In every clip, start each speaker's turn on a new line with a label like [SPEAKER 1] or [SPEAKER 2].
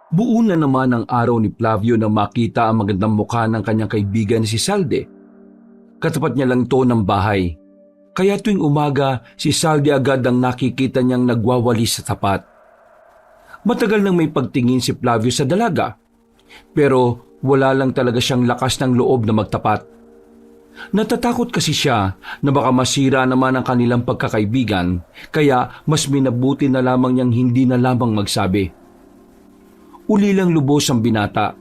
[SPEAKER 1] Buo na naman ang araw ni Flavio nang makita ang magandang mukha ng kanyang kaibigan na si Salde. Katapat niya lang to ng bahay. Kaya tuwing umaga, si Salde agad ang nakikita niyang nagwawalis sa tapat. Matagal nang may pagtingin si Flavio sa dalaga. Pero wala lang talaga siyang lakas ng loob na magtapat. Natatakot kasi siya na baka masira naman ang kanilang pagkakaibigan, kaya mas minabuti na lamang niyang hindi na lamang magsabi. Ulilang lubos ang binata.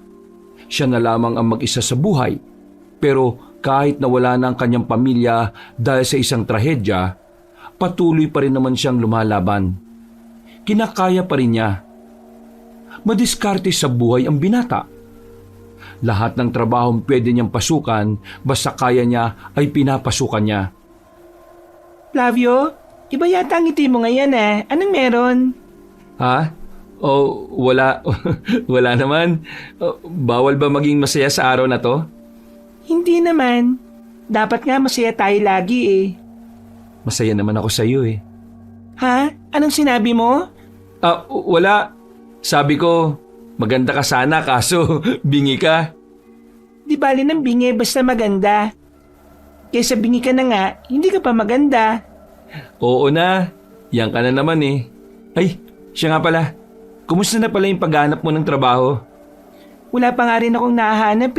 [SPEAKER 1] Siya na lamang ang mag-isa sa buhay, pero kahit nawala na ang kanyang pamilya dahil sa isang trahedya, patuloy pa rin naman siyang lumalaban. Kinakaya pa rin niya. Madiskarte sa buhay ang binata. Lahat ng trabahong pwede niyang pasukan, basta kaya niya ay pinapasukan niya.
[SPEAKER 2] Flavio, iba yata ang ngiti mo ngayon Anong meron?
[SPEAKER 1] Ha? Oh, wala. Wala naman. Oh, bawal ba maging masaya sa araw na to?
[SPEAKER 2] Hindi naman. Dapat nga masaya tayo lagi
[SPEAKER 1] Masaya naman ako sa iyo
[SPEAKER 2] Ha? Anong sinabi mo?
[SPEAKER 1] Wala. Sabi ko, maganda ka sana kaso bingi ka.
[SPEAKER 2] Di bali ng bingi basta maganda. Kaysa bingi ka na nga, hindi ka pa maganda.
[SPEAKER 1] Oo na. Yan ka na naman Ay, siya nga pala. Kumusta na pala yung paghanap mo ng trabaho?
[SPEAKER 2] Wala pa nga rin akong nahahanap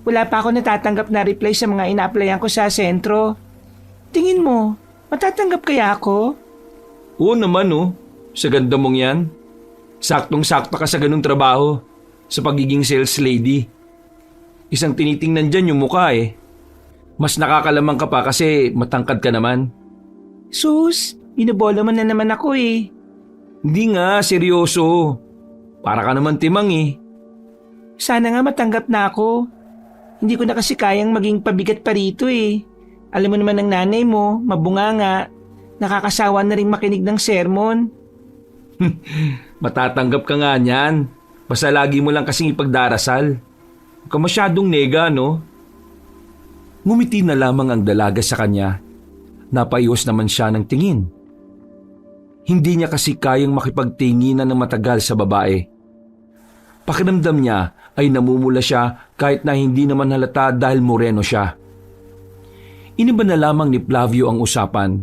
[SPEAKER 2] Wala pa ako natatanggap na reply sa mga ina-applyan ko sa sentro. Tingin mo, matatanggap kaya ako?
[SPEAKER 1] Oo naman Sa ganda mong yan. Saktong-sakto ka sa ganung trabaho. Sa pagiging sales lady. Isang tinitingnan dyan yung mukha Mas nakakalamang ka pa kasi matangkad ka naman.
[SPEAKER 2] Sus, binubola mo na naman ako
[SPEAKER 1] Hindi nga, seryoso. Para ka naman timang
[SPEAKER 2] Sana nga matanggap na ako. Hindi ko na kasi kayang maging pabigat pa rito Alam mo naman ang nanay mo, mabunganga. Nakakasawa na rin makinig ng sermon.
[SPEAKER 1] Matatanggap ka nga niyan. Basta lagi mo lang kasing ipagdarasal. Huwag ka masyadong nega, no? Ngumiti na lamang ang dalaga sa kanya. Napayos naman siya ng tingin. Hindi niya kasi kayang makipagtinginan ng matagal sa babae. Pakiramdam niya ay namumula siya kahit na hindi naman halata dahil moreno siya. Iniba na lamang ni Flavio ang usapan.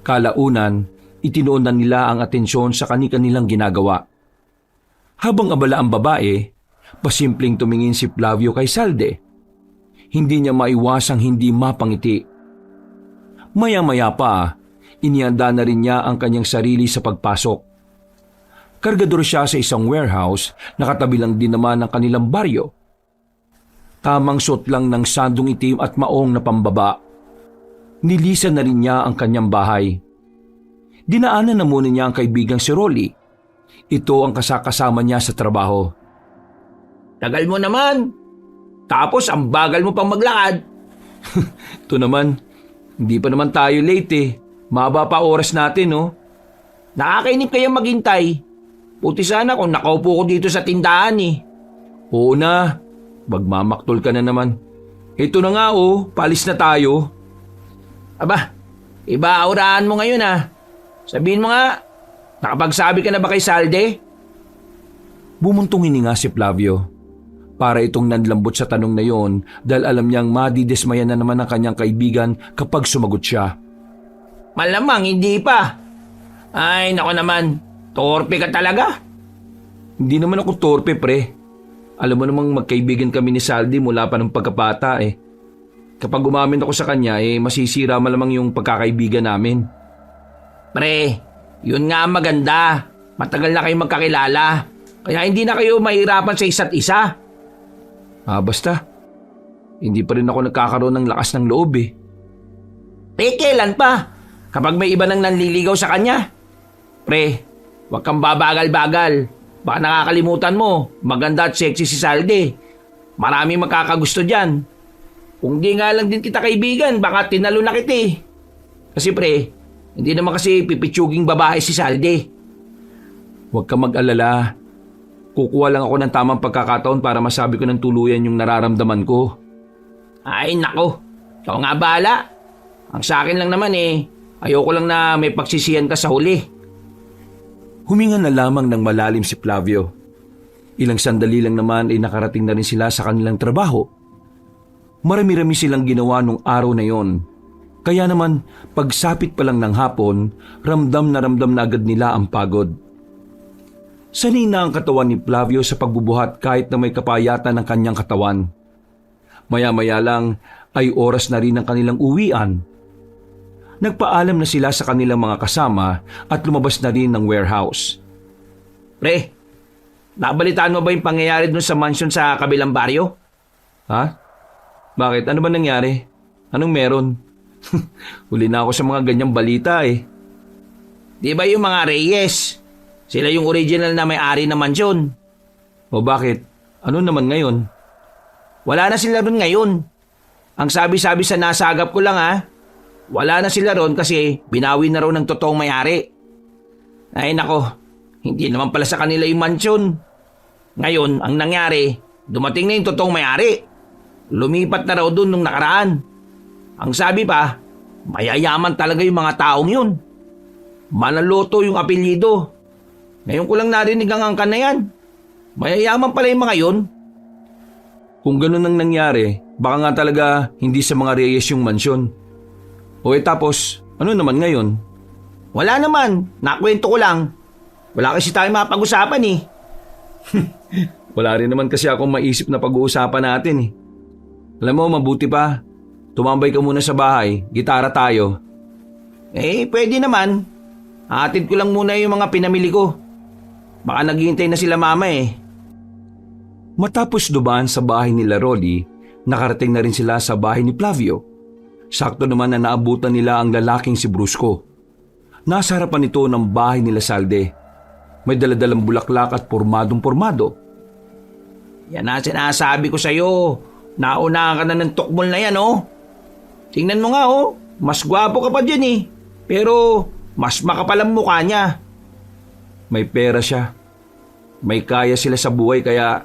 [SPEAKER 1] Kalaunan, itinuon na nila ang atensyon sa kani-kanilang ginagawa. Habang abala ang babae, pasimpleng tumingin si Flavio kay Salde. Hindi niya maiwasang hindi mapangiti. Maya-maya pa, inihanda na rin niya ang kanyang sarili sa pagpasok. Kargador siya sa isang warehouse, nakatabi lang din naman ng kanilang baryo. Tamang suot lang ng sandong itim at maong na pambaba. Nilisan na rin niya ang kanyang bahay. Dinaanan na muna niya ang kaibigang si Rolly. Ito ang kasakasama niya sa trabaho.
[SPEAKER 3] Tagal mo naman. Tapos ang bagal mo pang maglakad.
[SPEAKER 1] Ito naman, hindi pa naman tayo late Mahaba pa oras natin
[SPEAKER 3] Nakakainip kayang maghintay. Buti sana kung nakaupo ko dito sa tindahan
[SPEAKER 1] Oo na, magmamaktol ka na naman. Ito na nga palis na tayo.
[SPEAKER 3] Aba, iba aurahan mo ngayon Sabihin mo nga, nakapagsabi ka na ba kay Salde?
[SPEAKER 1] Bumuntong hininga si Flavio. Para itong nanlambot sa tanong na yon dahil alam niyang madidismaya na naman ang kanyang kaibigan kapag sumagot siya.
[SPEAKER 3] Malamang hindi pa. Ay, nako naman, torpe ka talaga.
[SPEAKER 1] Hindi naman ako torpe, pre. Alam mo namang magkaibigan kami ni Salde mula pa ng pagkabata Kapag umamin ako sa kanya masisira malamang yung pagkakaibigan namin.
[SPEAKER 3] Pre, yun nga ang maganda. Matagal na kayong magkakilala. Kaya hindi na kayo mahirapan sa isa't isa.
[SPEAKER 1] Basta. Hindi pa rin ako nagkakaroon ng lakas ng loob
[SPEAKER 3] Kailan pa? Kapag may iba nang nanliligaw sa kanya? Pre, huwag kang babagal-bagal. Baka nakakalimutan mo, maganda at sexy si Salde. Maraming makakagusto dyan. Kung di nga lang din kita kaibigan, baka tinalo na kita Kasi pre, hindi naman kasi pipitsuging babae si Salde.
[SPEAKER 1] Huwag ka mag-alala. Kukuha lang ako ng tamang pagkakataon para masabi ko ng tuluyan yung nararamdaman ko.
[SPEAKER 3] Ay nako, ikaw nga bahala. Ang sa akin lang naman ayoko lang na may pagsisiyan ka sa huli.
[SPEAKER 1] Huminga na lamang ng malalim si Flavio. Ilang sandali lang naman ay nakarating na rin sila sa kanilang trabaho. Marami-rami silang ginawa nung araw na yon. Kaya naman, pagsapit pa lang ng hapon, ramdam na agad nila ang pagod. Sanay na ang katawan ni Flavio sa pagbubuhat kahit na may kapayatan ng kanyang katawan. Maya-maya lang ay oras na rin ang kanilang uwian. Nagpaalam na sila sa kanilang mga kasama at lumabas na rin ng warehouse.
[SPEAKER 3] Pre, nabalitaan mo ba yung pangyayari dun sa mansion sa kabilang baryo?
[SPEAKER 1] Ha? Bakit? Ano ba nangyari? Anong meron? Huli na ako sa mga ganyang balita eh.
[SPEAKER 3] Di ba yung mga Reyes? Sila yung original na may-ari ng mansyon.
[SPEAKER 1] O bakit? Ano naman ngayon?
[SPEAKER 3] Wala na sila ron ngayon. Ang sabi-sabi sa nasagap ko lang wala na sila ron kasi binawi na raw ng totoong may-ari. Ay nako, hindi naman pala sa kanila yung mansyon. Ngayon, ang nangyari, dumating na yung totoong may-ari. Lumipat na raw dun nung nakaraan. Ang sabi pa, mayayaman talaga yung mga taong yun. Manaloto yung apelyido. Ngayon ko lang narinig ang angkan na yan. Mayayaman pala yung mga yun.
[SPEAKER 1] Kung ganun ang nangyari, baka nga talaga hindi sa mga Reyes yung mansyon. O tapos, ano naman ngayon?
[SPEAKER 3] Wala naman, nakwento ko lang. Wala kasi tayo mapag-usapan eh.
[SPEAKER 1] Wala rin naman kasi akong maisip na pag-uusapan natin eh. Alam mo, mabuti pa. Tumambay ka muna sa bahay, gitara tayo.
[SPEAKER 3] Pwede naman. Hatid ko lang muna yung mga pinamili ko. Baka naghihintay na sila mama eh.
[SPEAKER 1] Matapos dumaan sa bahay nila Rolly, nakarating na rin sila sa bahay ni Flavio. Sakto naman na naabutan nila ang lalaking si Brusco. Nasa harapan nito ng bahay nila Salde. May daladalang bulaklak at pormadong-pormado.
[SPEAKER 3] Yan na sinasabi ko sa'yo. Naunahan ka na ng tukmol na yan Tingnan mo nga mas gwapo ka pa dyan eh. Pero mas makapal ang mukha niya.
[SPEAKER 1] May pera siya. May kaya sila sa buhay kaya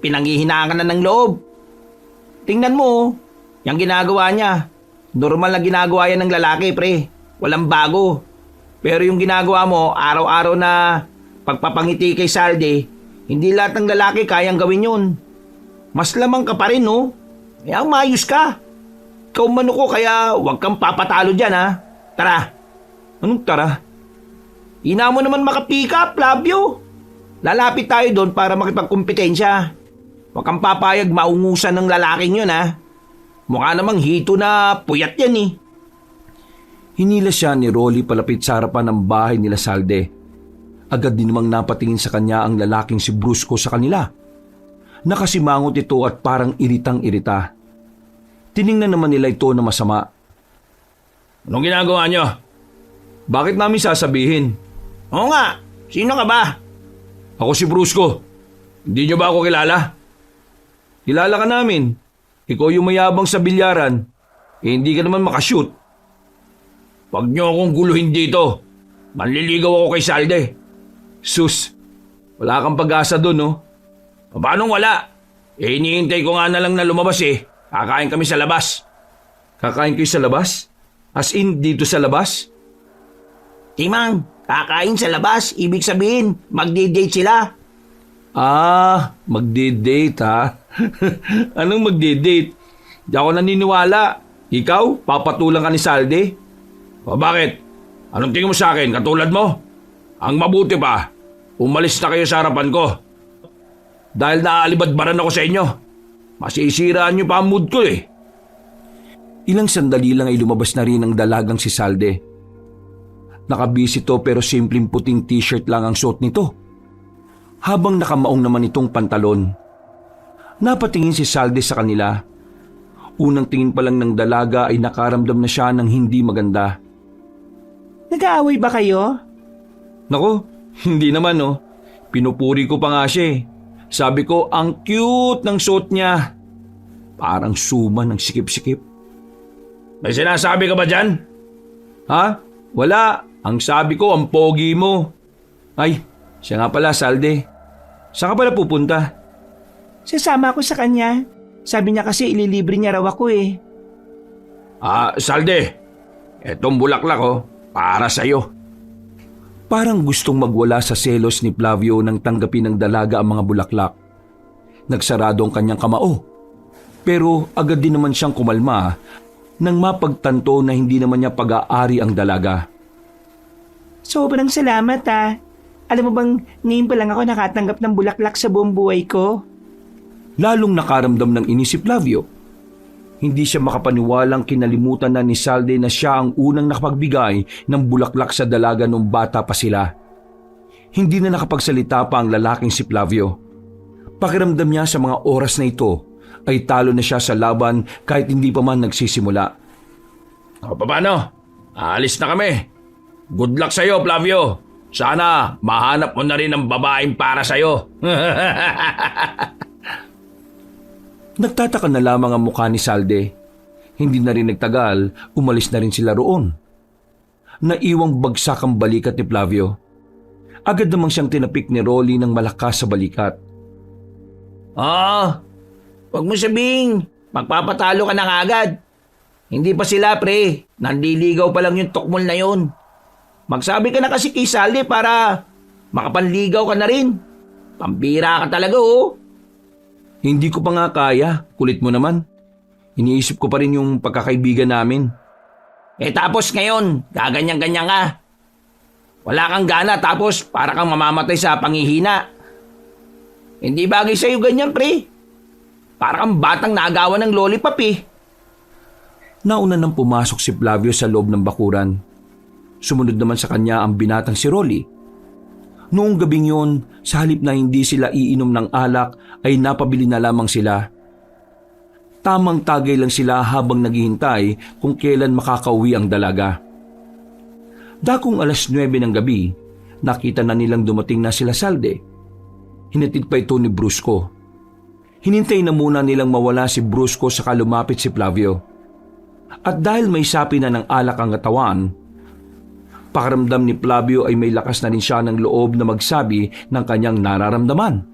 [SPEAKER 3] pinanghihinaan ka na ng loob. Tingnan mo yung ginagawa niya. Normal na ginagawa yan ng lalaki, pre. Walang bago. Pero yung ginagawa mo, araw-araw na pagpapangiti kay Salde, hindi lahat ng lalaki kayang gawin yun. Mas lamang ka pa rin, Kaya mayos ka. Ikaw mano ko kaya huwag kang papatalo dyan, Tara.
[SPEAKER 1] Anong tara?
[SPEAKER 3] Ina mo naman maka-pick up, Flavio. Lalapit tayo doon para makipagkumpetensya. Huwag kang papayag maungusan ng lalaking yun, Mukha namang hito na puyat yan eh.
[SPEAKER 1] Hinila siya ni Rolly palapit sa harapan ng bahay nila Salde. Agad din namang napatingin sa kanya ang lalaking si Brusco sa kanila. Nakasimangot ito at parang iritang-irita. Tiningnan naman nila ito na masama.
[SPEAKER 3] Anong ginagawa niyo?
[SPEAKER 1] Bakit namin sasabihin?
[SPEAKER 3] Oo nga, sino ka ba?
[SPEAKER 1] Ako si Brusco. Hindi niyo ba ako kilala? Kilala ka namin. Ikaw yung mayabang sa bilyaran. Hindi ka naman makashoot.
[SPEAKER 3] Huwag niyo akong guluhin dito. Manliligaw ako kay Salde.
[SPEAKER 1] Sus, wala kang pag-asa doon,
[SPEAKER 3] Paano wala? Hinihintay ko nga na lang na lumabas Kakain kami sa labas.
[SPEAKER 1] Kakain kayo sa labas? As in, dito sa labas?
[SPEAKER 3] Timang, kakain sa labas. Ibig sabihin, magdi-date sila.
[SPEAKER 1] Magdi-date Anong magdi-date? Di ako naniniwala. Ikaw, papatulang ka ni Salde?
[SPEAKER 3] O bakit? Anong tingin mo sa akin? Katulad mo? Ang mabuti pa, umalis na kayo sa harapan ko. Dahil naaalibadbaran ako sa inyo. Masisiraan niyo pa ang mood ko
[SPEAKER 1] Ilang sandali lang ay lumabas na rin ang dalagang si Salde. Nakabis ito pero simpleng puting t-shirt lang ang suot nito. Habang nakamaong naman itong pantalon. Napatingin si Salde sa kanila. Unang tingin pa lang ng dalaga ay nakaramdam na siya ng hindi maganda.
[SPEAKER 2] Nag-aaway ba kayo?
[SPEAKER 1] Nako, hindi naman Pinupuri ko pa nga siya Sabi ko, ang cute ng suot niya. Parang suma ng sikip-sikip.
[SPEAKER 3] May sinasabi ka ba dyan?
[SPEAKER 1] Ha? Wala. Ang sabi ko, ang pogi mo. Ay, siya nga pala, Salde. Saan ka pala pupunta?
[SPEAKER 2] Sasama ako sa kanya. Sabi niya kasi ililibre niya raw ako
[SPEAKER 3] Salde. Etong bulaklak para sa'yo.
[SPEAKER 1] Parang gustong magwala sa selos ni Flavio nang tanggapin ng dalaga ang mga bulaklak. Nagsarado ang kanyang kamao. Pero agad din naman siyang kumalma nang mapagtanto na hindi naman niya pag-aari ang dalaga.
[SPEAKER 2] Sobrang salamat ah. Alam mo bang ngayon pa lang ako nakatanggap ng bulaklak sa buong buhay ko?
[SPEAKER 1] Lalong nakaramdam ng inis si Flavio. Hindi siya makapaniwalang kinalimutan na ni Salde na siya ang unang nakapagbigay ng bulaklak sa dalaga nung bata pa sila. Hindi na nakapagsalita pa ang lalaking si Flavio. Pakiramdam niya sa mga oras na ito ay talo na siya sa laban kahit hindi pa man nagsisimula.
[SPEAKER 3] O paano? Aalis na kami. Good luck sa'yo, Flavio. Sana mahanap mo na rin ang babaeng para sa'yo.
[SPEAKER 1] Nagtataka na lamang ang mukha ni Salde. Hindi na rin nagtagal, umalis na rin sila roon. Naiwang bagsak ang balikat ni Flavio. Agad namang siyang tinapik ni Rolly ng malakas sa balikat.
[SPEAKER 3] Huwag mo sabing magpapatalo ka na agad. Hindi pa sila, pre. Nandiligaw pa lang yung tukmol na yun. Magsabi ka na kasi kay Salde para makapanligaw ka na rin. Pambira ka talaga, oh.
[SPEAKER 1] Hindi ko pa nga kaya, kulit mo naman. Iniisip ko pa rin yung pagkakaibigan namin.
[SPEAKER 3] Tapos ngayon, gaganyan-ganyan ka. Wala kang gana tapos para kang mamamatay sa panghihina. Hindi bagay sa'yo ganyan, pre. Para kang batang naagawan ng lollipop eh.
[SPEAKER 1] Nauna nang pumasok si Flavio sa loob ng bakuran. Sumunod naman sa kanya ang binatang si Rolly. Noong gabing yun, sa halip na hindi sila iinom ng alak ay napabili na lamang sila. Tamang tagay lang sila habang naghihintay kung kailan makakauwi ang dalaga. Dakong 9:00 ng gabi, nakita na nilang dumating na sila Salde. Hinatid pa ito ni Brusco. Hinintay na muna nilang mawala si Brusco saka lumapit si Flavio. At dahil may sapi na ng alak ang katawan, pakiramdam ni Flavio ay may lakas na rin siya ng loob na magsabi ng kanyang nararamdaman.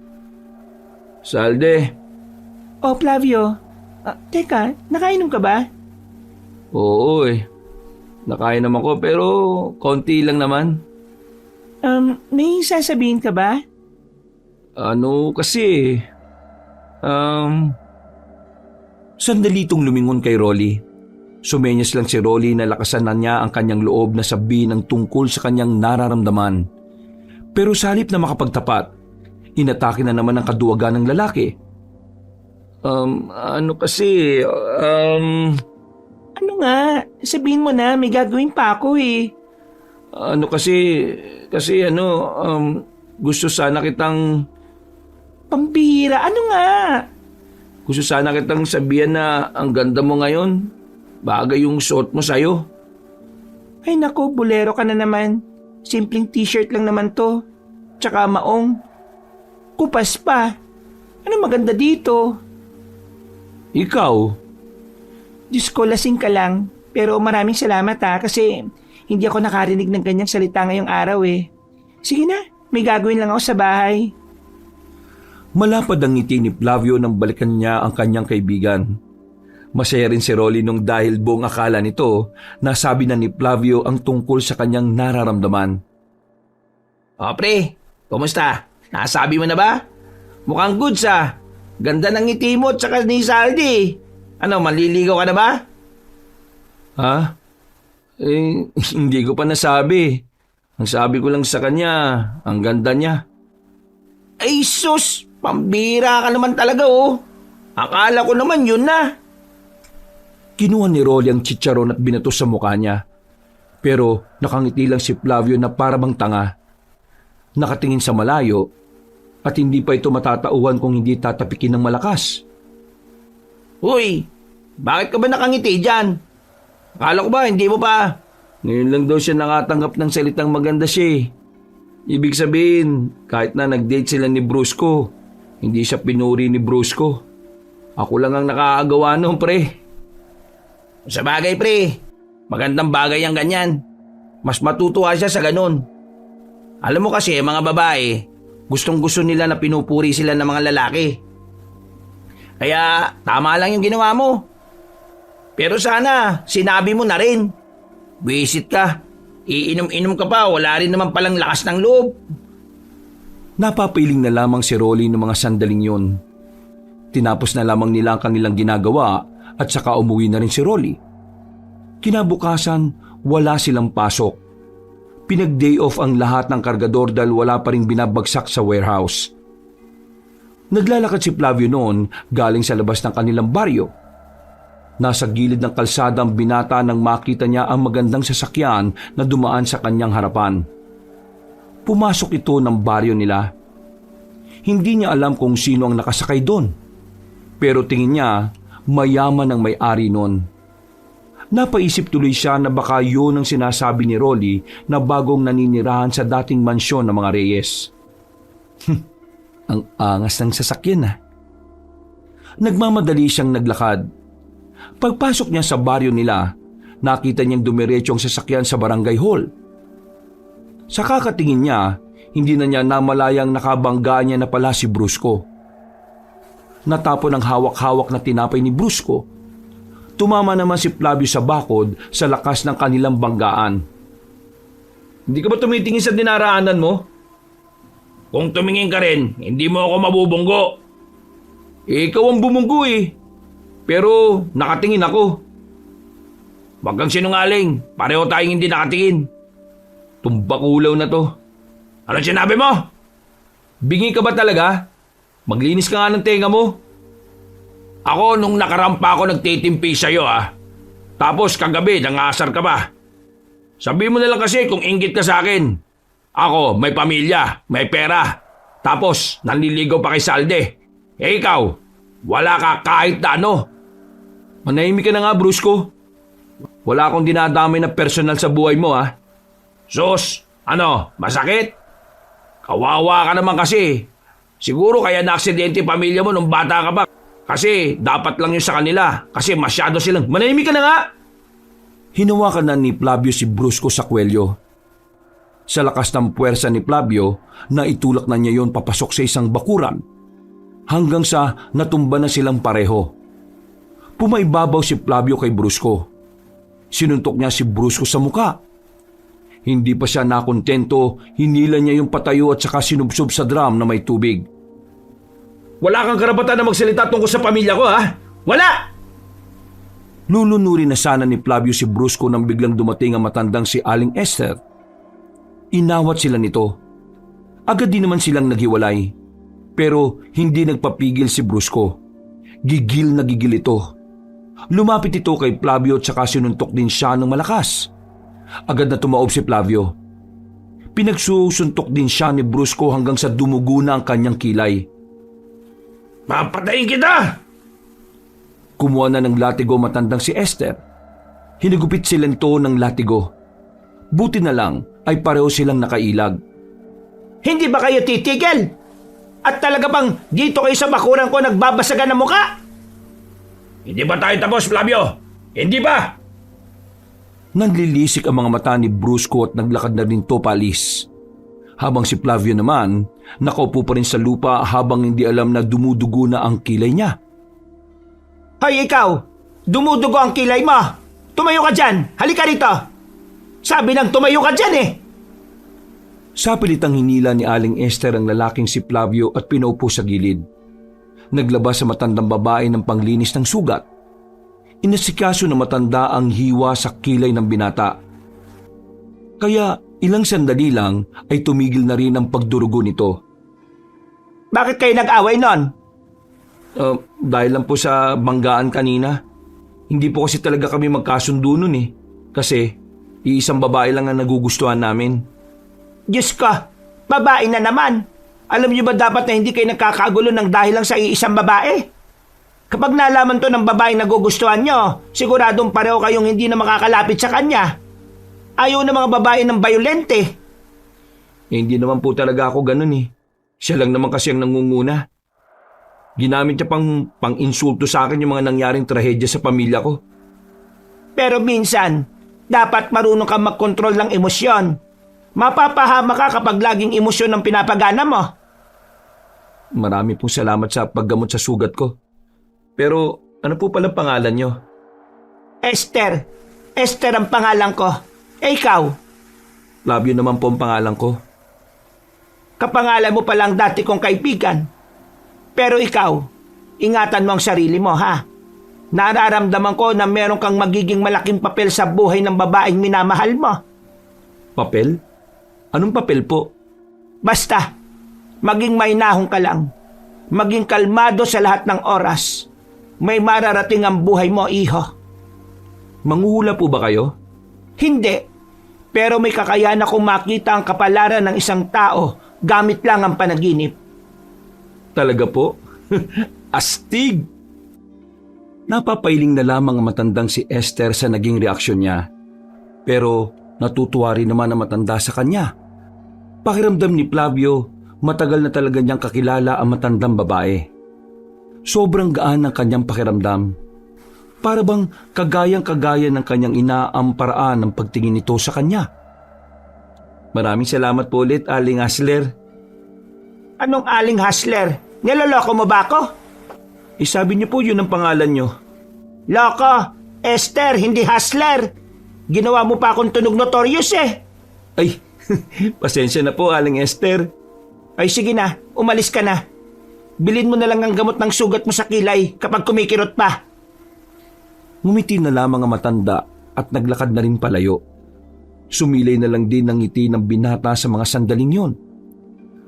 [SPEAKER 1] Salde.
[SPEAKER 2] Oh, Flavio. Teka, nakainom ka ba?
[SPEAKER 1] Oo eh. Nakain naman ko pero konti lang naman.
[SPEAKER 2] May sasabihin ka ba?
[SPEAKER 1] Ano kasi... Sandali itong lumingon kay Rolly. Sumenyas lang si Rolly na lakasan na niya ang kanyang loob na sabihin ng tungkol sa kanyang nararamdaman. Pero sa halip na makapagtapat, inatake na naman ang kaduwagan ng lalaki. Ano kasi...
[SPEAKER 2] Ano nga? Sabihin mo na, may gagawin pa ako eh.
[SPEAKER 1] Ano kasi... gusto sana kitang...
[SPEAKER 2] Pambihira, ano nga?
[SPEAKER 1] Gusto sana kitang sabihan na ang ganda mo ngayon. Bagay yung suot mo sa'yo.
[SPEAKER 2] Ay nako, bolero ka na naman. Simpleng t-shirt lang naman to. Tsaka maong. Kupas pa. Ano maganda dito?
[SPEAKER 1] Ikaw?
[SPEAKER 2] Diyos ko, lasing ka lang. Pero maraming salamat ha, kasi hindi ako nakarinig ng ganyang salita ngayong araw eh. Sige na, may gagawin lang ako sa bahay.
[SPEAKER 1] Malapad ang ngiti ni Flavio nang balikan niya ang kanyang kaibigan. Masaya rin si Rolly nung dahil buong akala nito nasabi na ni Flavio ang tungkol sa kanyang nararamdaman.
[SPEAKER 3] O pre, kumusta? Nasabi mo na ba? Mukhang goods ah. Ganda ng ngiti mo at saka ni Saldi. Ano, maliligaw ka na ba?
[SPEAKER 1] Ha? Hindi ko pa nasabi. Ang sabi ko lang sa kanya, ang ganda niya.
[SPEAKER 3] Ay sus, pambira ka naman talaga oh. Akala ko naman yun na.
[SPEAKER 1] Kinuha ni Rolly ang chicharon at binato sa mukha niya. Pero nakangiti lang si Flavio na parabang tanga. Nakatingin sa malayo at hindi pa ito matatauhan kung hindi tatapikin ng malakas.
[SPEAKER 3] Uy, bakit ka ba nakangiti dyan? Akala ko ba hindi mo pa?
[SPEAKER 1] Ngayon lang daw siya nakatanggap ng salitang maganda siya eh. Ibig sabihin, kahit na nag-date sila ni Brusco, hindi siya pinuri ni Brusco. Ako lang ang nakakagawa noon, pre.
[SPEAKER 3] Sa bagay, pre. Magandang bagay ang ganyan. Mas matutuwa siya sa ganun. Alam mo kasi, mga babae, gustong-gusto nila na pinupuri sila ng mga lalaki. Kaya, tama lang yung ginawa mo. Pero sana, sinabi mo na rin. Visit ka. Iinom-inom ka pa, wala rin naman palang lakas ng loob.
[SPEAKER 1] Napapiling na lamang si Rolly ng mga sandaling yun. Tinapos na lamang nila ang kanilang ginagawa at saka umuwi na rin si Rolly. Kinabukasan, wala silang pasok. Pinag-day off ang lahat ng kargador dahil wala pa rin binabagsak sa warehouse. Naglalakad si Flavio noon galing sa labas ng kanilang baryo. Nasa gilid ng kalsada ang binata nang makita niya ang magandang sasakyan na dumaan sa kanyang harapan. Pumasok ito ng baryo nila. Hindi niya alam kung sino ang nakasakay doon. Pero tingin niya, mayaman ang may-ari noon. Napaisip tuloy siya na baka yun ang sinasabi ni Rolly na bagong naninirahan sa dating mansyon ng mga Reyes. Ang angas ng sasakyan ah. Nagmamadali siyang naglakad. Pagpasok niya sa baryo nila, nakita niyang dumiretso ang sasakyan sa barangay hall. Sa kakatingin niya, hindi na niya namalayang nakabangga niya na pala si Brusco. Natapon ang hawak-hawak na tinapay ni Brusco. Tumama naman si Flavio sa bakod sa lakas ng kanilang banggaan.
[SPEAKER 3] Hindi ka ba tumitingin sa dinaraanan mo? Kung tumingin ka rin, hindi mo ako mabubunggo.
[SPEAKER 1] Ikaw ang bumunggo eh. Pero nakatingin ako.
[SPEAKER 3] Huwag kang sinungaling, pareho tayong hindi nakatingin.
[SPEAKER 1] Tumbakulaw na to.
[SPEAKER 3] Ano sinabi mo?
[SPEAKER 1] Bingi ka ba talaga? Maglinis ka nga ng tenga mo.
[SPEAKER 3] Ako nung nakarampa ako nagtitimpi sa'yo Tapos kagabi nangasar ka pa. Sabi mo na lang kasi kung inggit ka sa akin. Ako may pamilya, may pera. Tapos nanliligaw pa kay Salde. Ikaw, wala ka kahit na ano.
[SPEAKER 1] Manahimik ka na nga, Brusco. Wala akong dinadamay na personal sa buhay mo
[SPEAKER 3] Sus, masakit? Kawawa ka naman kasi. Siguro kaya na-aksidente pamilya mo nung bata ka pa. Kasi dapat lang yun sa kanila. Kasi masyado silang...
[SPEAKER 1] Manahimik ka na nga! Hinawakan na ni Flavio si Brusco sa kwelyo. Sa lakas ng puwersa ni Flavio, naitulak na niya yon papasok sa isang bakuran. Hanggang sa natumba na silang pareho. Pumaibabaw si Flavio kay Brusco. Sinuntok niya si Brusco sa muka. Hindi pa siya nakontento, hinila niya yung patayo at saka sinubsob sa drum na may tubig.
[SPEAKER 3] Wala kang karapatan na magsalita tungkol sa pamilya ko, Wala!
[SPEAKER 1] Lulunurin na sana ni Flavio si Brusco nang biglang dumating ang matandang si Aling Esther. Inawat sila nito. Agad din naman silang naghiwalay. Pero hindi nagpapigil si Brusco. Gigil na gigil ito. Lumapit ito kay Flavio at saka sinuntok din siya ng malakas. Agad na tumaob si Flavio. Pinagsusuntok din siya ni Brusco hanggang sa dumugo na ang kanyang kilay.
[SPEAKER 3] Papatayin kita!
[SPEAKER 1] Kumuha na ng latigo matandang si Esther. Hinigupit sila nito ng latigo. Buti na lang ay pareho silang nakailag.
[SPEAKER 2] Hindi ba kayo titigil? At talaga bang dito kayo sa bakuran ko nagbabasagan ng muka?
[SPEAKER 3] Hindi ba tayo tapos, Flavio? Hindi ba?
[SPEAKER 1] Nanlilisik ang mga mata ni Brusco at naglakad na rin to paalis. Habang si Flavio naman, nakaupo pa rin sa lupa habang hindi alam na dumudugo na ang kilay niya.
[SPEAKER 2] Hoy ikaw! Dumudugo ang kilay mo! Tumayo ka dyan! Halika rito! Sabi nang tumayo ka dyan eh!
[SPEAKER 1] Sa pilitang hinila ni Aling Esther ang lalaking si Flavio at pinaupo sa gilid. Naglabas sa matandang babae ng panglinis ng sugat. Inasikaso ng matanda ang hiwa sa kilay ng binata. Kaya ilang sandali lang ay tumigil na rin ang pagdurugo nito.
[SPEAKER 2] Bakit kayo nag-away nun?
[SPEAKER 1] Dahil lang po sa banggaan kanina. Hindi po kasi talaga kami magkasundo nun eh. Kasi iisang babae lang ang nagugustuhan namin.
[SPEAKER 2] Diyos ko, babae na naman. Alam niyo ba dapat na hindi kayo nagkakagulo ng dahil lang sa iisang babae? Kapag nalaman to ng babae na nagugustuhan nyo, siguradong pareho kayong hindi na makakalapit sa kanya. Ayaw ng mga babae ng bayolente.
[SPEAKER 1] Hindi naman po talaga ako ganun eh. Siya lang naman kasi ang nangunguna. Ginamit niya pang-insulto sa akin yung mga nangyaring trahedya sa pamilya ko.
[SPEAKER 2] Pero minsan, dapat marunong kang magkontrol ng emosyon. Mapapahama ka kapag laging emosyon ang pinapagana mo.
[SPEAKER 1] Marami pong salamat sa paggamot sa sugat ko. Pero ano po pala pangalan niyo?
[SPEAKER 2] Esther. Esther ang pangalan ko. Ikaw,
[SPEAKER 1] Flavio naman po ang pangalan ko.
[SPEAKER 2] Kapangalan mo palang dati kong kaibigan. Pero ikaw, ingatan mo ang sarili mo, ha? Nararamdaman ko na meron kang magiging malaking papel sa buhay ng babaeng minamahal mo.
[SPEAKER 1] Papel? Anong papel po?
[SPEAKER 2] Basta, maging mahinahon ka lang. Maging kalmado sa lahat ng oras. May mararating ang buhay mo, iho.
[SPEAKER 1] Manghuhula po ba kayo?
[SPEAKER 2] Hindi. Pero may kakayahan akong makita ang kapalaran ng isang tao gamit lang ang panaginip.
[SPEAKER 1] Talaga po? Astig! Napapailing na lamang ang matandang si Esther sa naging reaksyon niya. Pero natutuwa rin naman ang matanda sa kanya. Pakiramdam ni Flavio, matagal na talaga niyang kakilala ang matandang babae. Sobrang gaan ang kanyang pakiramdam. Para bang kagayang-kagaya ng kanyang ina ang paraan ng pagtingin nito sa kanya. Maraming salamat po ulit, Aling Hasler.
[SPEAKER 2] Anong Aling Hasler? Niloloko mo ba ako?
[SPEAKER 1] Sabi niyo po yun ang pangalan niyo.
[SPEAKER 2] Loko! Esther, hindi Hasler! Ginawa mo pa akong tunog notorious eh!
[SPEAKER 1] Ay, pasensya na po, Aling Esther.
[SPEAKER 2] Ay sige na, umalis ka na. Bilhin mo na lang ang gamot ng sugat mo sa kilay kapag kumikirot pa.
[SPEAKER 1] Ngumiti na lamang ang matanda at naglakad na rin palayo. Sumilay na lang din ang ngiti ng binata sa mga sandaling yon.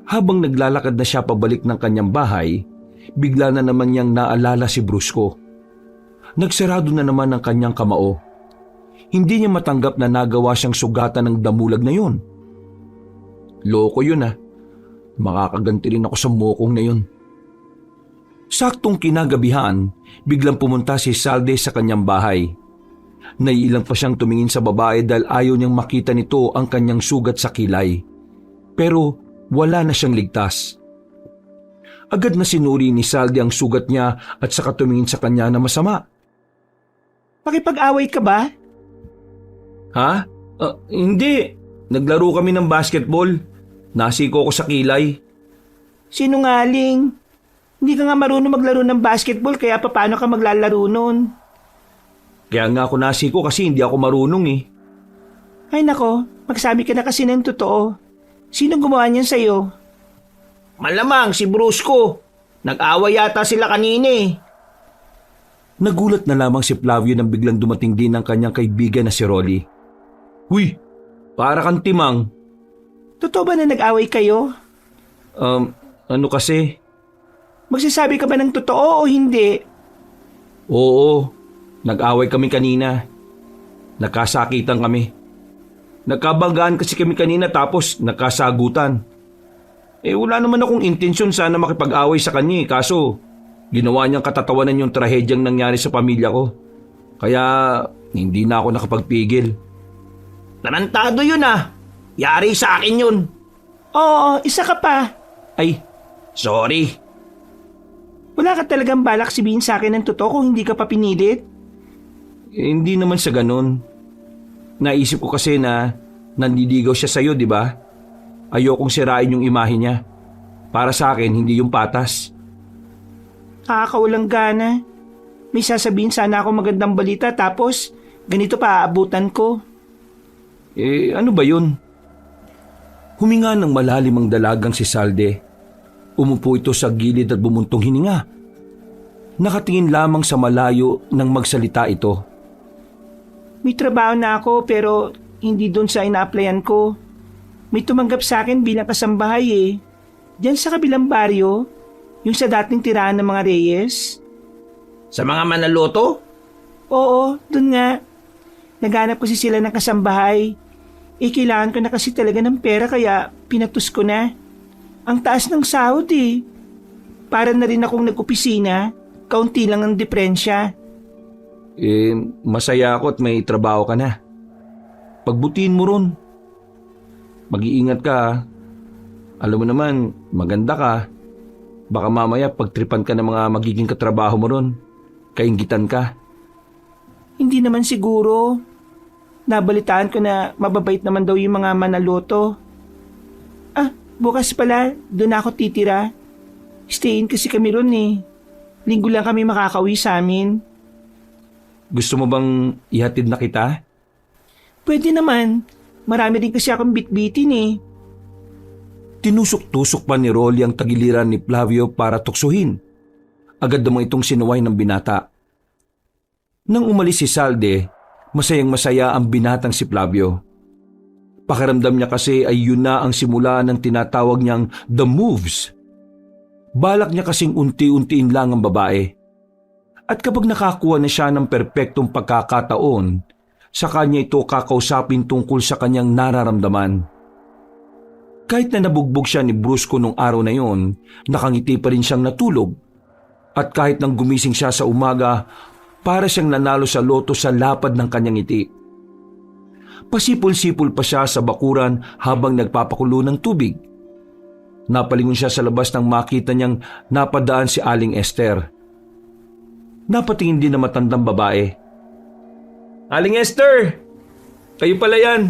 [SPEAKER 1] Habang naglalakad na siya pabalik ng kanyang bahay, bigla na naman niyang naalala si Brusco. Nagsarado na naman ang kanyang kamao. Hindi niya matanggap na nagawa siyang sugatan ng damulag na yon. Loko yun ah. Makakaganti rin ako sa mokong na yun. Saktong kinagabihan, biglang pumunta si Salde sa kanyang bahay. Naiilang pa siyang tumingin sa babae dahil ayaw niyang makita nito ang kanyang sugat sa kilay. Pero wala na siyang ligtas. Agad na sinuri ni Salde ang sugat niya at saka tumingin sa kanya na masama.
[SPEAKER 2] Makipag-away ka ba?
[SPEAKER 1] Ha? Hindi. Naglaro kami ng basketball. Nasiko ko sa kilay.
[SPEAKER 2] Sinungaling. Hindi ka nga marunong maglaro ng basketball kaya paano ka maglalaro nun?
[SPEAKER 1] Kaya nga ako nasiko kasi hindi ako marunong eh.
[SPEAKER 2] Ay nako, magsabi ka na kasi ng totoo. Sinong gumawa niyan sa'yo? Malamang si Brusco. Nag-away yata sila kanina eh.
[SPEAKER 1] Nagulat na lamang si Flavio nang biglang dumating din ang kanyang kaibigan na si Rolly. Huy, para kang timang.
[SPEAKER 2] Totoo ba na nag-away kayo?
[SPEAKER 1] Ano kasi?
[SPEAKER 2] Magsasabi ka ba ng totoo o hindi?
[SPEAKER 1] Oo, nag-away kami kanina. Nagkasakitan kami. Nagkabanggaan kasi kami kanina tapos nagkasagutan. Wala naman akong intensyon sana makipag-away sa kanya kaso ginawa niyang katatawanan yung trahedyang nangyari sa pamilya ko. Kaya hindi na ako nakapagpigil.
[SPEAKER 2] Tarantado yun ah. Yari sa akin yun. Oo, isa ka pa.
[SPEAKER 1] Ay, sorry.
[SPEAKER 2] Wala ka talagang balak sabihin sa akin ng totoo kung hindi ka pa pinilit?
[SPEAKER 1] Hindi naman sa ganun. Naisip ko kasi na nanliligaw siya sa'yo, di ba? Ayokong sirain yung imahe niya. Para sa akin, hindi yung patas.
[SPEAKER 2] Nakakawalang gana. May sasabihin sana ako magandang balita tapos ganito pa aabutan ko.
[SPEAKER 1] Ano ba yun? Huminga ng malalim ang dalagang si Salde. Umupo ito sa gilid at bumuntong hininga. Nakatingin lamang sa malayo nang magsalita ito.
[SPEAKER 2] May trabaho na ako pero hindi doon sa ina-applyan ko. May tumanggap sa akin bilang kasambahay eh. Diyan sa kabilang baryo, yung sa dating tirahan ng mga Reyes.
[SPEAKER 3] Sa mga manaloto?
[SPEAKER 2] Oo, doon nga. Naghanap kasi sila ng kasambahay. Kailangan ko na kasi talaga ng pera kaya pinatus ko na. Ang taas ng sahod eh. Para na rin akong nag-opisina, kaunti lang ang diferensya.
[SPEAKER 1] Masaya ako at may trabaho ka na. Pagbutiin mo ron. Mag-iingat ka. Alam mo naman, maganda ka. Baka mamaya pagtripan ka ng mga magiging katrabaho mo ron. Kainggitan ka.
[SPEAKER 2] Hindi naman siguro. Nabalitaan ko na mababait naman daw yung mga manaloto. Bukas pala, doon ako titira. Stayin kasi kami ron eh. Linggo lang kami makakauwi sa amin.
[SPEAKER 1] Gusto mo bang ihatid na kita?
[SPEAKER 2] Pwede naman. Marami rin kasi akong bitbitin eh.
[SPEAKER 1] Tinusok-tusok pa ni Rolly ang tagiliran ni Flavio para tuksuhin. Agad namang itong sinuway ng binata. Nang umalis si Salde, masayang-masaya ang binatang si Flavio. Pakiramdam niya kasi ay yun na ang simula ng tinatawag niyang The Moves. Balak niya kasing unti-untiin lang ang babae. At kapag nakakuha na siya ng perpektong pagkakataon, sa kanya ito kakausapin tungkol sa kanyang nararamdaman. Kahit na nabugbog siya ni Brusco nung araw na yon, nakangiti pa rin siyang natulog. At kahit nang gumising siya sa umaga, para siyang nanalo sa loto sa lapad ng kanyang ngiti. Pasipol-sipol pa siya sa bakuran habang nagpapakulo ng tubig. Napalingon siya sa labas nang makita niyang napadaan si Aling Esther. Napatingin din na matandang babae. Aling Esther! Kayo pala yan.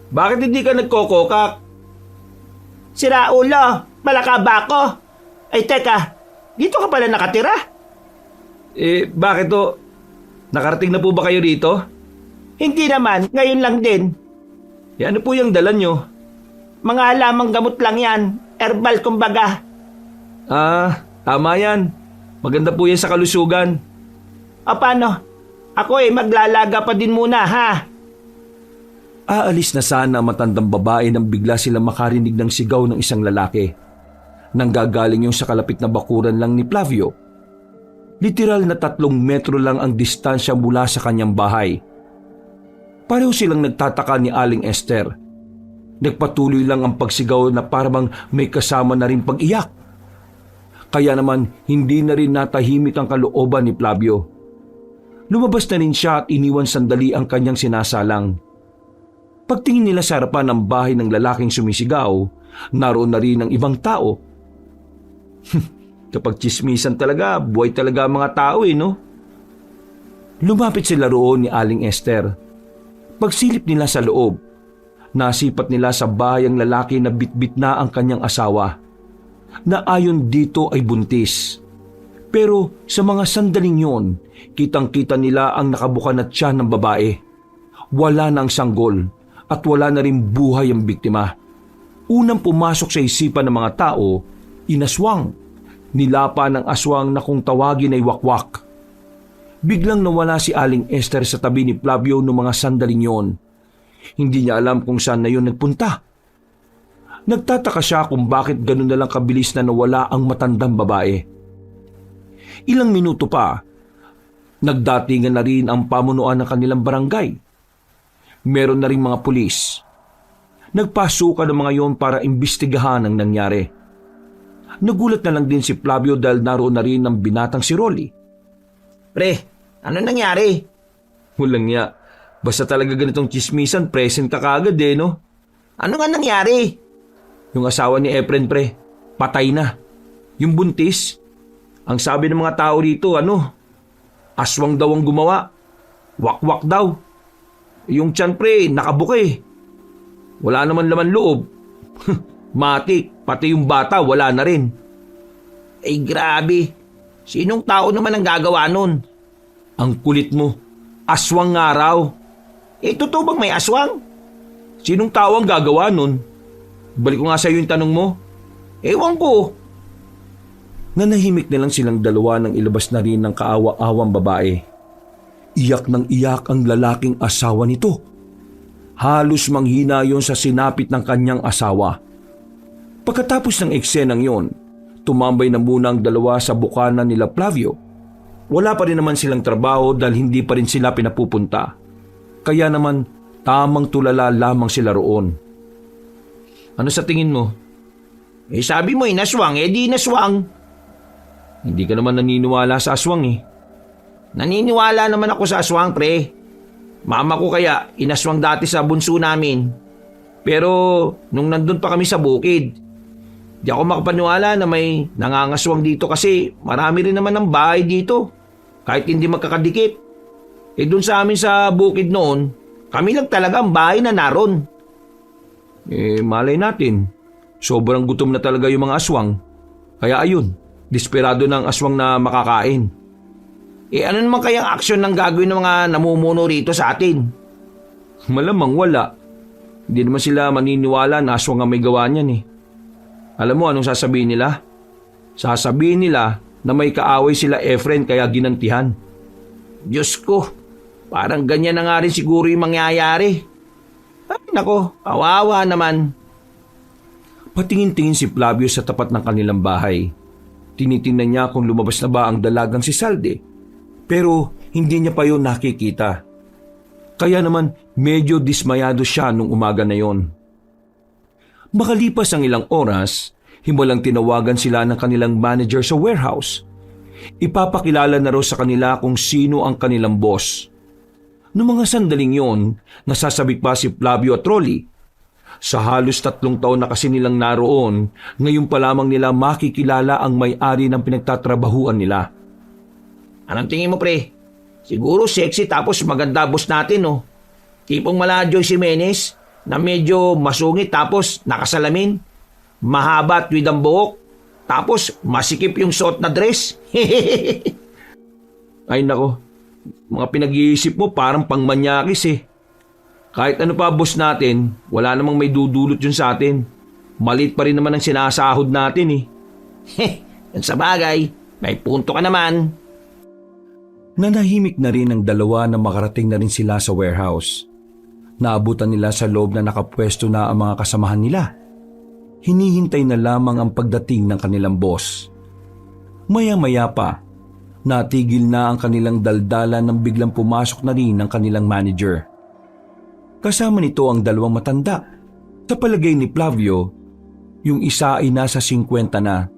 [SPEAKER 1] Bakit hindi ka nagkokokak?
[SPEAKER 2] Sira ulo, malaka ba ako? Ay teka, dito ka pala nakatira?
[SPEAKER 1] Bakit to? Nakarating na po ba kayo rito?
[SPEAKER 2] Hindi naman, ngayon lang din.
[SPEAKER 1] Ano po yung dala nyo?
[SPEAKER 2] Mga halamang gamot lang yan, herbal kumbaga.
[SPEAKER 1] Tama yan. Maganda po yan sa kalusugan.
[SPEAKER 2] O paano? Ako maglalaga pa din muna ha.
[SPEAKER 1] Aalis na sana ang matandang babae nang bigla sila makarinig ng sigaw ng isang lalaki. Nanggagaling yung sa kalapit na bakuran lang ni Flavio. Literal na 3 metro lang ang distansya mula sa kanyang bahay. Pareho silang nagtataka ni Aling Esther. Nagpatuloy lang ang pagsigaw na parang may kasama na rin pag-iyak. Kaya naman hindi na rin natahimik ang kalooban ni Flavio. Lumabas na rin siya at iniwan sandali ang kanyang sinasalang. Pagtingin nila sa harapan ng bahay ng lalaking sumisigaw, naroon na rin ang ibang tao. Kapag tsismisan talaga, buhay talaga ang mga tao no? Lumapit sila roon ni Aling Esther. Pagsilip nila sa loob, nasipat nila sa bahay ang lalaki na bitbit na ang kanyang asawa, na ayon dito ay buntis. Pero sa mga sandaling yon, kitang-kita nila ang nakabuka na tiyan ng babae. Wala na ang sanggol at wala na rin buhay ang biktima. Unang pumasok sa isipan ng mga tao, inaswang. Nilapa ng aswang na kung tawagin ay wakwak. Biglang nawala si Aling Esther sa tabi ni Flavio noong mga sandaling yon. Hindi niya alam kung saan na yun nagpunta. Nagtataka siya kung bakit ganun na lang kabilis na nawala ang matandang babae. Ilang minuto pa, nagdatingan na rin ang pamunuan ng kanilang barangay. Meron na rin mga pulis. Nagpasukan ng mga yon para imbestigahan ang nangyari. Nagulat na lang din si Flavio dahil naroon na rin ang binatang si Rolly.
[SPEAKER 3] Pre, ano nangyari?
[SPEAKER 1] Walang niya. Basta talaga ganitong chismisan, present ka kaagad no?
[SPEAKER 3] Ano nga nangyari?
[SPEAKER 1] Yung asawa ni Efren, pre, patay na. Yung buntis, ang sabi ng mga tao rito, aswang daw ang gumawa. Wakwak daw. Yung tiyan, pre, nakabuka Wala naman laman loob. Matik, pati yung bata, wala na rin.
[SPEAKER 3] Ay grabe. Sinong tao naman ang gagawa nun?
[SPEAKER 1] Ang kulit mo. Aswang nga raw.
[SPEAKER 3] Totoo bang may aswang?
[SPEAKER 1] Sinong tao ang gagawa nun? Balik ko nga sa'yo yung tanong mo.
[SPEAKER 3] Ewan ko.
[SPEAKER 1] Nanahimik na lang silang dalawa nang ilabas na rin ng kaawa-awang babae. Iyak ng iyak ang lalaking asawa nito. Halos manghina yon sa sinapit ng kanyang asawa. Pagkatapos ng eksenang yon, tumambay na muna ang dalawa sa bukana nila Flavio. Wala pa rin naman silang trabaho dahil hindi pa rin sila pinapupunta. Kaya naman, tamang tulala lamang sila roon. Ano sa tingin mo?
[SPEAKER 3] Sabi mo naswang, di naswang.
[SPEAKER 1] Hindi ka naman naniniwala sa aswang
[SPEAKER 3] Naniniwala naman ako sa aswang, pre. Mama ko kaya inaswang dati sa bunso namin. Pero nung nandun pa kami sa bukid, di ako makapaniwala na may nangangaswang dito kasi marami rin naman ng bahay dito. Kahit hindi magkakadikit. Dun sa amin sa bukid noon, kami lang talaga ang bahay na naroon.
[SPEAKER 1] Malay natin. Sobrang gutom na talaga yung mga aswang. Kaya ayun, desperado na ang aswang na makakain.
[SPEAKER 3] Ano naman kayang aksyon ng gagawin ng mga namumuno rito sa atin?
[SPEAKER 1] Malamang wala. Hindi naman sila maniniwala na aswang ang may gawa niyan eh. Alam mo anong sasabihin nila? Sasabihin nila na may kaaway sila Efren kaya ginantihan.
[SPEAKER 3] Diyos ko, parang ganyan na nga rin siguro yung mangyayari. Ay nako, kawawa naman.
[SPEAKER 1] Patingin-tingin si Flavio sa tapat ng kanilang bahay. Tinitingnan niya kung lumabas na ba ang dalagang si Salde. Pero hindi niya pa yun nakikita. Kaya naman medyo dismayado siya nung umaga na yon. Makalipas ang ilang oras, himulang tinawagan sila ng kanilang manager sa warehouse. Ipapakilala na raw sa kanila kung sino ang kanilang boss. Noong mga sandaling yon, nasasabik pa si Flavio at Rolly. Sa halos 3 taon na kasi nilang naroon, ngayon pa lamang nila makikilala ang may-ari ng pinagtatrabahuan nila.
[SPEAKER 3] Anong tingin mo pre? Siguro sexy tapos maganda boss natin oh. Tipong mala Joyce Jimenez na medyo masungit tapos nakasalamin. Mahaba at with ang buhok. Tapos masikip yung suot na dress.
[SPEAKER 1] Ay nako, mga pinag-iisip mo parang pangmanyakis eh. Kahit ano pa boss natin, wala namang may dudulot yun sa atin. Malit pa rin naman ang sinasahod natin eh.
[SPEAKER 3] Yan sa bagay, may punto ka naman.
[SPEAKER 1] Nanahimik na rin ang dalawa na makarating na rin sila sa warehouse. Naabutan nila sa loob na nakapwesto na ang mga kasamahan nila. Hinihintay na lamang ang pagdating ng kanilang boss. Maya-maya pa, natigil na ang kanilang daldalan nang biglang pumasok na rin ang kanilang manager. Kasama nito ang 2 matanda. Sa palagay ni Flavio, yung isa ay nasa 50 na,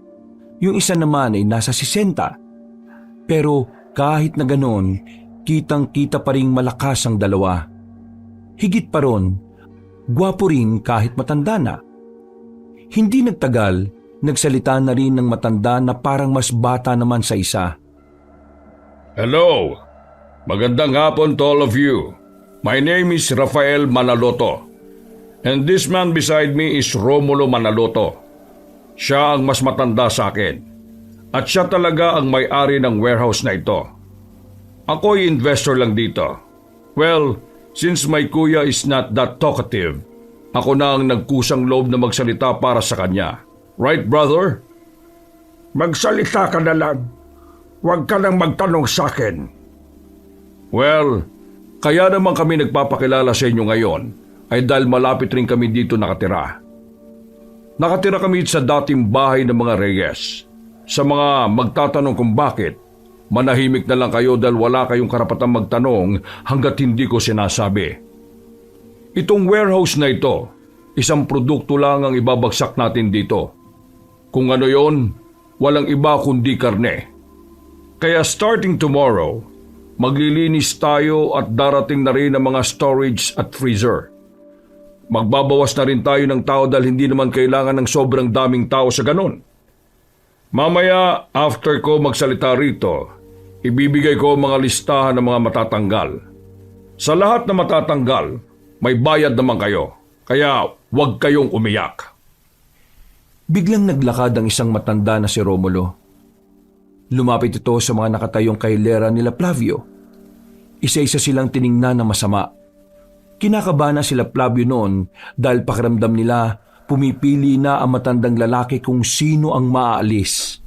[SPEAKER 1] yung isa naman ay nasa 60. Pero kahit na ganon, kitang-kita pa ring malakas ang dalawa. Higit pa ron, gwapo rin kahit matanda na. Hindi nagtagal, nagsalita na rin ng matanda na parang mas bata naman sa isa.
[SPEAKER 4] Hello! Magandang hapon to all of you. My name is Rafael Manaloto. And this man beside me is Romulo Manaloto. Siya ang mas matanda sa akin. At siya talaga ang may-ari ng warehouse na ito. Ako'y investor lang dito. Well, since my kuya is not that talkative, ako na ang nagkusang loob na magsalita para sa kanya. Right, brother?
[SPEAKER 5] Magsalita ka na lang. Huwag ka nang magtanong sa akin.
[SPEAKER 4] Well, kaya naman kami nagpapakilala sa inyo ngayon ay dahil malapit rin kami dito nakatira. Nakatira kami sa dating bahay ng mga Reyes. Sa mga magtatanong kung bakit, manahimik na lang kayo dahil wala kayong karapatang magtanong hanggat hindi ko sinasabi. Itong warehouse na ito, isang produkto lang ang ibabagsak natin dito. Kung ano yon, walang iba kundi karne. Kaya starting tomorrow, maglilinis tayo at darating na rin ang mga storage at freezer. Magbabawas na rin tayo ng tao dahil hindi naman kailangan ng sobrang daming tao sa ganon. Mamaya, after ko magsalita rito, ibibigay ko mga listahan ng mga matatanggal. Sa lahat na matatanggal, may bayad naman kayo, kaya huwag kayong umiyak.
[SPEAKER 1] Biglang naglakad ang isang matanda na si Romulo. Lumapit ito sa mga nakatayong kahilera nila Flavio. Isa-isa silang tiningnan na masama. Kinakabahan na sila Flavio noon dahil pakiramdam nila pumipili na ang matandang lalaki kung sino ang maaalis.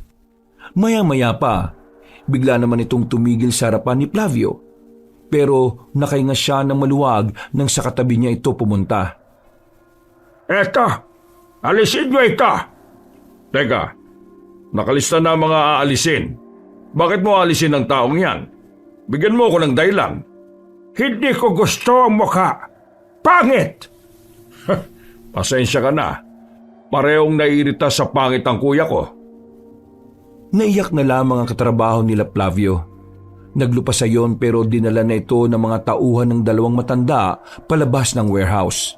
[SPEAKER 1] Maya-maya pa, bigla naman itong tumigil sa harapan ni Flavio. Pero nakahinga siya ng maluwag nang sa katabi niya ito pumunta.
[SPEAKER 5] Eto, alisin nyo ito.
[SPEAKER 4] Teka, nakalista na mga aalisin. Bakit mo aalisin ang taong yan? Bigyan mo ako ng dahilan.
[SPEAKER 5] Hindi ko gusto ang mukha. Pangit!
[SPEAKER 4] Pasensya ka na. Parehong naiirita sa pangit ang kuya ko.
[SPEAKER 1] Naiyak na lamang ang katrabaho nila Flavio. Naglupas sa iyon pero dinala na ito ng mga tauhan ng 2 matanda palabas ng warehouse.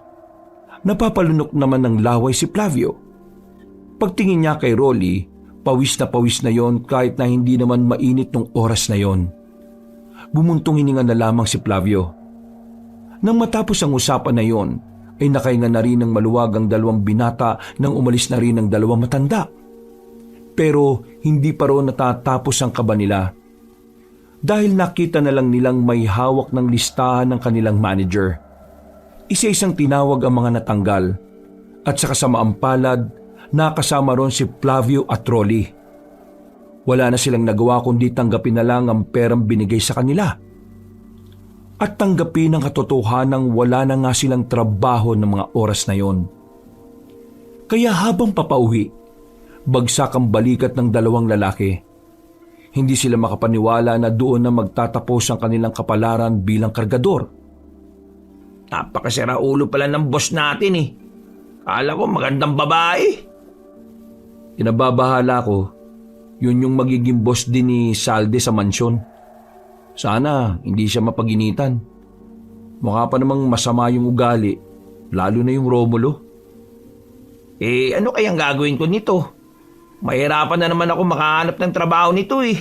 [SPEAKER 1] Napapalunok naman ng laway si Flavio. Pagtingin niya kay Rolly, pawis na yon kahit na hindi naman mainit nung oras na yon. Bumuntong hininga na lamang si Flavio. Nang matapos ang usapan na yon, ay nakahinga na rin ng maluwag ang 2 binata nang umalis na rin ang 2 matanda. Pero hindi pa rin natatapos ang kaba nila. Dahil nakita na lang nilang may hawak ng listahan ng kanilang manager. Isa-isang tinawag ang mga natanggal at sa kasamaang palad, nakasama ron si Flavio at Rolly. Wala na silang nagawa kundi tanggapin na lang ang perang binigay sa kanila. At tanggapin ang katotohanang wala na nga silang trabaho ng mga oras na yon. Kaya habang papauwi, bagsak ang balikat ng dalawang lalaki. Hindi sila makapaniwala na doon na magtatapos ang kanilang kapalaran bilang kargador.
[SPEAKER 3] Napakasira ulo pala ng boss natin eh. Kala ko magandang babae.
[SPEAKER 1] Inababahala ko, yun yung magiging boss din ni Salde sa mansyon. Sana hindi siya mapaginitan. Mukha pa namang masama yung ugali, lalo na yung Romulo.
[SPEAKER 3] Ano kayang gagawin ko nito? Mahirapan na naman ako makahanap ng trabaho nito eh.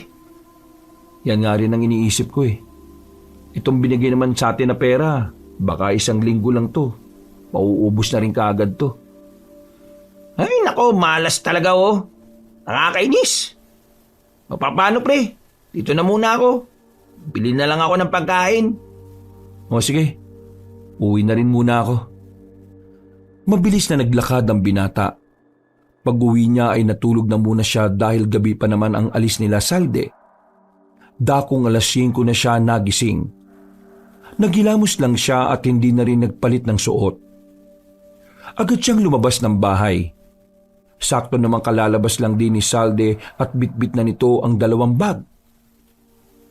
[SPEAKER 1] Yan nga rin ang iniisip ko eh. Itong binigay naman sa atin na pera, baka 1 linggo lang to. Mauubos na rin kaagad to.
[SPEAKER 3] Ay nako, malas talaga oh. Nakakainis. Paano pre? Dito na muna ako. Bili na lang ako ng pagkain.
[SPEAKER 1] O sige, uwi na rin muna ako. Mabilis na naglakad ang binata. Pag-uwi niya ay natulog na muna siya dahil gabi pa naman ang alis nila Salde. Dakong 5:00 na siya nagising. Naghilamos lang siya at hindi na rin nagpalit ng suot. Agad siyang lumabas ng bahay. Sakto namang kalalabas lang din ni Salde at bitbit na nito ang 2 bag.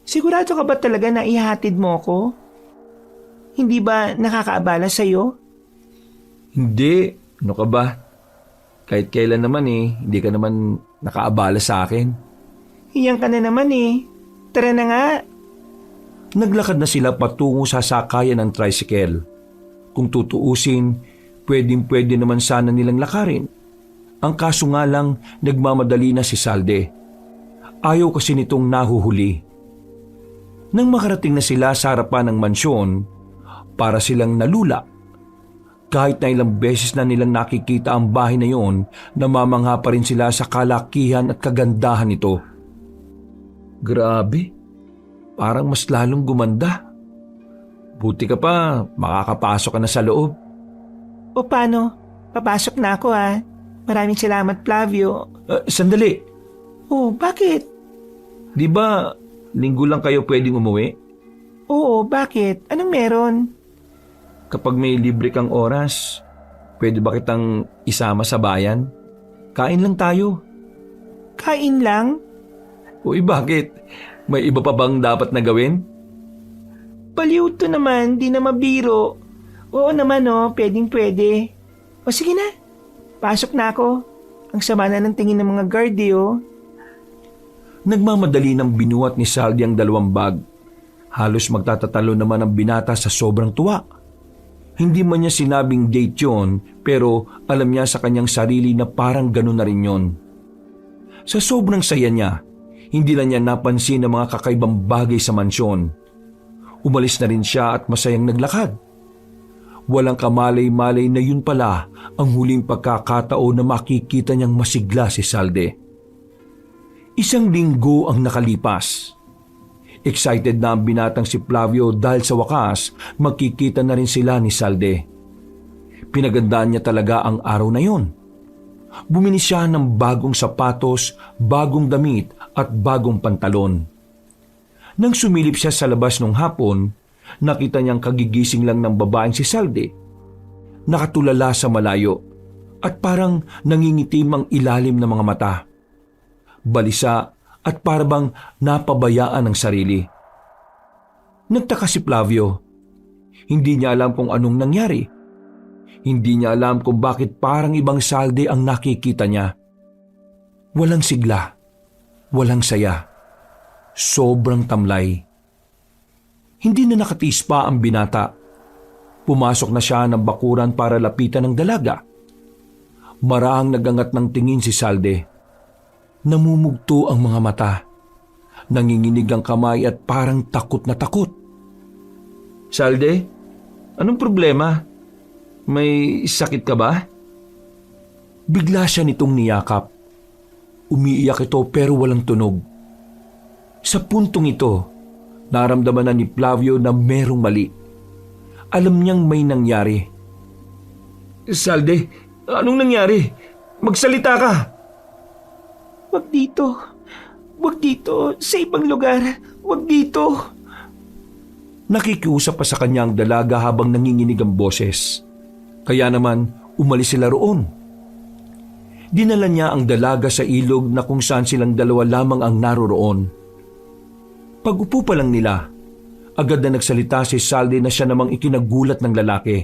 [SPEAKER 2] Sigurado ka ba talaga na ihatid mo ko? Hindi ba nakakaabala sa'yo?
[SPEAKER 1] Hindi, ano ka ba? Kahit kailan naman hindi ka naman nakaabala sa akin.
[SPEAKER 2] Iyan ka na naman eh. Tara na nga.
[SPEAKER 1] Naglakad na sila patungo sa sakayan ng tricycle. Kung tutuusin, pwedeng-pwede naman sana nilang lakarin. Ang kaso nga lang, nagmamadali na si Salde. Ayaw kasi nitong nahuhuli. Nang makarating na sila sa harapan ng mansyon, para silang nalula. Kahit na ilang beses na nilang nakikita ang bahay na yon, namamangha pa rin sila sa kalakihan at kagandahan nito. Grabe, parang mas lalong gumanda. Buti ka pa, makakapasok ka na sa loob.
[SPEAKER 2] O paano? Papasok na ako ha. Maraming salamat, Flavio.
[SPEAKER 1] Sandali,
[SPEAKER 2] Oh, bakit?
[SPEAKER 1] di ba linggo lang kayo pwedeng umuwi?
[SPEAKER 2] Oo, bakit? Anong meron?
[SPEAKER 1] Kapag may libre kang oras, pwede ba kitang isama sa bayan? Kain lang tayo.
[SPEAKER 2] Kain lang?
[SPEAKER 1] Uy, bakit? May iba pa bang dapat na gawin?
[SPEAKER 2] Baliw to naman, di na mabiro. Oo naman pwedeng pwede. O sige na, pasok na ako. Ang sama na ng tingin ng mga guard
[SPEAKER 1] Nagmamadali ng binuhat ni Saldi ang 2 bag. Halos magtatatalo naman ang binata sa sobrang tuwa. Hindi man niya sinabing date yon, pero alam niya sa kanyang sarili na parang gano'n na rin yon. Sa sobrang saya niya, hindi na niya napansin ang mga kakaibang bagay sa mansyon. Umalis na rin siya at masayang naglakad. Walang kamalay-malay na yun pala ang huling pagkakataon na makikita niyang masigla si Salde. 1 linggo ang nakalipas. Excited na ang binatang si Flavio dahil sa wakas magkikita na rin sila ni Salde. Pinagandaan niya talaga ang araw na yon. Bumili siya ng bagong sapatos, bagong damit at bagong pantalon. Nang sumilip siya sa labas nung hapon, nakita niyang kagigising lang ng babaeng si Salde. Nakatulala sa malayo at parang nangingitim ang ilalim ng mga mata. Balisa at parang napabayaan ng sarili. Nagtaka si Flavio. Hindi niya alam kung anong nangyari. Hindi niya alam kung bakit parang ibang Salde ang nakikita niya. Walang sigla, walang saya, sobrang tamlay. Hindi na nakatiis pa ang binata. Pumasok na siya ng bakuran para lapitan ng dalaga. Marahang nagangat ng tingin si Salde. Namumugto ang mga mata. Nanginginig ang kamay at parang takot na takot. Salde, anong problema? May sakit ka ba? Bigla siya nitong niyakap. Umiiyak ito pero walang tunog. Sa puntong ito, naramdaman na ni Flavio na merong mali. alam niyang may nangyari. Salde, anong nangyari? Magsalita ka!
[SPEAKER 2] Wag dito. Wag dito. Sa ibang lugar. Wag dito.
[SPEAKER 1] Nakikiusap pa sa kanya ang dalaga habang nanginginig ang boses. Kaya naman, umalis sila roon. Dinala niya ang dalaga sa ilog na kung saan silang dalawa lamang ang naroroon. Pag-upo pa lang nila, agad na nagsalita si Salde na siya namang ikinagulat ng lalaki.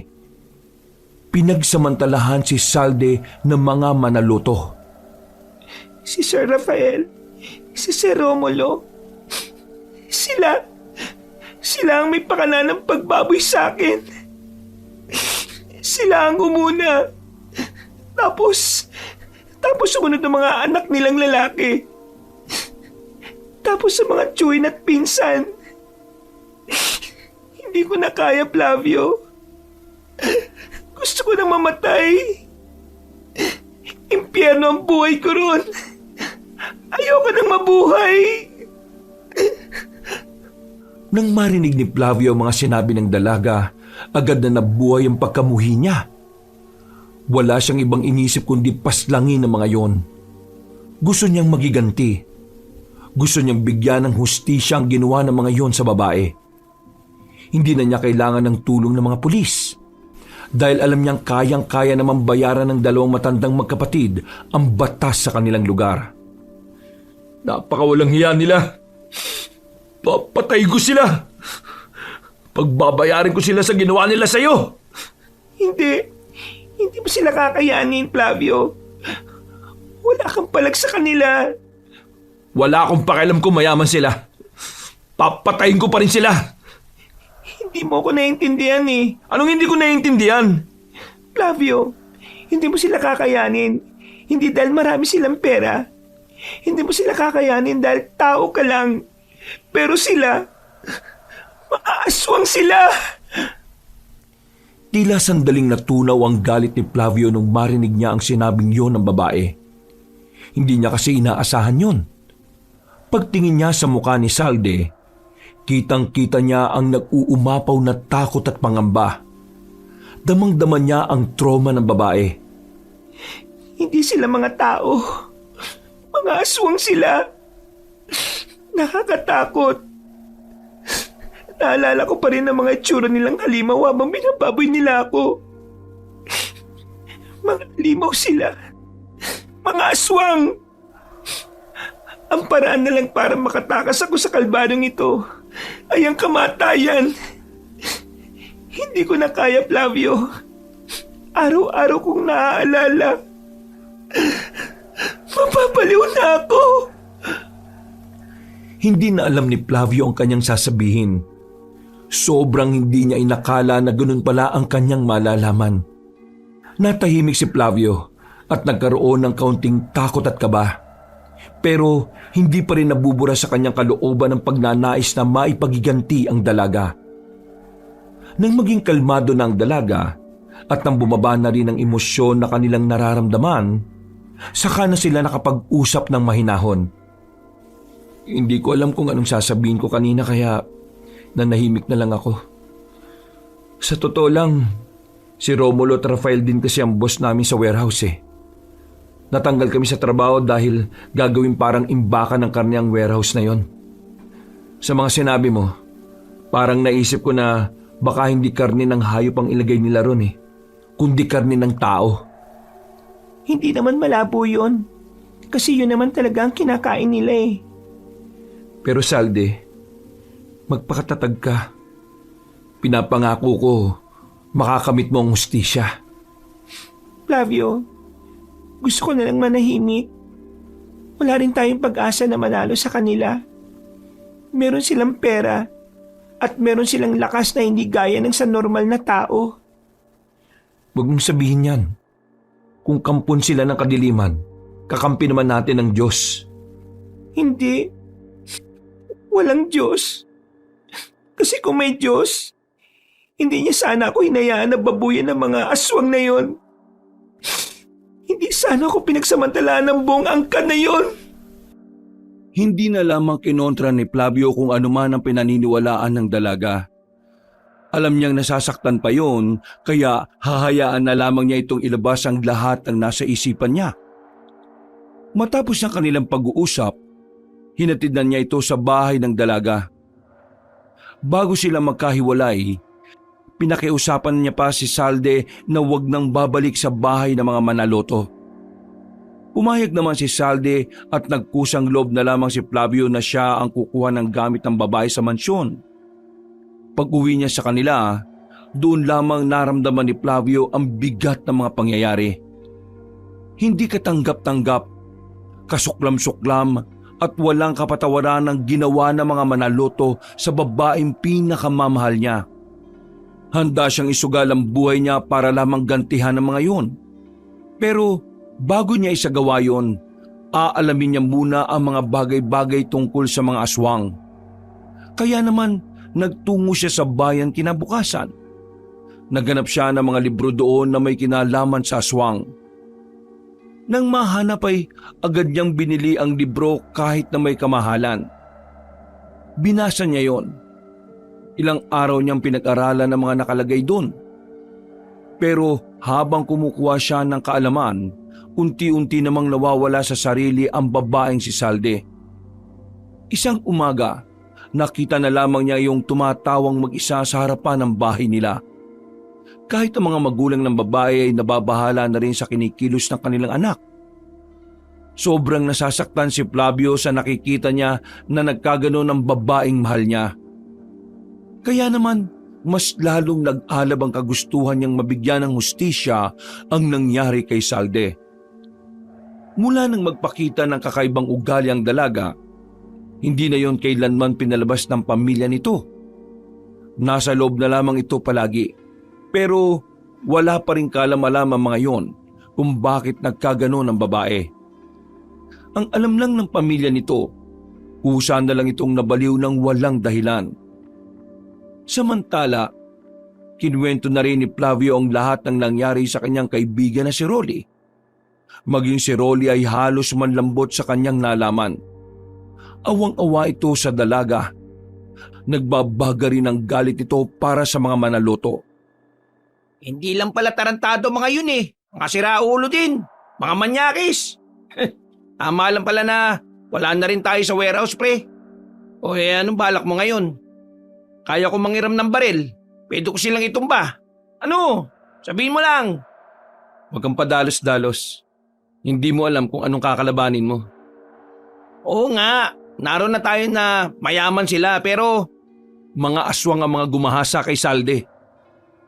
[SPEAKER 1] Pinagsamantalahan si Salde ng mga manaluto.
[SPEAKER 2] Si Sir Rafael, si Sir Romulo, sila ang may pakana ng pagbaboy sa akin. Sila ang umuna. Tapos sumunod ng mga anak nilang lalaki. Tapos sa mga tsuhin at pinsan. Hindi ko na kaya, Flavio. Gusto ko nang mamatay. Impyerno ang buhay ko ron. Ayoko nang mabuhay.
[SPEAKER 1] Nang marinig ni Flavio ang mga sinabi ng dalaga, agad na nabuhay ang pagkamuhi niya. Wala siyang ibang inisip kundi paslangin ang mga yon. Gusto niyang magiganti. Gusto niyang bigyan ng hustisya ang ginawa ng mga yon sa babae. Hindi na niya kailangan ng tulong ng mga pulis. Dahil alam niyang kayang-kaya naman bayaran ng dalawang matandang magkapatid ang batas sa kanilang lugar. Napakawalang hiya nila. Papatay ko sila. Pagbabayarin ko sila sa ginawa nila sa'yo.
[SPEAKER 2] Hindi mo sila kakayanin, Flavio. Wala kang palag sa kanila.
[SPEAKER 1] Wala akong pakialam kung mayaman sila. Papatayin ko pa rin sila.
[SPEAKER 2] Hindi mo ko naiintindihan eh.
[SPEAKER 1] Anong hindi ko naiintindihan?
[SPEAKER 2] Flavio, hindi mo sila kakayanin. Hindi dahil marami silang pera. Hindi mo sila kakayanin dahil tao ka lang. Pero sila, maaaswang sila.
[SPEAKER 1] Tila sandaling natunaw ang galit ni Flavio nung marinig niya ang sinabing yon ng babae. Hindi niya kasi inaasahan yon. Pagtingin niya sa mukha ni Salde, kitang-kita niya ang nag-uumapaw na takot at pangamba. Damang-dama niya ang trauma ng babae.
[SPEAKER 2] Hindi sila mga tao. Mga aswang sila. Nakakatakot. Naalala ko pa rin ang mga itsura nilang halimaw habang binababoy nila ako. Mga halimaw sila. Mga aswang. Ang paraan na lang para makatakas ako sa kalbaryong ito ay ang kamatayan. Hindi ko na kaya, Flavio. Araw-araw kong naaalala. Mapapaliw na ako.
[SPEAKER 1] Hindi na alam ni Flavio ang kanyang sasabihin. Sobrang hindi niya inakala na ganun pala ang kanyang malalaman. Natahimik si Flavio at nagkaroon ng kaunting takot at kaba. Pero hindi pa rin nabubura sa kanyang kalooban ng pagnanais na maipagiganti ang dalaga. Nang maging kalmado na ang dalaga at nang bumaba na rin ang emosyon na kanilang nararamdaman, saka na sila nakapag-usap ng mahinahon. Hindi ko alam kung anong sasabihin ko kanina kaya nanahimik na lang ako. Sa totoo lang, si Romulo at Rafael din kasi ang boss namin sa warehouse eh. Natanggal kami sa trabaho dahil gagawin parang imbakan ng karne ang warehouse na yon. Sa mga sinabi mo, parang naisip ko na baka hindi karne ng hayop ang ilagay nila ron eh, kundi karne ng tao.
[SPEAKER 2] Hindi naman malabo yun. Kasi yun naman talaga ang kinakain nila eh.
[SPEAKER 1] Pero Salde, magpakatatag ka. Pinapangako ko, makakamit mo ang hustisya.
[SPEAKER 2] Flavio, gusto ko na lang manahimik. Wala rin tayong pag-asa na manalo sa kanila. Meron silang pera at meron silang lakas na hindi gaya ng sa normal na tao.
[SPEAKER 1] Huwag mong sabihin yan. Kung kampon sila ng kadiliman, kakampi naman natin ng Diyos.
[SPEAKER 2] Hindi. Walang Diyos. Kasi kung may Diyos, hindi niya sana ako hinayaan na babuyan ng mga aswang na yon. Hindi sana ako pinagsamantalaan ng buong angkan na yon.
[SPEAKER 1] Hindi na lamang kinontra ni Flavio kung anuman ang pinaniniwalaan ng dalaga. Alam niyang nasasaktan pa yon, kaya hahayaan na lamang niya itong ilabas ang lahat ng nasa isipan niya. Matapos ang kanilang pag-uusap, hinatid na niya ito sa bahay ng dalaga. Bago sila magkahiwalay, pinakiusapan niya pa si Salde na huwag nang babalik sa bahay ng mga manaloto. Pumayag naman si Salde at nagkusang loob na lamang si Flavio na siya ang kukuha ng gamit ng babae sa mansyon. Pag-uwi niya sa kanila, doon lamang naramdaman ni Flavio ang bigat ng mga pangyayari. Hindi katanggap-tanggap, kasuklam-suklam at walang kapatawaran ang ginawa ng mga manaloto sa babaeng pinakamamahal niya. Handa siyang isugal ang buhay niya para lamang gantihan ng mga yun. Pero bago niya isagawa yun, aalamin niya muna ang mga bagay-bagay tungkol sa mga aswang. Kaya naman, nagtungo siya sa bayan kinabukasan. Naghanap siya ng mga libro doon na may kinalaman sa aswang. Nang mahanap ay agad niyang binili ang libro kahit na may kamahalan. Binasa niya yon. Ilang araw niyang pinag-aralan ang mga nakalagay doon. Pero habang kumukuha siya ng kaalaman, unti-unti namang nawawala sa sarili ang babaeng si Salde. Isang umaga, nakita na lamang niya yung tumatawang mag-isa sa harapan ng bahay nila. Kahit ang mga magulang ng babae ay nababahala na rin sa kinikilos ng kanilang anak. Sobrang nasasaktan si Flavio sa nakikita niya na nagkaganon ang babaeng mahal niya. Kaya naman, mas lalong nag-alab ang kagustuhan niyang mabigyan ng hustisya ang nangyari kay Salde. Mula nang magpakita ng kakaibang ugali ang dalaga, hindi na yon kailanman pinalabas ng pamilya nito. Nasa loob na lamang ito palagi, pero wala pa rin kalam-alam ang mga yon kung bakit nagkaganon ang babae. Ang alam lang ng pamilya nito, kusa na lang itong nabaliw ng walang dahilan. Samantala, kinuwento na rin ni Flavio ang lahat ng nangyari sa kanyang kaibigan na si Rolly. Maging si Rolly ay halos manlambot sa kanyang nalaman. Awang-awa ito sa dalaga. Nagbabaga rin ang galit ito para sa mga manaloto.
[SPEAKER 3] Hindi lang pala tarantado mga yun eh. Mga siraulo din. Mga manyakis. Tama lang pala na wala na rin tayo sa warehouse, pre. O anong balak mo ngayon? Kaya ko mangiram ng baril. Pwede ko silang itumba. Ano? Sabihin mo lang.
[SPEAKER 1] Huwag kang padalos-dalos. Hindi mo alam kung anong kakalabanin mo.
[SPEAKER 3] Oo nga. Naroon na tayo na mayaman sila pero
[SPEAKER 1] Mga aswang ang mga gumahasa kay Salde.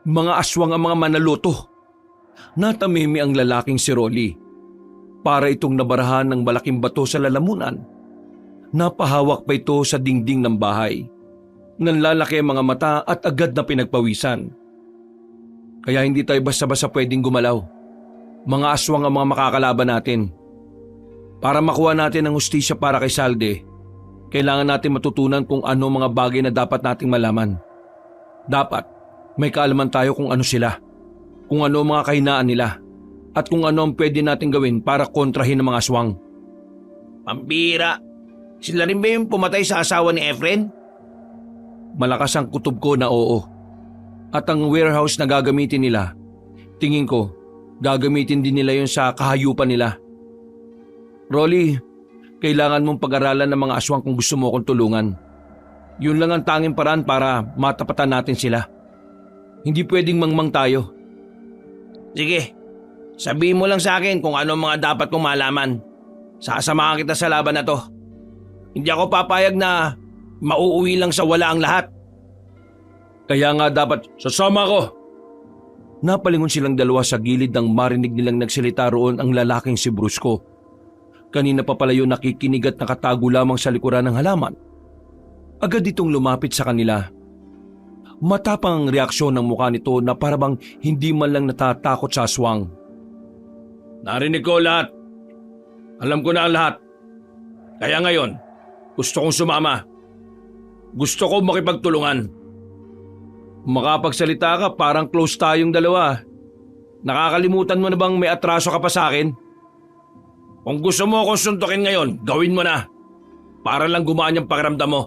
[SPEAKER 1] Mga aswang ang mga manaloto. Natamimi ang lalaking si Rolly. Para itong nabarahan ng malaking bato sa lalamunan. Napahawak pa ito sa dingding ng bahay. Nanlalaki ang mga mata at agad na pinagpawisan. Kaya hindi tayo basta-basta pwedeng gumalaw. Mga aswang ang mga makakalaban natin. Para makuha natin ang hustisya para kay Salde, kailangan natin matutunan kung ano mga bagay na dapat nating malaman. Dapat may kaalaman tayo kung ano sila, kung ano ang mga kahinaan nila, at kung ano ang pwede nating gawin para kontrahin ang mga aswang.
[SPEAKER 3] pambira. Sila rin ba yung pumatay sa asawa ni Efren?
[SPEAKER 1] Malakas ang kutob ko na oo. At ang warehouse na gagamitin nila, tingin ko, gagamitin din nila yun sa kahayupan nila. Rolly, kailangan mong pag-aralan ng mga aswang kung gusto mo akong tulungan. Yun lang ang tanging paraan para matapatan natin sila. Hindi pwedeng mangmang tayo.
[SPEAKER 3] Sige, sabihin mo lang sa akin kung ano ang mga dapat kong malaman. Sasamahan kita sa laban na to. Hindi ako papayag na mauuwi lang sa wala ang lahat.
[SPEAKER 1] Kaya nga dapat sasama ko. Napalingon silang dalawa sa gilid nang marinig nilang nagsalita roon ang lalaking si Brusco. Kanina pa pala yun nakikinig at nakatago lamang sa likuran ng halaman. Agad itong lumapit sa kanila. Matapang ang reaksyon ng mukha nito na parabang hindi man lang natatakot sa aswang.
[SPEAKER 4] Narinig ko lahat. Alam ko na ang lahat. Kaya ngayon, gusto kong sumama. Gusto ko makipagtulungan.
[SPEAKER 1] Makapagsalita ka, parang close tayong dalawa. Nakakalimutan mo na bang may atraso ka pa sa akin?
[SPEAKER 4] Kung gusto mo akong suntukin ngayon, gawin mo na. Para lang gumaan yung pakiramdam mo.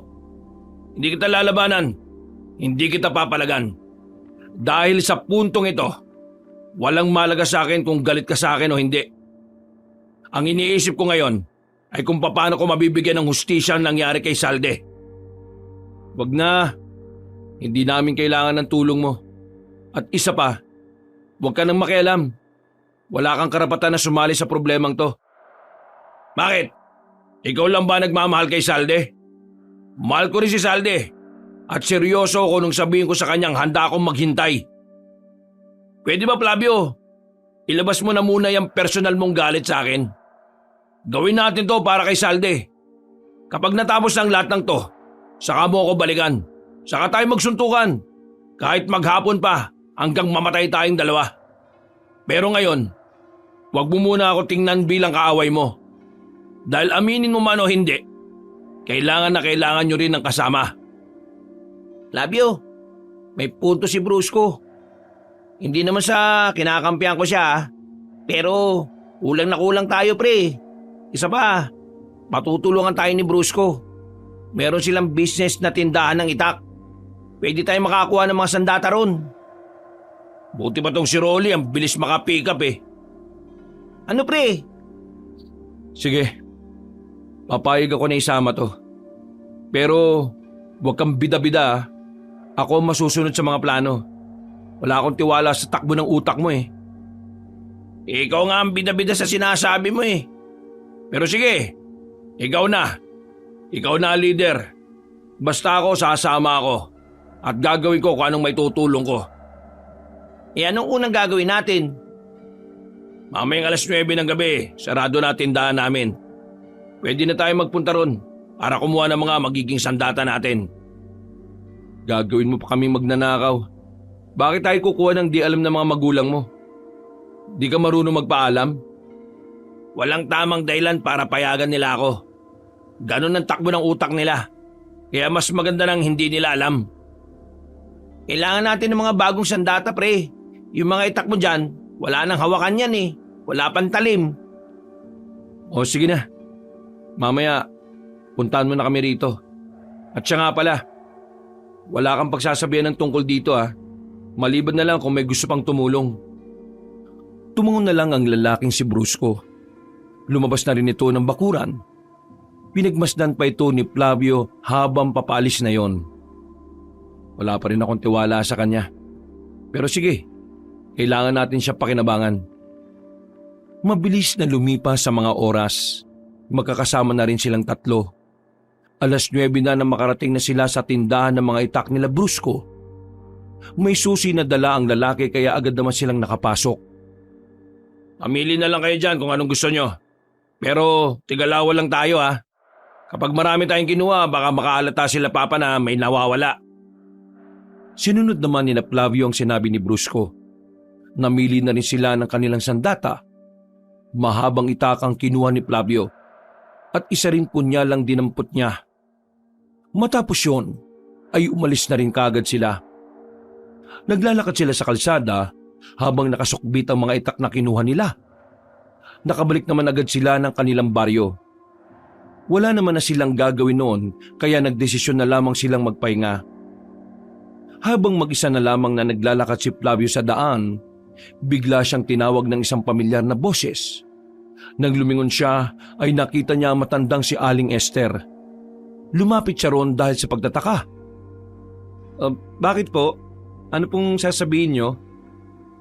[SPEAKER 4] Hindi kita lalabanan. Hindi kita papalagan. Dahil sa puntong ito, walang malaga sa akin kung galit ka sa akin o hindi. Ang iniisip ko ngayon ay kung paano ko mabibigyan ng hustisya ang nangyari kay Salde. Wag na. Hindi namin kailangan ng tulong mo. At isa pa, wag ka nang makialam. Wala kang karapatan na sumali sa problemang to. Bakit? Ikaw lang ba nagmamahal kay Salde? Mahal ko rin si Salde. At seryoso ako nung sabihin ko sa kanyang handa akong maghintay. Pwede ba, Flavio? Ilabas mo na muna yung personal mong galit sa akin. Gawin natin to para kay Salde. Kapag natapos ng lahat ng to, saka mo ako balikan. Saka tayo magsuntukan. Kahit maghapon pa hanggang mamatay tayong dalawa. Pero ngayon, wag mo muna ako tingnan bilang kaaway mo. Dahil aminin mo man o hindi, kailangan na kailangan nyo rin ng kasama.
[SPEAKER 3] Flavio, may punto si Brusco. Hindi naman sa kinakampihan ko siya, pero kulang na kulang tayo, pre. Isa pa, matutulungan tayo ni Brusco. Meron silang business na tindahan ng itak. Pwede tayo makakuha ng mga sandata ron.
[SPEAKER 4] Buti pa tong si Rolly, ang bilis makapick up eh.
[SPEAKER 3] Ano, pre?
[SPEAKER 4] Sige, papayag ako na isama to. Pero huwag kang bida-bida ah. Ako masusunod sa mga plano. Wala akong tiwala sa takbo ng utak mo eh.
[SPEAKER 3] Ikaw nga ang bida-bida sa sinasabi mo eh.
[SPEAKER 4] Pero sige, ikaw na. Ikaw na ang leader. Basta ako, sasama ako. At gagawin ko kung anong may tutulong ko.
[SPEAKER 3] Anong unang gagawin natin?
[SPEAKER 4] Mamayang 9:00 ng gabi, sarado na tindahan namin. Pwede na tayo magpunta ron para kumuha ng mga magiging sandata natin. Gagawin mo pa kami magnanakaw. Bakit tayo kukuha ng di alam ng mga magulang mo? Di ka marunong magpaalam?
[SPEAKER 3] Walang tamang dahilan para payagan nila ako. Ganon ang takbo ng utak nila. Kaya mas maganda nang hindi nila alam. Kailangan natin ng mga bagong sandata, pre. Yung mga itak mo dyan, wala nang hawakan yan eh. Wala pang talim.
[SPEAKER 4] O sige na. Mamaya, puntahan mo na kami rito. At siya nga pala, wala kang pagsasabihan ng tungkol dito ah. Maliban na lang kung may gusto pang tumulong. Tumungon na lang ang lalaking si Brusco. Lumabas na rin ito ng bakuran. Pinagmasdan pa ito ni Flavio habang papalis na yon. Wala pa rin akong tiwala sa kanya. Pero sige, kailangan natin siya pakinabangan. Mabilis na lumipas sa mga oras. Magkakasama na rin silang tatlo. 9:00 na makarating na sila sa tindahan ng mga itak nila Brusco. May susi na dala ang lalaki kaya agad naman silang nakapasok.
[SPEAKER 3] Pamili na lang kayo dyan kung anong gusto nyo. Pero tigalawa lang tayo ha. Kapag marami tayong kinuha, baka makaalata sila papa na may nawawala.
[SPEAKER 4] Sinunod naman ni Flavio ang sinabi ni Brusco. Namili na rin sila ng kanilang sandata. Mahabang itakang kinuha ni Flavio at isa rin punyalang dinampot niya. Matapos yon, ay umalis na rin kagad sila. Naglalakad sila sa kalsada habang nakasukbit ang mga itak na kinuha nila. Nakabalik naman agad sila ng kanilang baryo. Wala naman na silang gagawin noon kaya nagdesisyon na lamang silang magpahinga. Habang mag-isa na lamang na naglalakad si Flavio sa daan, bigla siyang tinawag ng isang pamilyar na boses. Nang lumingon siya ay nakita niya ang matandang si Aling Esther. Lumapit siya ron dahil sa pagtataka. Bakit po? Ano pong sasabihin niyo?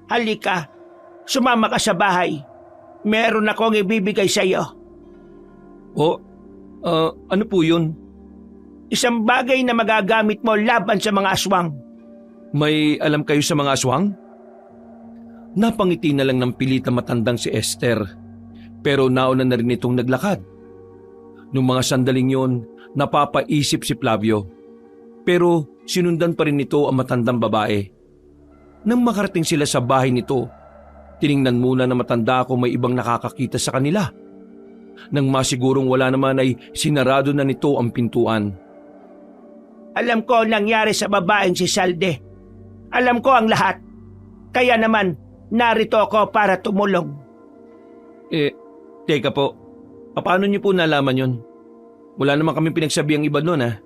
[SPEAKER 2] Halika, sumama ka sa bahay. Meron akong ibibigay sa iyo.
[SPEAKER 4] Ano po yun?
[SPEAKER 2] Isang bagay na magagamit mo laban sa mga aswang.
[SPEAKER 4] May alam kayo sa mga aswang? Napangiti na lang ng pilit ang matandang si Esther. Pero nauna na rin itong naglakad. Noong mga sandaling yon, napapaisip si Flavio. Pero sinundan pa rin nito ang matandang babae. Nang makarating sila sa bahay nito, tiningnan muna na matanda kung may ibang nakakakita sa kanila. Nang masigurong wala naman ay sinarado na nito ang pintuan.
[SPEAKER 2] Alam ko ang nangyari sa babaeng si Salde. Alam ko ang lahat. Kaya naman, narito ako para tumulong.
[SPEAKER 4] Teka po. Paano niyo po nalaman yun? Wala naman kami pinagsabi ang iba nun ha?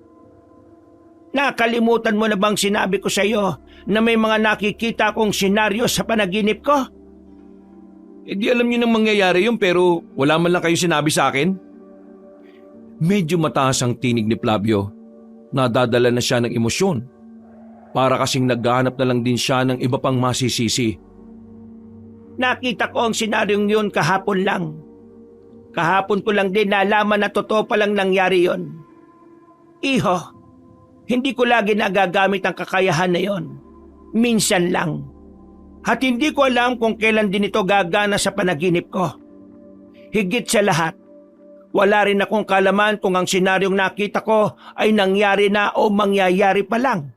[SPEAKER 3] Nakalimutan mo na bang sinabi ko sa iyo na may mga nakikita akong senaryo sa panaginip ko?
[SPEAKER 1] Di alam niyo nang mangyayari yun pero wala man lang kayo sinabi sa akin. Medyo mataas ang tinig ni Flavio. Nadadala na siya ng emosyon. Para kasing naghahanap na lang din siya ng iba pang masisisi.
[SPEAKER 3] Nakita ko ang senaryong yun kahapon lang. Kahapon ko lang din nalaman na totoo palang nangyari yon. Iho, hindi ko lagi nagagamit ang kakayahan na yon. Minsan lang. At hindi ko alam kung kailan din ito gagana sa panaginip ko. Higit sa lahat, wala rin akong kalaman kung ang senaryong nakita ko ay nangyari na o mangyayari pa lang.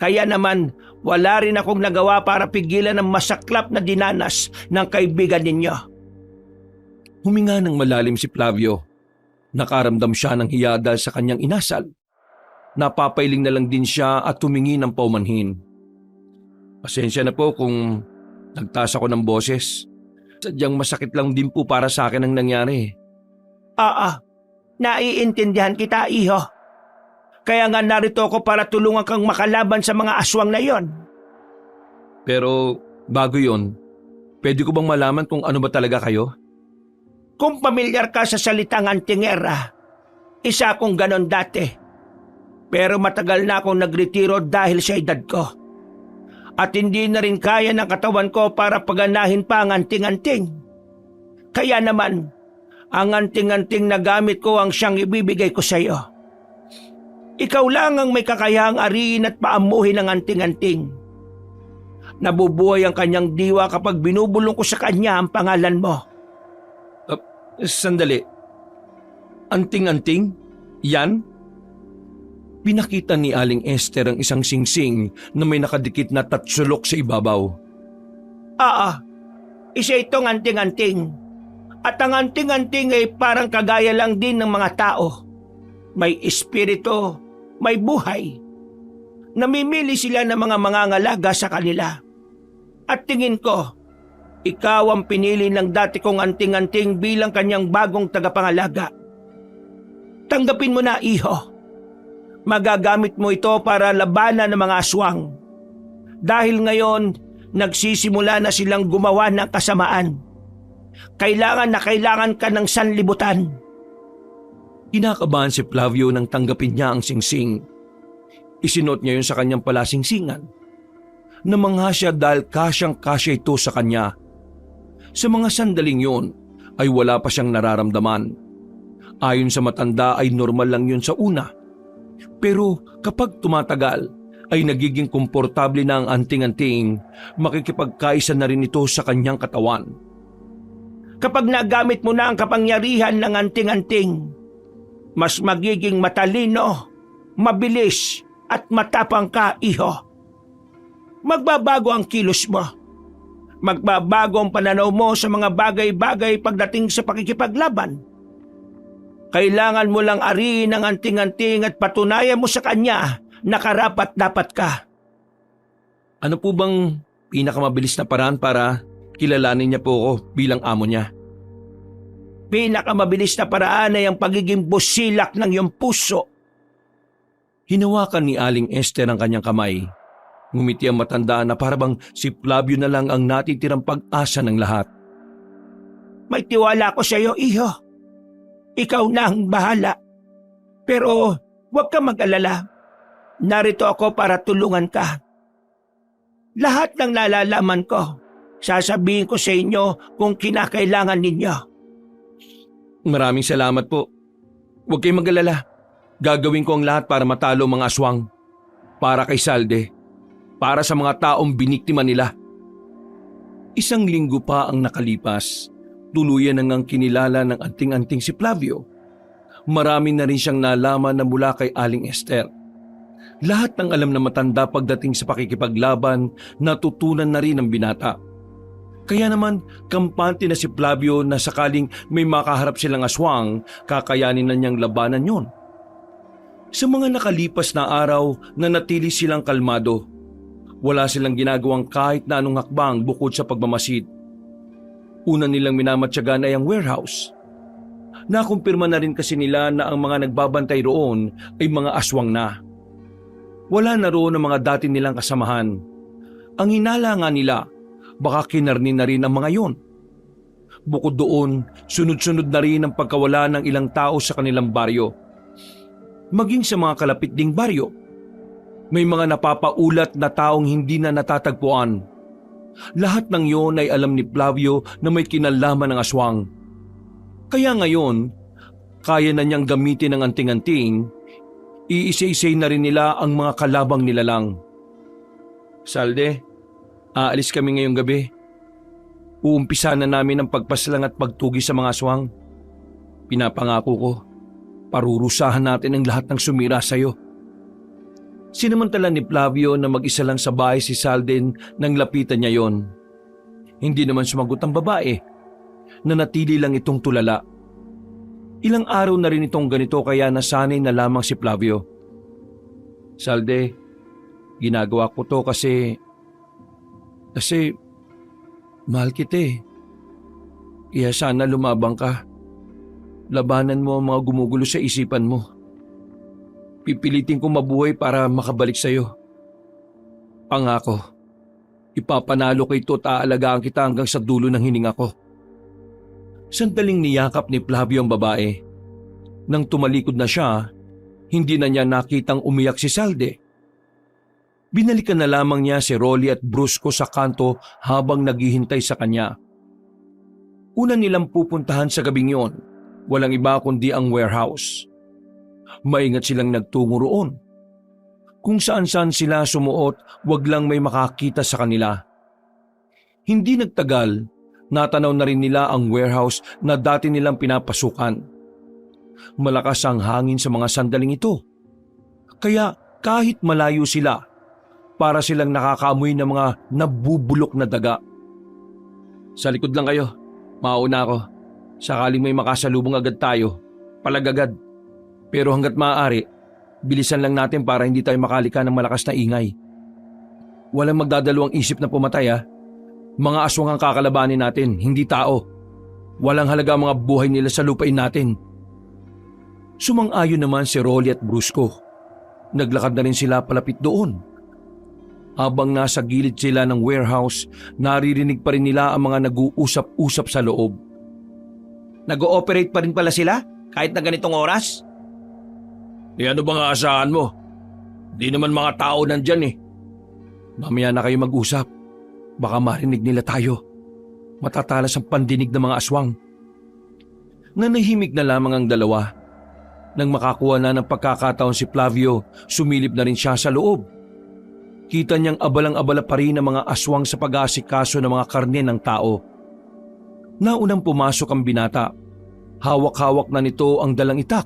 [SPEAKER 3] Kaya naman, wala rin akong nagawa para pigilan ang masaklap na dinanas ng kaibigan ninyo.
[SPEAKER 1] Huminga ng malalim si Flavio. Nakaramdam siya ng hiya dahil sa kanyang inasal. Napapailing na lang din siya at tumingi ng paumanhin. Pasensya na po kung nagtaas ako ng boses. Sadyang masakit lang din po para sa akin ang nangyari.
[SPEAKER 3] Naiintindihan kita, iho. Kaya nga narito ako para tulungan kang makalaban sa mga aswang na yon.
[SPEAKER 1] Pero bago yon, pwede ko bang malaman kung ano ba talaga kayo?
[SPEAKER 3] Kung pamilyar ka sa salitang antingera, isa akong ganon dati. Pero matagal na akong nagretiro dahil sa edad ko. At hindi na rin kaya ng katawan ko para paganahin pa ang anting-anting. Kaya naman, ang anting-anting na gamit ko ang siyang ibibigay ko sa iyo. Ikaw lang ang may kakayahang ariin at paamuhin ang anting-anting. Nabubuhay ang kanyang diwa kapag binubulong ko sa kanya ang pangalan mo.
[SPEAKER 1] Sandali. Anting-anting? Yan? Pinakita ni Aling Esther ang isang singsing na may nakadikit na tatsulok sa ibabaw.
[SPEAKER 3] Isa itong anting-anting. At ang anting-anting ay parang kagaya lang din ng mga tao. May espiritu, may buhay. Namimili sila ng mga mangangalaga sa kanila. At tingin ko, ikaw ang pinili ng dati kong anting-anting bilang kanyang bagong tagapangalaga. Tanggapin mo na, iho. Magagamit mo ito para labanan ng mga aswang. Dahil ngayon, nagsisimula na silang gumawa ng kasamaan. Kailangan ka ng sanlibutan.
[SPEAKER 1] Kinakabahan si Flavio nang tanggapin niya ang singsing. Isinot niya yun sa kanyang palasingsingan. Namangha siya dahil kasyang-kasya ito sa kanya. Sa mga sandaling yun ay wala pa siyang nararamdaman. Ayon sa matanda ay normal lang yun sa una. Pero kapag tumatagal ay nagiging komportable na ang anting-anting, makikipagkaisa na rin ito sa kanyang katawan.
[SPEAKER 3] Kapag nagamit mo na ang kapangyarihan ng anting-anting, mas magiging matalino, mabilis at matapang ka, iho. Magbabago ang kilos mo. Magbabago ang pananaw mo sa mga bagay-bagay pagdating sa pakikipaglaban. Kailangan mo lang ariin ang anting-anting at patunayan mo sa kanya na karapat-dapat ka.
[SPEAKER 1] Ano po bang pinakamabilis na paraan para kilalanin niya po ako bilang amo niya?
[SPEAKER 3] Pinakamabilis na paraan ay ang pagiging busilak ng iyong puso.
[SPEAKER 1] Hinawakan ni Aling Esther ang kanyang kamay. Ngumiti ang matanda na parabang si Flavio na lang ang natitirang pag-asa ng lahat.
[SPEAKER 3] May tiwala ko sa iyo, iho. Ikaw na ang bahala. Pero huwag ka mag-alala. Narito ako para tulungan ka. Lahat ng nalalaman ko, sasabihin ko sa inyo kung kinakailangan ninyo.
[SPEAKER 1] Maraming salamat po. Huwag kayong mag-alala. Gagawin ko ang lahat para matalo mga aswang. Para kay Salde. Para sa mga taong biniktima nila. Isang linggo pa ang nakalipas. Tuluyan nang kinilala ng anting-anting si Flavio. Marami na rin siyang nalaman na mula kay Aling Esther. Lahat ng alam na matanda pagdating sa pakikipaglaban, natutunan na rin ng binata. Kaya naman, kampante na si Flavio na sakaling may makaharap silang aswang, kakayanin na niyang labanan yon. Sa mga nakalipas na araw, nanatili silang kalmado. Wala silang ginagawang kahit na anong hakbang bukod sa pagmamasid. Una nilang minamatyagan ay ang warehouse. Nakumpirma na rin kasi nila na ang mga nagbabantay roon ay mga aswang na. Wala na roon ang mga dati nilang kasamahan. Ang hinala nga nila, baka kinarni na rin ang mga yon. Bukod doon, sunod-sunod na rin ang pagkawala ng ilang tao sa kanilang baryo. Maging sa mga kalapit ding baryo, may mga napapaulat na taong hindi na natatagpuan. Lahat ng yon ay alam ni Flavio na may kinalaman ng aswang. Kaya ngayon, kaya na niyang gamitin ng anting-anting, iisa-isay na rin nila ang mga kalabang nila lang. Salde, aalis kami ngayong gabi. Uumpisa na namin ang pagpaslang at pagtugi sa mga aswang. Pinapangako ko, parurusahan natin ang lahat ng sumira sa'yo. Sinamantala ni Flavio na mag-isa lang sa bahay si Salden nang lapitan niya yon. Hindi naman sumagot ang babae. Nanatili lang itong tulala. Ilang araw na rin itong ganito kaya nasanay na lamang si Flavio. Salde, ginagawa ko to kasi mahal kita eh. Kaya sana lumabang ka. Labanan mo ang mga gumugulo sa isipan mo. Pipilitin ko mabuhay para makabalik sa'yo. Pangako, ipapanalo ko ito at aalagaan kita hanggang sa dulo ng hininga ko. Sandaling niyakap ni Flavio ang babae. Nang tumalikod na siya, hindi na niya nakitang umiyak si Salde. Binalikan na lamang niya si Rolly at Brusco sa kanto habang naghihintay sa kanya. Una nilang pupuntahan sa gabing yon, walang iba kundi ang warehouse. Maingat silang nagtungo roon. Kung saan-saan sila sumuot, wag lang may makakita sa kanila. Hindi nagtagal, natanaw na rin nila ang warehouse na dati nilang pinapasukan. Malakas ang hangin sa mga sandaling ito. Kaya kahit malayo sila, para silang nakakaamoy ng mga nabubulok na daga. Sa likod lang kayo, mauna ako. Sakaling may makasalubong agad tayo, palagagad. Pero hanggat maaari, bilisan lang natin para hindi tayo makalika ng malakas na ingay. Walang magdadalawang isip na pumatay ha. Mga aswang ang kakalabanin natin, hindi tao. Walang halaga ang mga buhay nila sa lupain natin. Sumang-ayon naman si Rolly at Brusco. Naglakad na rin sila palapit doon. Habang nasa gilid sila ng warehouse, naririnig pa rin nila ang mga nag-uusap-usap sa loob.
[SPEAKER 3] Nag-ooperate pa rin pala sila kahit na ganitong oras?
[SPEAKER 4] Ano bang aasahan mo? Di naman mga tao nandyan eh.
[SPEAKER 1] Mamaya na kayo mag-usap. Baka marinig nila tayo. Matatalas ang pandinig ng mga aswang. Nanahimik na lamang ang dalawa. Nang makakuha na ng pagkakataon si Flavio, sumilip na rin siya sa loob. Kita niyang abalang-abala pa rin ang mga aswang sa pag-aasikaso ng mga karne ng tao. Naunang pumasok ang binata. Hawak-hawak na nito ang dalang itak.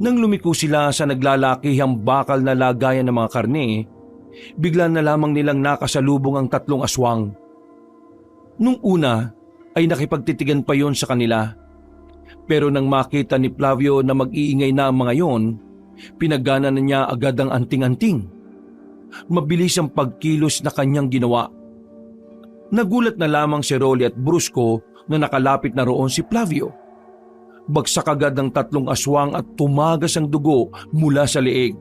[SPEAKER 1] Nang lumiko sila sa naglalakihang bakal na lagayan ng mga karne, bigla na lamang nilang nakasalubong ang tatlong aswang. Nung una ay nakipagtitigan pa yon sa kanila. Pero nang makita ni Flavio na mag-iingay na ang mga yon, pinagana na niya agad ang anting-anting. Mabilis ang pagkilos na kanyang ginawa. Nagulat na lamang si Rolly at Brusco na nakalapit na roon si Flavio. Bagsak agad ang tatlong aswang at tumagas ang dugo mula sa leeg.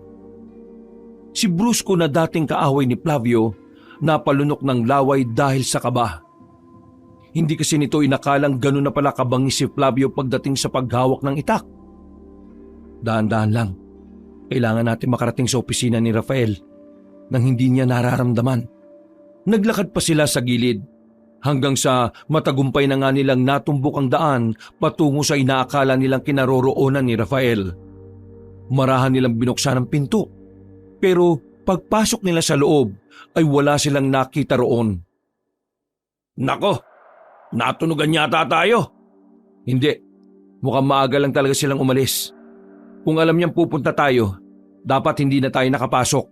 [SPEAKER 1] Si Brusco na dating kaaway ni Flavio, napalunok ng laway dahil sa kaba. Hindi kasi nito inakalang gano'n na pala kabangis si Flavio pagdating sa paghawak ng itak. Dahan-dahan lang. Kailangan natin makarating sa opisina ni Rafael nang hindi niya nararamdaman. Naglakad pa sila sa gilid. Hanggang sa matagumpay na nga nilang natumbok ang daan patungo sa inaakala nilang kinaroroonan ni Rafael. Marahan nilang binuksan ang pinto. Pero pagpasok nila sa loob ay wala silang nakita roon.
[SPEAKER 4] Nako, natunugan yata tayo.
[SPEAKER 1] Hindi, mukhang maaga lang talaga silang umalis. Kung alam niyang pupunta tayo, dapat hindi na tayo nakapasok.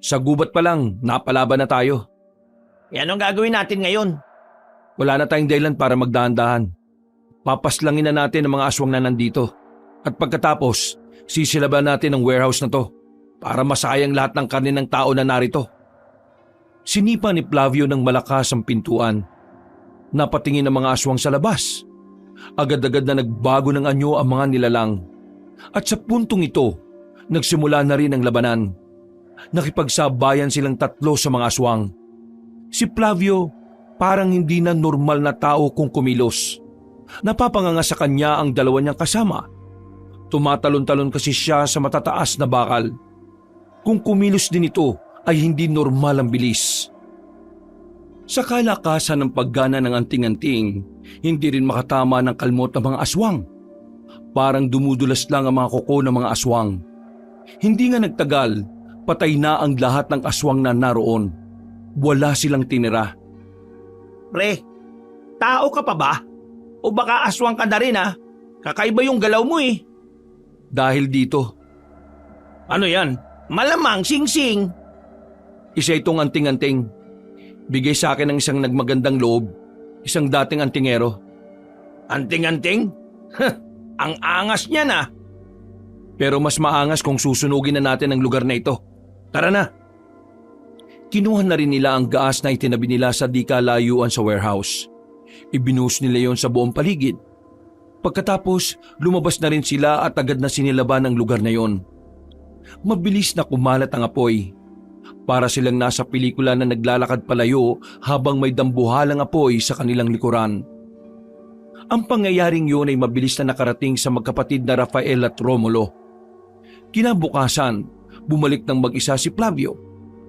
[SPEAKER 1] Sa gubat pa lang, napalaban na tayo.
[SPEAKER 3] Anong gagawin natin ngayon?
[SPEAKER 1] Wala na tayong dahilan para magdahan-dahan. Papaslangin na natin ang mga aswang na nandito. At pagkatapos, sisilaban natin ang warehouse na to para masayang lahat ng karne ng tao na narito. Sinipa ni Flavio ng malakas ang pintuan. Napatingin ang mga aswang sa labas. Agad-agad na nagbago ng anyo ang mga nilalang. At sa puntong ito, nagsimula na rin ang labanan. nakipagsabayan silang tatlo sa mga aswang. Si Flavio parang hindi na normal na tao kung kumilos. Napapanganga sa kanya ang dalawa niyang kasama. Tumatalon-talon kasi siya sa matataas na bakal. Kung kumilos din ito ay hindi normal ang bilis. Sa kalakasan ng paggana ng anting-anting, hindi rin makatama ng kalmot ng mga aswang. Parang dumudulas lang ang mga kuko ng mga aswang. Hindi nga nagtagal, patay na ang lahat ng aswang na naroon. Wala silang tinira.
[SPEAKER 3] Pre, tao ka pa ba? O baka aswang ka na rin ha? Kakaiba yung galaw mo eh.
[SPEAKER 1] Dahil dito,
[SPEAKER 3] Ano yan? Malamang sing-sing.
[SPEAKER 1] isa itong anting-anting. Bigay sa akin ng isang nagmagandang loob, isang dating antingero.
[SPEAKER 3] Anting-anting? Ang angas niya na.
[SPEAKER 1] Pero mas maangas kung susunugin na natin ang lugar na ito. Tara na! Kinuha na rin nila ang gaas na itinabi nila sa di kalayuan sa warehouse. Ibinuhos nila yon sa buong paligid. Pagkatapos, lumabas na rin sila at agad na sinilaban ang lugar na yon. Mabilis na kumalat ang apoy. Para silang nasa pelikula na naglalakad palayo habang may dambuhalang apoy sa kanilang likuran. Ang pangyayaring yun ay mabilis na nakarating sa magkapatid na Rafael at Romulo. Kinabukasan, bumalik ng mag-isa si Flavio.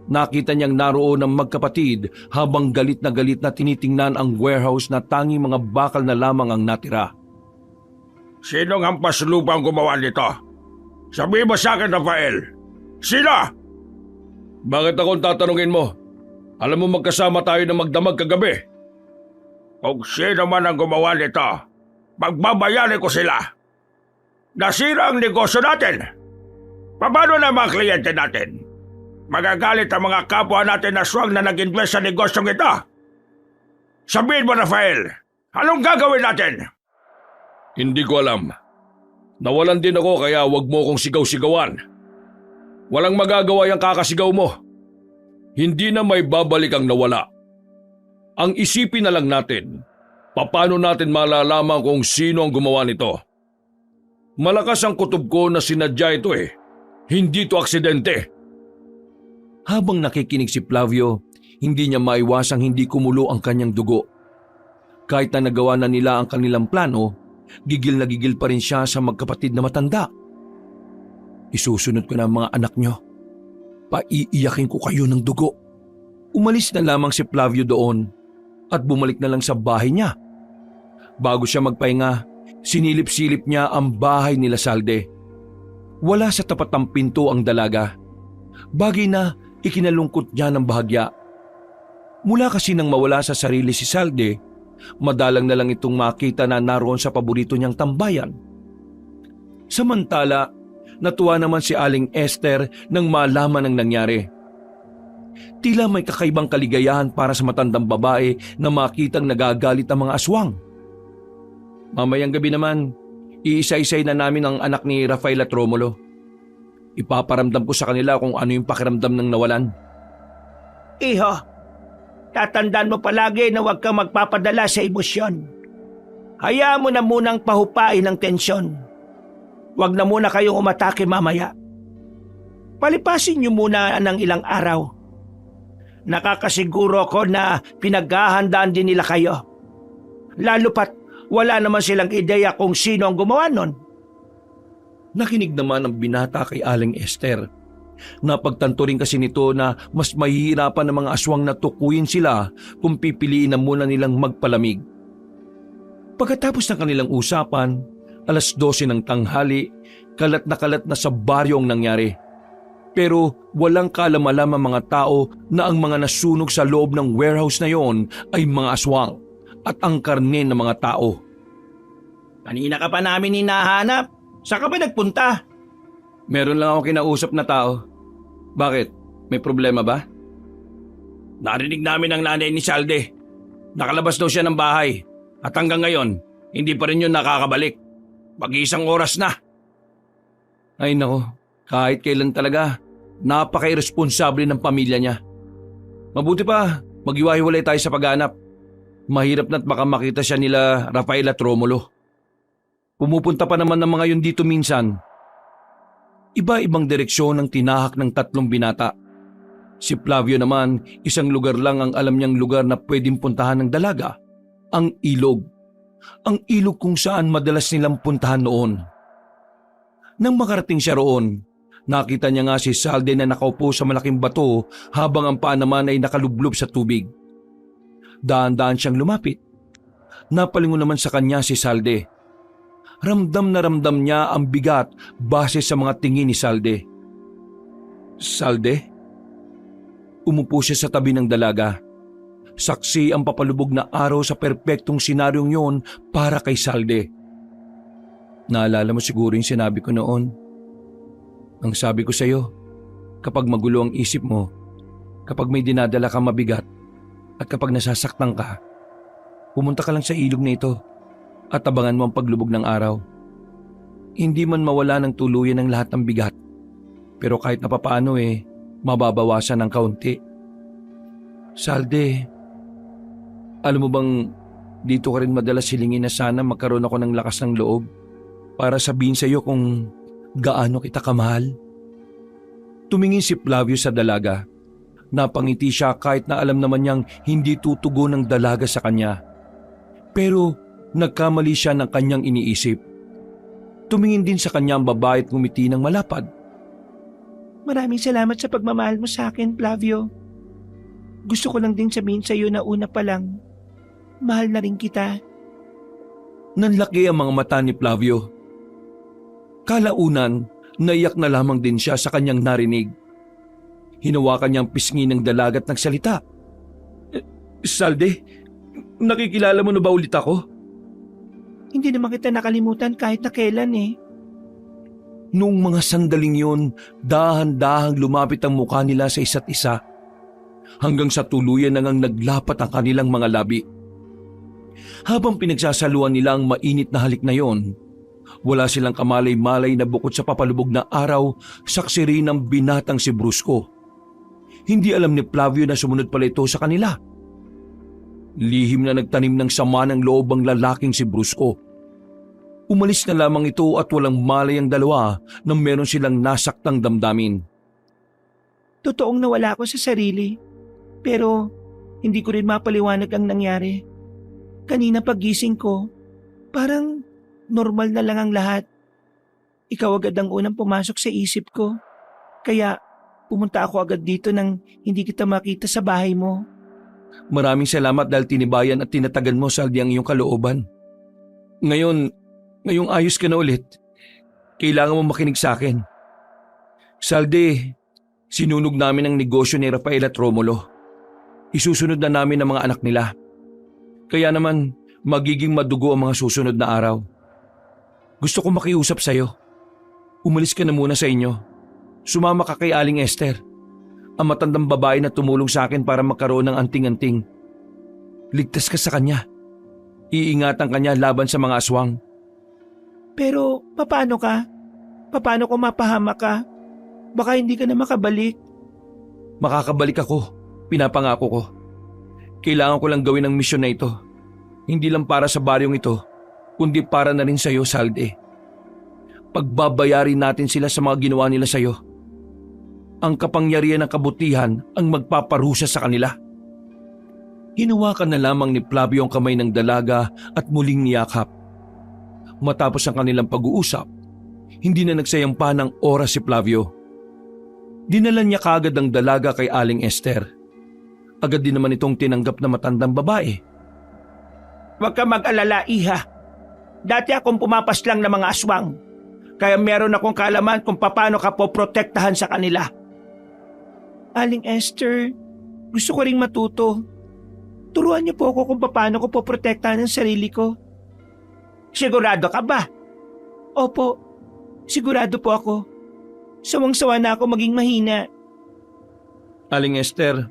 [SPEAKER 1] Nakita niyang naroon ang magkapatid habang galit na tinitingnan ang warehouse na tanging mga bakal na lamang ang natira.
[SPEAKER 5] Sinong hampas lupa ang gumawa nito? Sabihin mo sa akin, Rafael. Sino?
[SPEAKER 4] Bakit akong tatanungin mo? Alam mo magkasama tayo na magdamag kagabi.
[SPEAKER 5] Kung sino man ang gumawa nito, magbabayaran ko sila. Nasira ang negosyo natin. Paano na mga kliyente natin? Magagalit ang mga kapwa natin na aswang na nag-invest sa negosyong ito. Sabihin mo, Rafael, anong gagawin natin?
[SPEAKER 4] Hindi ko alam. Nawalan din ako kaya wag mo kong sigaw-sigawan. Walang magagawa yung kakasigaw mo. Hindi na may babalik ang nawala. Ang isipin na lang natin, paano natin malalaman kung sino ang gumawa nito? Malakas ang kutob ko na sinadya ito eh. Hindi ito aksidente.
[SPEAKER 1] Habang nakikinig si Flavio, hindi niya maiwasang hindi kumulo ang kanyang dugo. Kahit na nagawa na nila ang kanilang plano, gigil na gigil pa rin siya sa magkapatid na matanda. Isusunod ko na ang mga anak nyo. Paiiyakin ko kayo ng dugo. Umalis na lamang si Flavio doon at bumalik na lang sa bahay niya. Bago siya magpahinga, sinilip-silip niya ang bahay nila Salde. Wala sa tapat ng pinto ang dalaga. Bagay na ikinalungkot niya ng bahagya. Mula kasi nang mawala sa sarili si Salde, madalang na lang itong makita na naroon sa paborito niyang tambayan. Samantala, natuwa naman si Aling Esther nang malaman ang nangyari. Tila may kakaibang kaligayahan para sa matandang babae na makitang nagagalit ang mga aswang. Mamayang gabi naman, iisa-isay na namin ang anak ni Rafael at Romulo. Ipaparamdam ko sa kanila kung ano yung pakiramdam ng nawalan.
[SPEAKER 3] Iho, tatandaan mo palagi na huwag kang magpapadala sa emosyon. Hayaan mo na munang pahupain ang tensyon. Huwag na muna kayong umatake mamaya. Palipasin niyo muna ng ilang araw. Nakakasiguro ko na pinaghahandaan din nila kayo. Lalo pat wala naman silang ideya kung sino ang gumawa nun.
[SPEAKER 1] Nakinig naman ang binata kay Aling Esther. Napagtanto rin kasi nito na mas mahihirapan ng mga aswang na tukuyin sila kung pipiliin na muna nilang magpalamig. Pagkatapos ng kanilang usapan, 12:00 ng tanghali, kalat na sa baryo ang nangyari. Pero walang kaalam-alam ang mga tao na ang mga nasunog sa loob ng warehouse na yon ay mga aswang at ang karne ng mga tao.
[SPEAKER 3] Kanina ka pa namin hinahanap. Saan ka ba nagpunta?
[SPEAKER 1] Meron lang ako kinausap na tao. Bakit? May problema ba?
[SPEAKER 3] Narinig namin ang nanay ni Salde. Nakalabas daw siya ng bahay. At hanggang ngayon, hindi pa rin yun nakakabalik. Mag-iisang oras na.
[SPEAKER 1] Ay nako, kahit kailan talaga, napaka-irresponsable ng pamilya niya. Mabuti pa, mag-iwahiwalay tayo sa paghanap. Mahirap na't baka makita siya nila Rafael at Romulo. Pumupunta pa naman ng mga yun dito minsan. Iba-ibang direksyon ang tinahak ng tatlong binata. Si Flavio naman, isang lugar lang ang alam niyang lugar na pwedeng puntahan ng dalaga, ang ilog. Ang ilog kung saan madalas nilang puntahan noon. Nang makarating siya roon, nakita niya nga si Salde na nakaupo sa malaking bato habang ang paa naman ay nakalublob sa tubig. Daan-daan siyang lumapit. Napalingon naman sa kanya si Salde. Ramdam na ramdam niya ang bigat base sa mga tingin ni Salde. Salde? Umupo siya sa tabi ng dalaga. Saksi ang papalubog na araw sa perpektong senaryong yon para kay Salde. Naalala mo siguro yung sinabi ko noon. Ang sabi ko sa'yo, kapag magulo ang isip mo, kapag may dinadala kang mabigat, at kapag nasasaktan ka, pumunta ka lang sa ilog na ito at abangan mo ang paglubog ng araw. Hindi man mawala ng tuluyan ang lahat ng bigat, pero kahit na papaano mababawasan ng kaunti. Salde, alam mo bang dito ka rin madalas hilingin na sana magkaroon ako ng lakas ng loob para sabihin sa iyo kung gaano kita kamahal? Tumingin si Flavio sa dalaga. Napangiti siya kahit na alam naman niyang hindi tutugon ng dalaga sa kanya. Pero nagkamali siya ng kanyang iniisip. Tumingin din sa kanya ang babae at ngumiti ng malapad.
[SPEAKER 2] Maraming salamat sa pagmamahal mo sa akin, Flavio. Gusto ko lang din sabihin sa iyo na una pa lang, mahal na rin kita.
[SPEAKER 1] Nanlaki ang mga mata ni Flavio. Kalaunan, naiyak na lamang din siya sa kanyang narinig. Hinawakan niya ang pisngi ng dalaga at nagsalita. Salde, nakikilala mo na ba ulit ako?
[SPEAKER 2] Hindi naman kita nakalimutan kahit na kailan
[SPEAKER 1] Noong mga sandaling yun, dahan-dahang lumapit ang mukha nila sa isa't isa. Hanggang sa tuluyan na ngang naglapat ang kanilang mga labi. Habang pinagsasaluan nila ang mainit na halik na yon, wala silang kamalay-malay na bukod sa papalubog na araw, saksi rin ang binatang si Brusco. Hindi alam ni Flavio na sumunod pala ito sa kanila. Lihim na nagtanim ng sama ng loob ang lalaking si Brusco. Umalis na lamang ito at walang malay ang dalawa nang meron silang nasaktang damdamin.
[SPEAKER 2] Totoong nawala ako sa sarili, pero hindi ko rin mapaliwanag ang nangyari. Kanina pagising ko, parang normal na lang ang lahat. Ikaw agad ang unang pumasok sa isip ko, kaya pumunta ako agad dito nang hindi kita makita sa bahay mo.
[SPEAKER 1] Maraming salamat dahil tinibayan at tinatagan mo, Saldi, ang iyong kalooban. Ngayong ayos ka na ulit. Kailangan mo makinig sa akin. Saldi, sinunog namin ang negosyo ni Rafael at Romulo. Isusunod na namin ang mga anak nila. Kaya naman, magiging madugo ang mga susunod na araw. Gusto ko makiusap sa'yo. Umalis ka na muna sa inyo. Sumama ka kay Aling Esther, ang matandang babae na tumulong sa akin para magkaroon ng anting-anting. Ligtas ka sa kanya. Iingatan kanya laban sa mga aswang.
[SPEAKER 2] Pero paano ka? Paano kung mapahamak ka? Baka hindi ka na makabalik.
[SPEAKER 1] Makakabalik ako. Pinapangako ko. Kailangan ko lang gawin ang misyon na ito. Hindi lang para sa baryong ito, kundi para na rin sa iyo, Salde. Pagbabayarin natin sila sa mga ginawa nila sa iyo. Ang kapangyarihan ng kabutihan ang magpaparusa sa kanila. Hinawakan na lamang ni Flavio ang kamay ng dalaga at muling niyakap. Matapos ang kanilang pag-uusap, hindi na nagsayang pa ng oras si Flavio. Dinala niya kaagad ang dalaga kay Aling Esther. Agad din naman itong tinanggap na matandang babae.
[SPEAKER 3] Huwag ka mag-alala, Iha. Dati akong pumapaslang ng mga aswang. Kaya meron akong kaalaman kung paano ka poprotektahan sa kanila.
[SPEAKER 2] Aling Esther, gusto ko ring matuto. Turuan niyo po ako kung paano ko poprotektahan ang sarili ko.
[SPEAKER 3] Sigurado ka ba?
[SPEAKER 2] Opo, sigurado po ako. Sawang-sawa na ako maging mahina.
[SPEAKER 1] Aling Esther,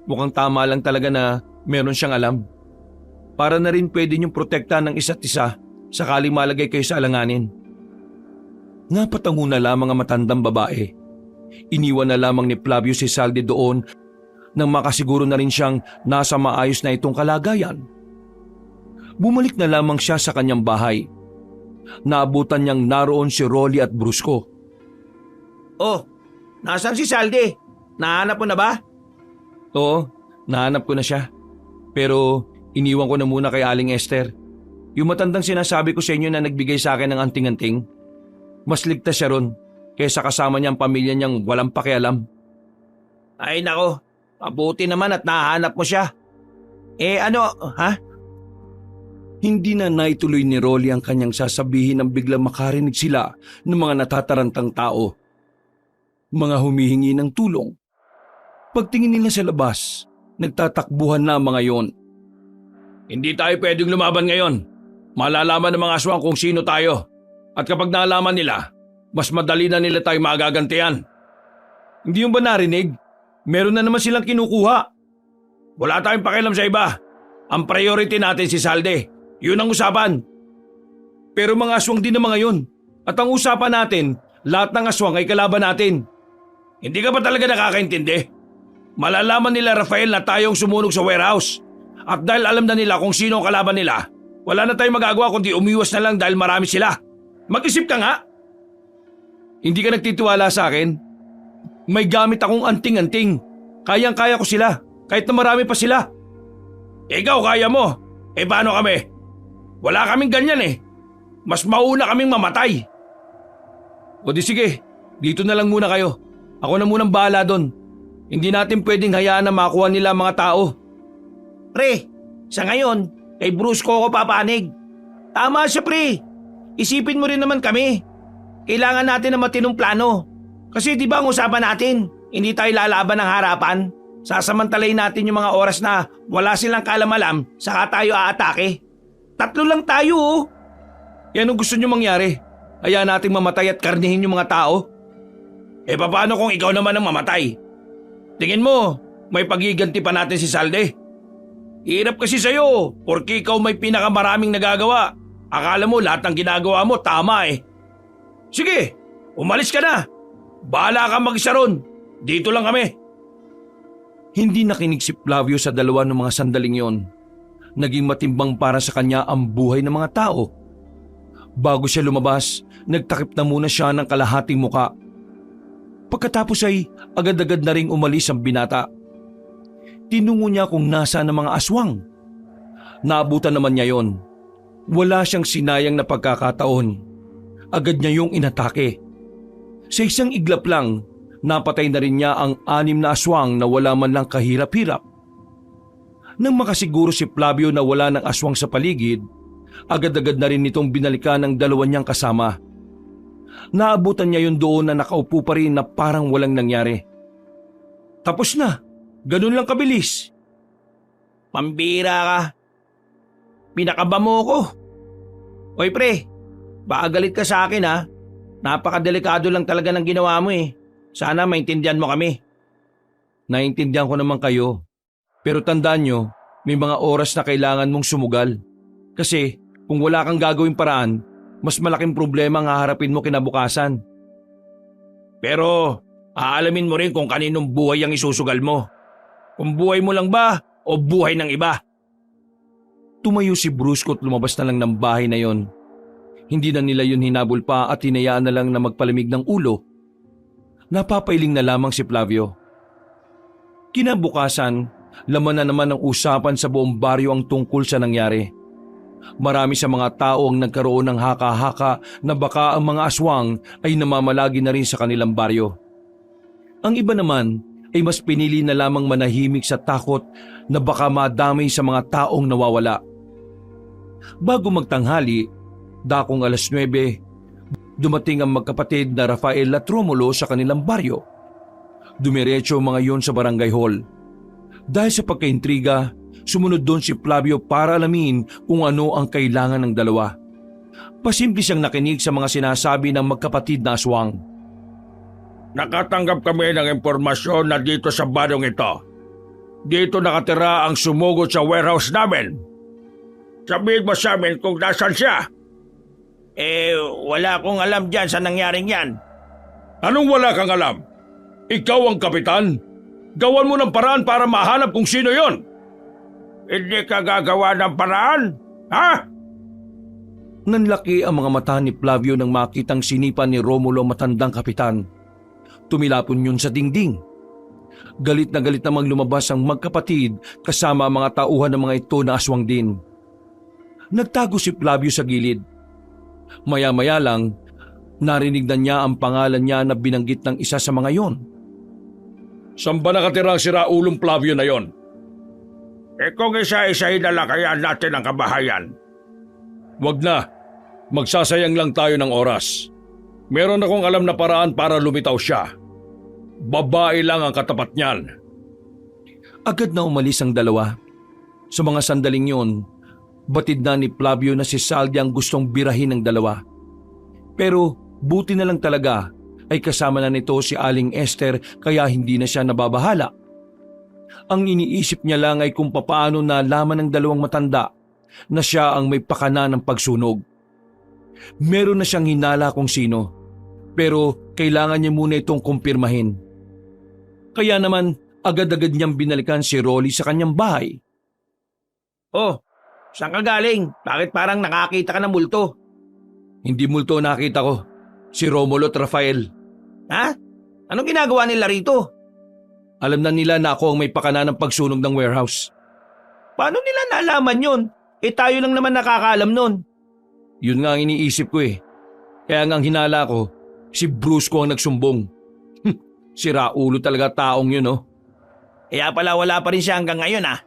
[SPEAKER 1] mukhang tama lang talaga na meron siyang alam. Para na rin pwede niyong protektahan ng isa't isa sakaling malagay kayo sa alanganin. Napatango na lamang ang matandang babae. Iniwan na lamang ni Flavio si Saldi doon nang makasiguro na rin siyang nasa maayos na itong kalagayan. Bumalik na lamang siya sa kanyang bahay. Naabutan niyang naroon si Rolly at Brusco.
[SPEAKER 3] Oh, nasaan si Salde? Nahanap mo na ba?
[SPEAKER 1] Oo, nahanap ko na siya. Pero iniwan ko na muna kay Aling Esther. Yung matandang sinasabi ko sa inyo na nagbigay sa akin ng anting-anting, mas ligtas siya ron kaysa kasama niya ang pamilya niyang walang pakialam.
[SPEAKER 3] Ay nako, mabuti naman at nahanap mo siya.
[SPEAKER 1] Hindi na naituloy ni Rolly ang kanyang sasabihin nang biglang makarinig sila ng mga natatarantang tao. Mga humihingi ng tulong. Pagtingin nila sa labas, nagtatakbuhan na ang mga yon.
[SPEAKER 4] Hindi tayo pwedeng lumaban ngayon. Malalaman ng mga aswang kung sino tayo. At kapag nalaman nila, mas madali na nila tayo magagantihan.
[SPEAKER 1] Hindi yung ba narinig? Meron na naman silang kinukuha.
[SPEAKER 4] Wala tayong pakialam sa iba. Ang priority natin si Salde. Yun ang usapan.
[SPEAKER 1] Pero mga aswang din na mga yon. At ang usapan natin, lahat ng aswang ay kalaban natin.
[SPEAKER 4] Hindi ka ba talaga nakakaintindi? Malalaman nila Rafael na tayong sumunog sa warehouse. At dahil alam na nila kung sino ang kalaban nila, wala na tayong magagawa kundi umiwas na lang dahil marami sila. Mag-isip ka nga.
[SPEAKER 1] Hindi ka nagtitiwala sa akin? May gamit akong anting-anting. Kayang-kaya ko sila, kahit na marami pa sila.
[SPEAKER 4] Ikaw kaya mo. Paano kami? Wala kaming ganyan eh. Mas mauna kaming mamatay.
[SPEAKER 1] O di sige, dito na lang muna kayo. Ako na munang bahala doon. Hindi natin pwedeng hayaan na makuha nila ang mga tao.
[SPEAKER 3] Pre, sa ngayon, kay Bruce ko ako papanig. Tama siya pre. Isipin mo rin naman kami. Kailangan natin ng matinong plano. Kasi di ba ang usapan natin, hindi tayo lalaban ng harapan. Sasamantalayin natin yung mga oras na wala silang kaalam-alam, saka tayo aatake. 3 lang tayo oh.
[SPEAKER 1] Yan ang gusto nyo mangyari. Hayaan nating mamatay at karnihin yung mga tao.
[SPEAKER 4] Paano kung ikaw naman ang mamatay? Tingin mo, may pagiganti pa natin si Salde? Hirap kasi sa'yo, porque ikaw may pinakamaraming nagagawa. Akala mo lahat ng ginagawa mo tama eh. Sige, umalis ka na. Bahala kang mag-isa ron. Dito lang kami.
[SPEAKER 1] Hindi nakinig si Flavio sa dalawa ng mga sandaling yon. Naging matimbang para sa kanya ang buhay ng mga tao. Bago siya lumabas, nagtakip na muna siya ng kalahating muka. Pagkatapos ay agad-agad na ring umalis ang binata. Tinungo niya kung nasaan ang mga aswang. Naabutan naman niya yon. Wala siyang sinayang na pagkakataon. Agad niya yung inatake. Sa isang iglap lang, napatay na rin niya ang 6 na aswang na wala man lang kahirap-hirap. Nang makasiguro si Flavio na wala ng aswang sa paligid, agad-agad na rin nitong binalikan ng 2 niyang kasama. Naabutan niya yun doon na nakaupo pa rin na parang walang nangyari. Tapos na, ganun lang kabilis.
[SPEAKER 3] Pambira ka. Pinakaba mo ko. Oy pre, baka galit ka sa akin ha. Napakadelikado lang talaga ng ginawa mo eh. Sana maintindihan mo kami.
[SPEAKER 1] Naintindihan ko naman kayo. Pero tandaan nyo, may mga oras na kailangan mong sumugal. Kasi kung wala kang gagawing paraan, mas malaking problema ang haharapin mo kinabukasan.
[SPEAKER 4] Pero aalamin mo rin kung kaninong buhay ang isusugal mo. Kung buhay mo lang ba o buhay ng iba.
[SPEAKER 1] Tumayo si Brusco at lumabas na lang ng bahay na yon. Hindi na nila yun hinabol pa at hinayaan na lang na magpalamig ng ulo. Napapailing na lamang si Flavio. Kinabukasan, laman na naman ang usapan sa buong baryo ang tungkol sa nangyari. Marami sa mga tao ang nagkaroon ng haka-haka na baka ang mga aswang ay namamalagi na rin sa kanilang baryo. Ang iba naman ay mas pinili na lamang manahimik sa takot na baka madamay sa mga taong nawawala. Bago magtanghali, dakong 9:00, dumating ang magkapatid na Rafael at Romulo sa kanilang baryo. Dumiretso mga yon sa barangay hall. Dahil sa pagkaintriga, sumunod doon si Flavio para alamin kung ano ang kailangan ng dalawa. Pasimple siyang nakinig sa mga sinasabi ng magkapatid na aswang.
[SPEAKER 5] Nakatanggap kami ng impormasyon na dito sa baryong ito. Dito nakatira ang sumugod sa warehouse namin. Sabihin mo sa amin kung nasan siya.
[SPEAKER 3] Wala akong alam dyan sa nangyaring yan.
[SPEAKER 5] Anong wala kang alam? Ikaw ang kapitan. Gawan mo ng paraan para mahanap kung sino yon. Hindi ka gagawa ng paraan? Ha?
[SPEAKER 1] Nanlaki ang mga mata ni Flavio nang makitang sinipan ni Romulo matandang kapitan. tumilapon yun sa dingding. Galit na galit namang lumabas ang magkapatid kasama ang mga tauhan ng mga ito na aswang din. Nagtago si Flavio sa gilid. Maya-maya lang, narinig na niya ang pangalan niya na binanggit ng isa sa mga yon.
[SPEAKER 4] Saan ba nakatira ang siraulong Flavio na yon?
[SPEAKER 5] Kung isa-isahin na lang kaya natin ang kabahayan.
[SPEAKER 4] Wag na. Magsasayang lang tayo ng oras. Meron akong alam na paraan para lumitaw siya. Babae lang ang katapat niyan.
[SPEAKER 1] Agad na umalis ang dalawa. Sa mga sandaling yon, batid na ni Flavio na si Saldi ang gustong birahin ng dalawa. Pero buti na lang talaga ay kasama na nito si Aling Esther kaya hindi na siya nababahala. Ang iniisip niya lang ay kung papaano nalaman ng dalawang matanda na siya ang may pakana ng pagsunog. Meron na siyang hinala kung sino, pero kailangan niya muna itong kumpirmahin. Kaya naman agad-agad niyang binalikan si Rolly sa kanyang bahay.
[SPEAKER 3] Oh, saan ka galing? Bakit parang nakakita ka ng multo?
[SPEAKER 1] Hindi multo nakita ko, si Romulo at Rafael.
[SPEAKER 3] Ha? Anong ginagawa nila rito?
[SPEAKER 1] Alam na nila na ako ang may pakana ng pagsunog ng warehouse.
[SPEAKER 3] Paano nila nalaman yun? Tayo lang naman nakakaalam nun.
[SPEAKER 1] Yun nga ang iniisip ko eh. Kaya nga ang hinala ko, si Bruce ko ang nagsumbong. Sira ulo talaga taong yun oh.
[SPEAKER 3] Kaya pala wala pa rin siya hanggang ngayon ah.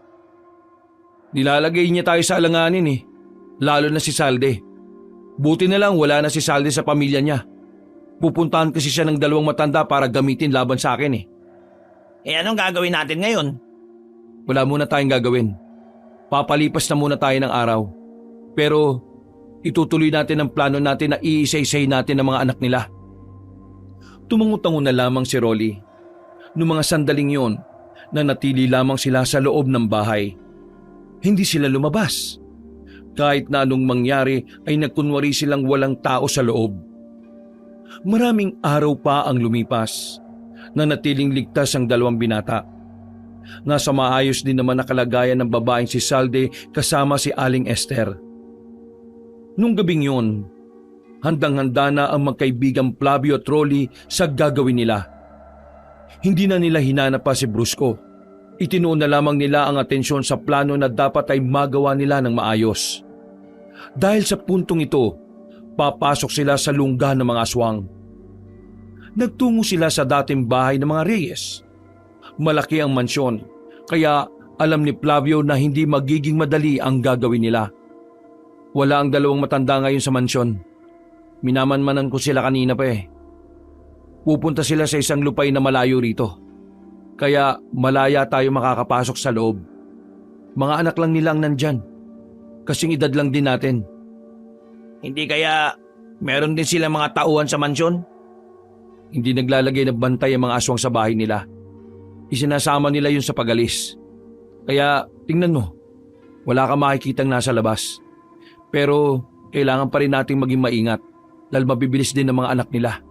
[SPEAKER 1] Nilalagay niya tayo sa alanganin eh. Lalo na si Salde. Buti na lang wala na si Salde sa pamilya niya. Pupuntahan kasi siya ng dalawang matanda para gamitin laban sa akin eh.
[SPEAKER 3] Anong gagawin natin ngayon?
[SPEAKER 1] Wala muna tayong gagawin. Papalipas na muna tayo ng araw. Pero itutuloy natin ang plano natin na iisa-isay natin ang mga anak nila. Tumangutango na lamang si Rolly. Noong mga sandaling yon, nanatili lamang sila sa loob ng bahay. Hindi sila lumabas. Kahit na anong mangyari ay nagkunwari silang walang tao sa loob. Maraming araw pa ang lumipas. Nanatiling ligtas ang dalawang binata. Nasa maayos din naman na kalagayan ng babaeng si Salde kasama si Aling Esther. Nung gabing yun, handang-handa na ang magkaibigang Flavio at Rolly sa gagawin nila. Hindi na nila hinanap pa si Brusco. Itinuon na lamang nila ang atensyon sa plano na dapat ay magawa nila ng maayos. Dahil sa puntong ito, papasok sila sa lungga ng mga aswang. Nagtungo sila sa dating bahay ng mga Reyes. Malaki ang mansyon, kaya alam ni Flavio na hindi magiging madali ang gagawin nila. Wala ang dalawang matanda ngayon sa mansyon. Minamanmanan ko sila kanina pa eh. Pupunta sila sa isang lupay na malayo rito. Kaya malaya tayo makakapasok sa loob. Mga anak lang nila ang nandyan. Kasing edad lang din natin.
[SPEAKER 3] Hindi kaya meron din sila mga tauhan sa mansyon?
[SPEAKER 1] Hindi naglalagay ng bantay ang mga aswang sa bahay nila. Isinasama nila yun sa pagalis. Kaya tingnan mo, wala kang makikitang nasa labas. Pero kailangan pa rin nating maging maingat dahil mabibilis din ang mga anak nila.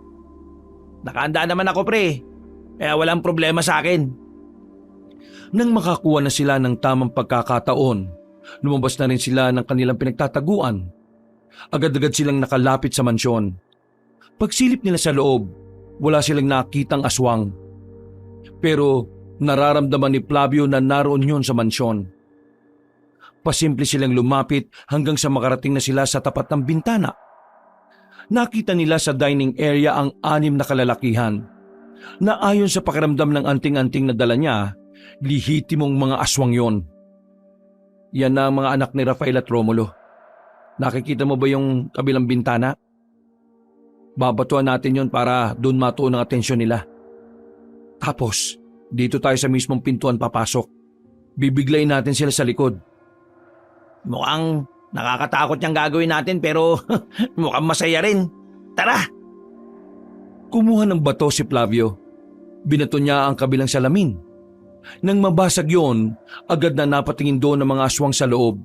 [SPEAKER 3] Nakahanda naman ako pre, kaya walang problema sa akin.
[SPEAKER 1] Nang makakuha na sila ng tamang pagkakataon, lumabas na rin sila ng kanilang pinagtataguan. Agad-agad silang nakalapit sa mansyon. Pagsilip nila sa loob, wala silang nakitang aswang. Pero nararamdaman ni Flavio na naroon yun sa mansyon. Pasimple silang lumapit hanggang sa makarating na sila sa tapat ng bintana. Nakita nila sa dining area ang 6 na kalalakihan na ayon sa pakiramdam ng anting-anting na dala niya, lihitimong mga aswang yon. Yan na ang mga anak ni Rafael at Romulo. Nakikita mo ba yung kabilang bintana? Babatuan natin yon para doon matuon ang atensyon nila. Tapos, dito tayo sa mismong pintuan papasok. Bibiglayin natin sila sa likod.
[SPEAKER 3] Mukhang nakakatakot yung gagawin natin pero mukhang masaya rin. Tara!
[SPEAKER 1] Kumuha ng bato si Flavio. Binato niya ang kabilang salamin. Nang mabasag yon, agad na napatingin doon ang mga aswang sa loob.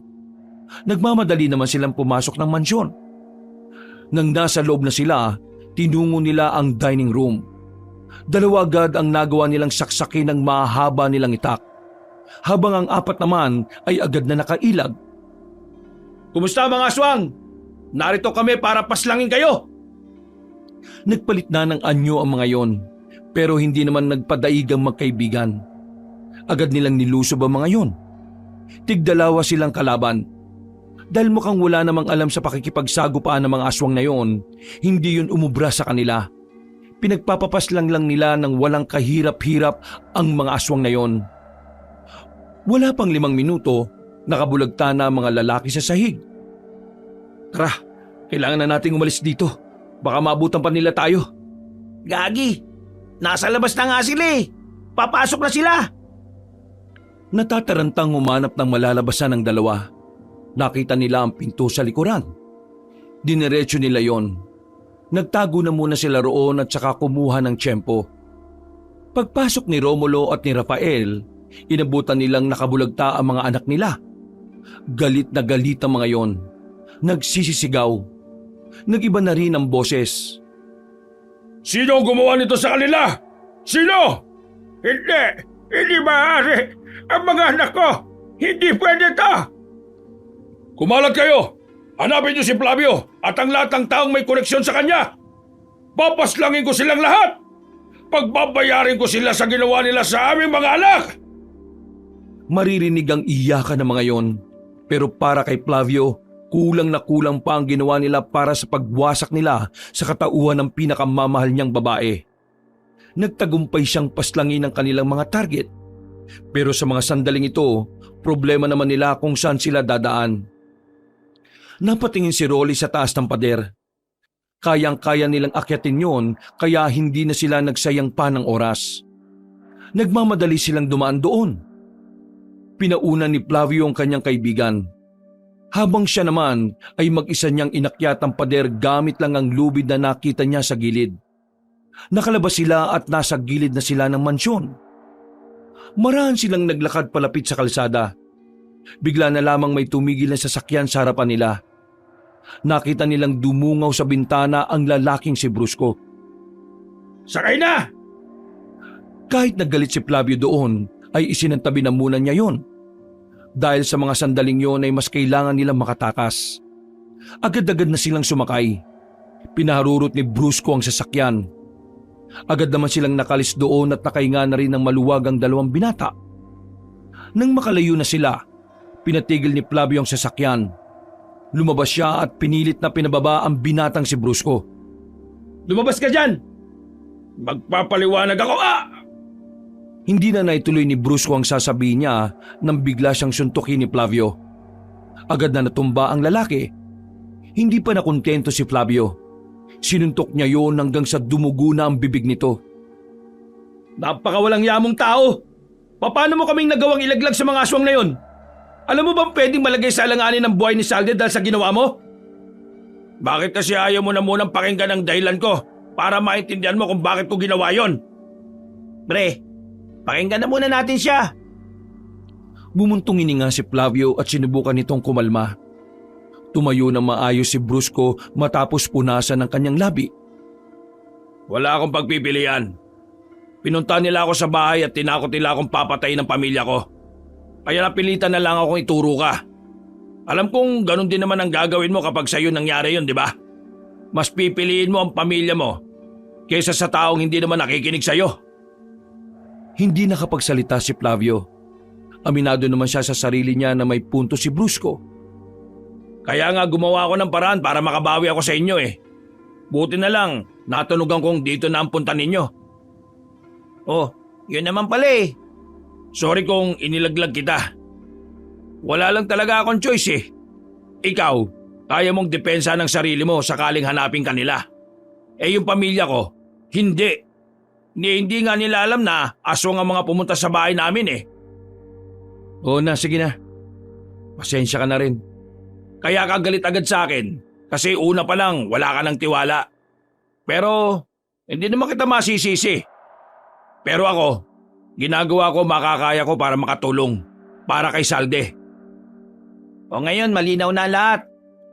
[SPEAKER 1] Nagmamadali naman silang pumasok ng mansyon. Nang nasa loob na sila, tinungo nila ang dining room. 2 agad ang nagawa nilang saksakin ng mahaba nilang itak. Habang ang 4 naman ay agad na nakailag.
[SPEAKER 4] Kumusta mga aswang? Narito kami para paslangin kayo.
[SPEAKER 1] Nagpalit na ng anyo ang mga yon. Pero hindi naman nagpadaig ang magkaibigan. Agad nilang nilusob ang mga yon. Tigdalawa silang kalaban. Dahil mukhang wala namang alam sa pakikipagsagupaan ng mga aswang na yon, hindi yun umubra sa kanila. Pinagpapapaslang lang nila ng walang kahirap-hirap ang mga aswang na yon. Wala pang 5 minuto, nakabulagta na ang mga lalaki sa sahig. Tara, kailangan na nating umalis dito. Baka maabutan pa nila tayo.
[SPEAKER 3] Gagi, nasa labas na nga sila eh. Papasok na sila.
[SPEAKER 1] Natatarantang humanap ng malalabasan ng dalawa. Nakita nila ang pinto sa likuran. Dinerecho nila yon. Nagtago na muna sila roon at saka kumuha ng tiyempo. Pagpasok ni Romulo at ni Rafael, inabutan nilang nakabulagta ang mga anak nila. Galit na galit ang mga yon. Nagsisisigaw. Nag-iba na rin ang boses.
[SPEAKER 5] Sino ang gumawa nito sa kanila? Sino? Hindi maaari. Ang mga anak ko, hindi pwede to. Kumalat kayo. Hanapin niyo si Flavio at ang lahat ng taong may koneksyon sa kanya. Papaslangin ko silang lahat. Pagbabayarin ko sila sa ginawa nila sa aming mga anak.
[SPEAKER 1] Maririnig ang iyakan ng mga yon. Pero para kay Flavio, kulang na kulang pa ang ginawa nila para sa pagwasak nila sa katauhan ng pinakamamahal niyang babae. Nagtagumpay siyang paslangin ang kanilang mga target. Pero sa mga sandaling ito, problema naman nila kung saan sila dadaan. Napatingin si Rolly sa taas ng pader. Kayang-kaya nilang akyatin yon kaya hindi na sila nagsayang pa ng oras. Nagmamadali silang dumaan doon. Pinauna ni Flavio ang kanyang kaibigan. Habang siya naman ay mag-isa niyang inakyat ang pader gamit lang ang lubid na nakita niya sa gilid. Nakalabas sila at nasa gilid na sila ng mansyon. Marahan silang naglakad palapit sa kalsada. Bigla na lamang may tumigil na sasakyan sa harapan nila. Nakita nilang dumungaw sa bintana ang lalaking si Brusco.
[SPEAKER 5] Sakay na!
[SPEAKER 1] Kahit naggalit si Flavio doon, ay isinantabi na muna niya yon. Dahil sa mga sandaling yon ay mas kailangan nilang makatakas. Agad-agad na silang sumakay. Pinaharurot ni Brusco ang sasakyan. Agad naman silang nakalis doon at nakahinga na rin ng maluwag ang 2 binata. Nang makalayo na sila, pinatigil ni Flavio ang sasakyan. Lumabas siya at pinilit na pinababa ang binatang si Brusco.
[SPEAKER 5] Lumabas ka dyan! Magpapaliwanag ako!
[SPEAKER 1] Hindi na naituloy ni Brusco ang sasabihin niya nang bigla siyang suntukin ni Flavio. Agad na natumba ang lalaki. Hindi pa nakontento si Flavio. Sinuntok niya yon hanggang sa dumugo na ang bibig nito.
[SPEAKER 5] Napakawalang yamong tao! Paano mo kaming nagawang ilaglag sa mga aswang na yon? Alam mo bang pwedeng malagay sa alanganin ng buhay ni Salde dahil sa ginawa mo? Bakit kasi ayaw mo na munang pakinggan ang dahilan ko para maintindihan mo kung bakit ko ginawa yon?
[SPEAKER 3] Pre, pakinggan na muna natin siya.
[SPEAKER 1] Bumuntong hininga si Flavio at sinubukan nitong kumalma. Tumayo na maayos si Brusco matapos punasan ng kanyang labi.
[SPEAKER 5] Wala akong pagpipilian. Pinunta nila ako sa bahay at tinakot nila akong papatayin ng pamilya ko. Kaya napilitan na lang akong ituro ka. Alam kong ganun din naman ang gagawin mo kapag sa'yo nangyari yun, di ba? Mas pipiliin mo ang pamilya mo kaysa sa taong hindi naman nakikinig sa'yo.
[SPEAKER 1] Hindi nakapagsalita si Flavio. Aminado naman siya sa sarili niya na may punto si Brusco.
[SPEAKER 5] Kaya nga gumawa ako ng paraan para makabawi ako sa inyo eh. Buti na lang, natunugan kong dito na ang punta ninyo.
[SPEAKER 3] Oh, yun naman pala eh.
[SPEAKER 5] Sorry kung inilaglag kita. Wala lang talaga akong choice eh. Ikaw, kaya mong depensa ng sarili mo sakaling hanapin kanila. Eh yung pamilya ko, hindi. Hindi nga nila alam na aswang ang mga pumunta sa bahay namin eh.
[SPEAKER 1] Oo na, sige na. Pasensya ka na rin.
[SPEAKER 5] Kaya ka galit agad sa akin kasi una pa lang wala ka ng tiwala. Pero hindi naman kita masisisi. Pero ako, ginagawa ko makakaya ko para makatulong. Para kay Salde.
[SPEAKER 3] O ngayon malinaw na lahat.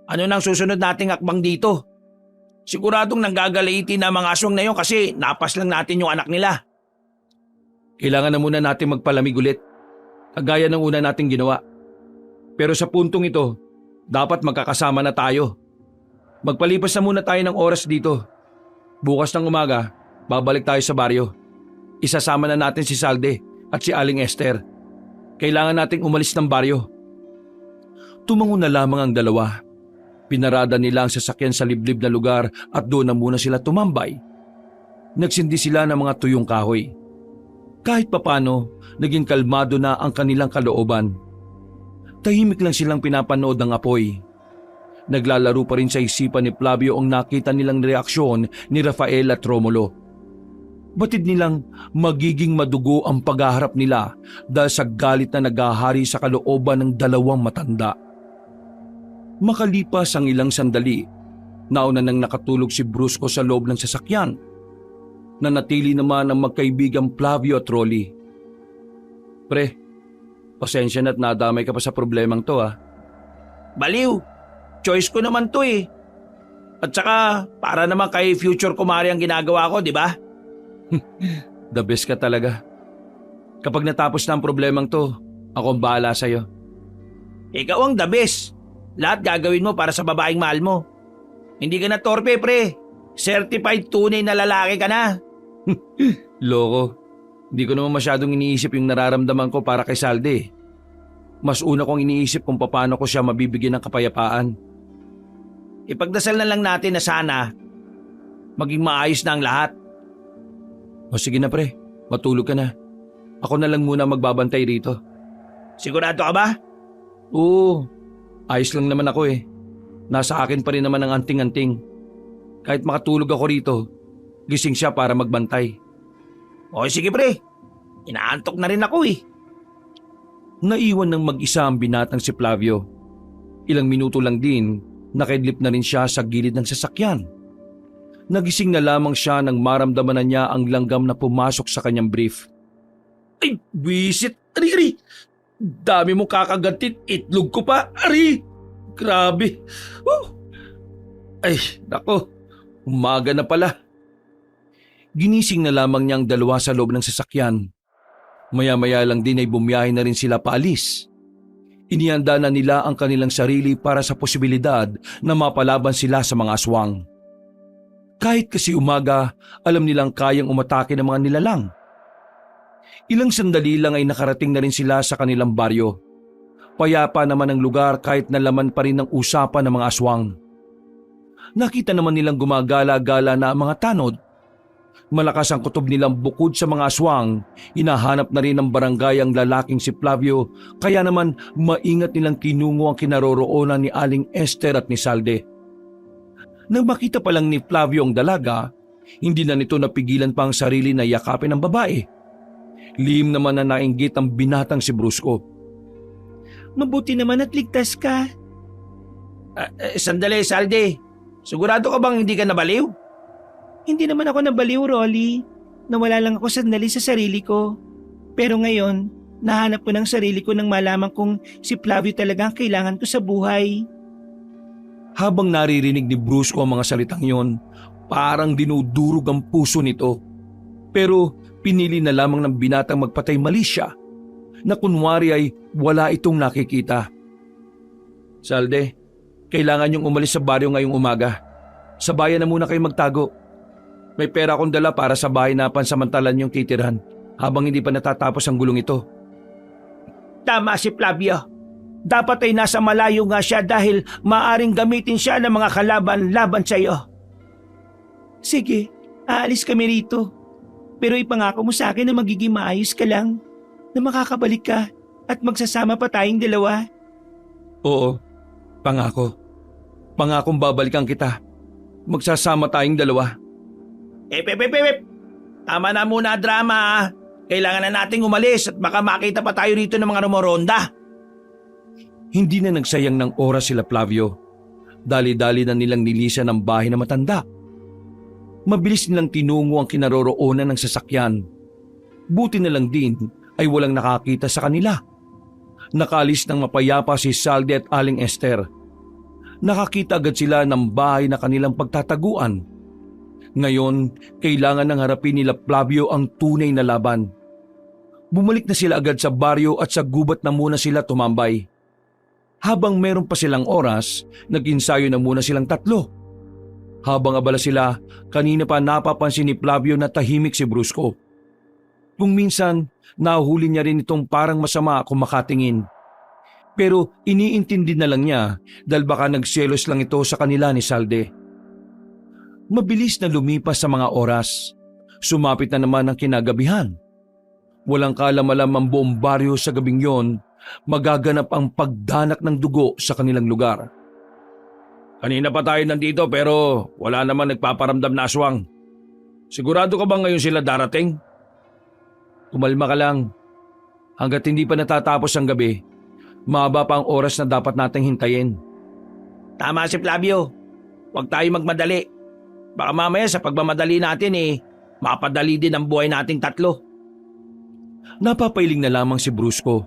[SPEAKER 3] Ano nang susunod nating akbang dito? Siguradong nanggagalitin na mga aswang na yun kasi napas lang natin yung anak nila.
[SPEAKER 1] Kailangan na muna natin magpalamig ulit. Kagaya ng una nating ginawa. Pero sa puntong ito, dapat magkakasama na tayo. Magpalipas na muna tayo ng oras dito. Bukas ng umaga, babalik tayo sa baryo. isasama na natin si Salde at si Aling Esther. Kailangan nating umalis ng baryo. Tumango na lamang ang dalawa. Pinarada nila ang sasakyan sa liblib na lugar at doon na muna sila tumambay. Nagsindi sila ng mga tuyong kahoy. Kahit papano, naging kalmado na ang kanilang kalooban. Tahimik lang silang pinapanood ng apoy. Naglalaro pa rin sa isipan ni Flavio ang nakita nilang reaksyon ni Rafael at Romulo. Batid nilang magiging madugo ang paghaharap nila dahil sa galit na naghahari sa kalooban ng dalawang matanda. Makalipas ang ilang sandali, nauna nang nakatulog si Brusco sa loob ng sasakyan. Nanatili naman ang magkaibigang Flavio at Rolly. Pre, pasensya na't nadamay ka pa sa problemang to ah.
[SPEAKER 3] Baliw! Choice ko naman to eh. At saka, para naman kay future kumari ang ginagawa ko, di ba?
[SPEAKER 1] The best ka talaga. Kapag natapos na ang problemang to, ako ang bahala sa'yo.
[SPEAKER 3] Ikaw ang the best. Lahat gagawin mo para sa babaeng mahal mo. Hindi ka na torpe, pre. Certified tunay na lalaki ka na.
[SPEAKER 1] Loko, hindi ko naman masyadong iniisip yung nararamdaman ko para kay Salde. Mas una kong iniisip kung paano ko siya mabibigyan ng kapayapaan.
[SPEAKER 3] Ipagdasal na lang natin na sana maging maayos na ang lahat.
[SPEAKER 1] O sige na pre, matulog ka na. Ako na lang muna magbabantay rito.
[SPEAKER 3] Sigurado ka ba?
[SPEAKER 1] Oo, ayos lang naman ako eh. Nasa akin pa rin naman ang anting-anting. Kahit makatulog ako rito, gising siya para magbantay.
[SPEAKER 3] O sige pre, inaantok na rin ako eh.
[SPEAKER 1] Naiwan ng mag-isa ang binatang si Flavio. Ilang minuto lang din, nakidlip na rin siya sa gilid ng sasakyan. Nagising na lamang siya nang maramdaman na niya ang langgam na pumasok sa kanyang brief.
[SPEAKER 3] Ay, wisit! Ari! Dami mong kakagatin, itlog ko pa! Ari! Grabe!
[SPEAKER 1] Ay, nako, umaga na pala. Ginising na lamang niya ang dalawa sa loob ng sasakyan. Maya-maya lang din ay bumiyahe na rin sila paalis. Inihanda na nila ang kanilang sarili para sa posibilidad na mapalaban sila sa mga aswang. Kahit kasi umaga, alam nilang kayang umatake ng mga nilalang. Ilang sandali lang ay nakarating na rin sila sa kanilang baryo. Payapa naman ang lugar kahit nalaman pa rin ng usapan ng mga aswang. Nakita naman nilang gumagala-gala na ang mga tanod. Malakas ang kutob nilang bukod sa mga aswang, hinahanap na rin ng barangay ang lalaking si Flavio, kaya naman maingat nilang kinungo ang kinaroroonan ni Aling Esther at ni Salde. Nang makita pa lang ni Flavio ang dalaga, hindi na nito napigilan pa ang sarili na yakapin ng babae. Lihim naman na nainggit ang binatang si Brusco.
[SPEAKER 2] Mabuti naman at ligtas ka.
[SPEAKER 3] Sandali, Salde. Sigurado ka bang hindi ka nabaliw?
[SPEAKER 2] Hindi naman ako nabaliw, Rolly. Nawala lang ako sandali sa sarili ko. Pero ngayon, nahanap ko ng sarili ko nang malaman kong si Flavio talaga ang kailangan ko sa buhay.
[SPEAKER 1] Habang naririnig ni Brusco ang mga salitang yon, parang dinudurog ang puso nito. Pero pinili na lamang ng binatang magpatay mali siya, na kunwari ay wala itong nakikita. Salde, kailangan niyong umalis sa baryo ngayong umaga. Sa bayan na muna kayo magtago. May pera akong dala para sa bahay na pansamantalan niyong titirhan habang hindi pa natatapos ang gulong ito.
[SPEAKER 3] Tama si Flavio. Dapat ay nasa malayo nga siya dahil maaring gamitin siya ng mga kalaban-laban sa iyo.
[SPEAKER 2] Sige, aalis kami rito. Pero ipangako mo sa akin na magiging maayos ka lang, na makakabalik ka at magsasama pa tayong dalawa.
[SPEAKER 1] Oo, pangako. Pangakong babalikan kita. Magsasama tayong dalawa.
[SPEAKER 3] Tama na muna drama ah. Kailangan na nating umalis at baka makita pa tayo rito ng mga rumoronda.
[SPEAKER 1] Hindi na nagsayang ng oras sila Flavio. Dali-dali na nilang nilisan ang bahay na matanda. Mabilis nilang tinungo ang kinaroroonan ng sasakyan. Buti na lang din ay walang nakakita sa kanila. Nakalis ng mapayapa si Salde at Aling Esther. Nakakita agad sila ng bahay na kanilang pagtataguan. Ngayon, kailangan nang harapin nila Flavio ang tunay na laban. Bumalik na sila agad sa baryo at sa gubat na muna sila tumambay. Habang meron pa silang oras, nag-insayo na muna silang tatlo. Habang abala sila, kanina pa napapansin ni Flavio na tahimik si Brusco. Kung minsan, nahuli niya rin itong parang masama kung makatingin. Pero iniintindi na lang niya dahil baka nagselos lang ito sa kanila ni Salde. Mabilis na lumipas sa mga oras. Sumapit na naman ang kinagabihan. Walang kalam-alam ang buong baryo sa gabing yon, magaganap ang pagdanak ng dugo sa kanilang lugar.
[SPEAKER 5] Kanina pa tayo nandito pero wala naman nagpaparamdam na aswang. Sigurado ka ba ngayon sila darating?
[SPEAKER 1] Kumalma ka lang. Hanggat hindi pa natatapos ang gabi, mahaba pa ang oras na dapat nating hintayin.
[SPEAKER 3] Tama si Flavio. Huwag tayo magmadali. Baka mamaya sa pagmamadali natin mapadali din ang buhay nating tatlo.
[SPEAKER 1] Napapailing na lamang si Brusco.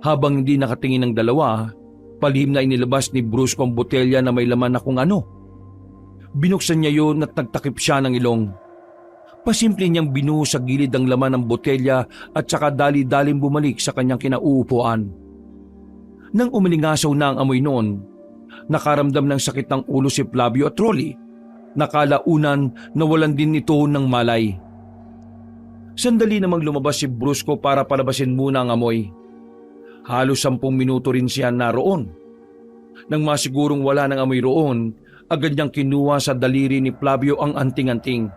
[SPEAKER 1] Habang hindi nakatingin ng dalawa, palihim na inilabas ni Brusco ang botelya na may laman na kung ano. Binuksan niya yun at nagtakip siya ng ilong. Pasimple niyang binuhos sa gilid ang laman ng botelya at saka dali-daling bumalik sa kanyang kinauupuan. Nang umilingasaw na ang amoy noon, nakaramdam ng sakit ng ulo si Flavio at Rolly. Nakalaunan nawalan din ito ng malay. Sandali namang lumabas si Brusco para palabasin muna ang amoy. Halos 10 minuto rin siya naroon. Nang masigurong wala ng amoy roon, agad niyang kinuha sa daliri ni Flavio ang anting-anting.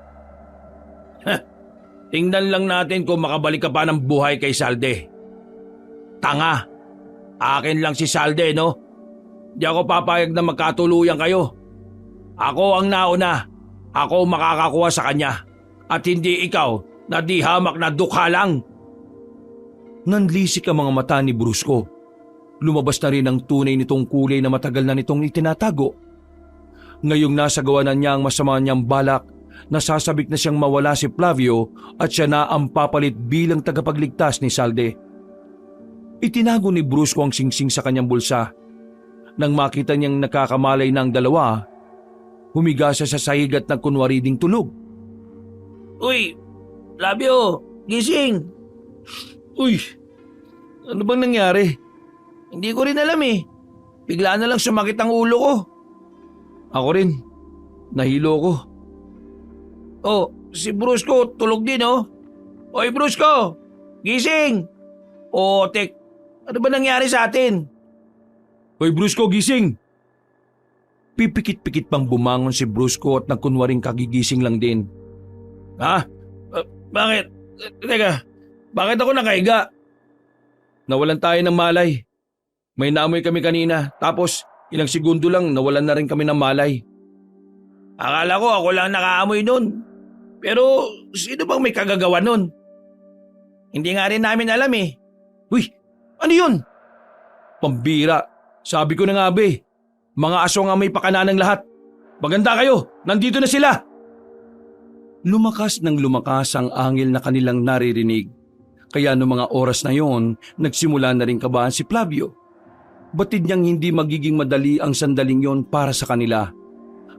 [SPEAKER 3] Tingnan lang natin kung makabalik ka pa ng buhay kay Salde. Tanga! Akin lang si Salde, no? Di ako papayag na magkatuluyan kayo. Ako ang nauna. Ako makakakuha sa kanya. At hindi ikaw na di hamak na dukha lang.
[SPEAKER 1] Nanlisik ang mga mata ni Brusco. Lumabas na rin ang tunay nitong kulay na matagal na nitong itinatago. Ngayong nasagawa na niya ang masama niyang balak, nasasabik na siyang mawala si Flavio at siya na ang papalit bilang tagapagligtas ni Salde. Itinago ni Brusco ang singsing sa kanyang bulsa. Nang makita niyang nakakamalay na ang dalawa, humiga siya sa sahig at nagkunwari ding tulog.
[SPEAKER 3] Uy! Flavio! Gising!
[SPEAKER 1] Uy! Ano bang nangyari?
[SPEAKER 3] Hindi ko rin alam Bigla na lang sumakit ang ulo ko.
[SPEAKER 1] Ako rin. Nahilo ko.
[SPEAKER 3] Oh, si Brusco tulog din Oy Brusco! Gising! Otek! Ano ba nangyari sa atin?
[SPEAKER 1] Hoy Brusco, gising! Pipikit-pikit pang bumangon si Brusco at nagkunwaring kagigising lang din.
[SPEAKER 3] Ha? Bakit? Teka, bakit ako nakahiga?
[SPEAKER 1] Nawalan tayo ng malay. May naamoy kami kanina, tapos ilang segundo lang nawalan na rin kami ng malay.
[SPEAKER 3] Akala ko ako lang nakaamoy nun. Pero sino bang may kagagawa nun? Hindi nga rin namin alam
[SPEAKER 1] Uy, ano yun? Pambira, sabi ko na nga mga aswang ang may pakananang lahat. Maganda kayo, nandito na sila. Lumakas ng lumakas ang angel na kanilang naririnig. Kaya noong mga oras na yon, nagsimula na rin kabahan si Flavio. Batid niyang hindi magiging madali ang sandaling yon para sa kanila.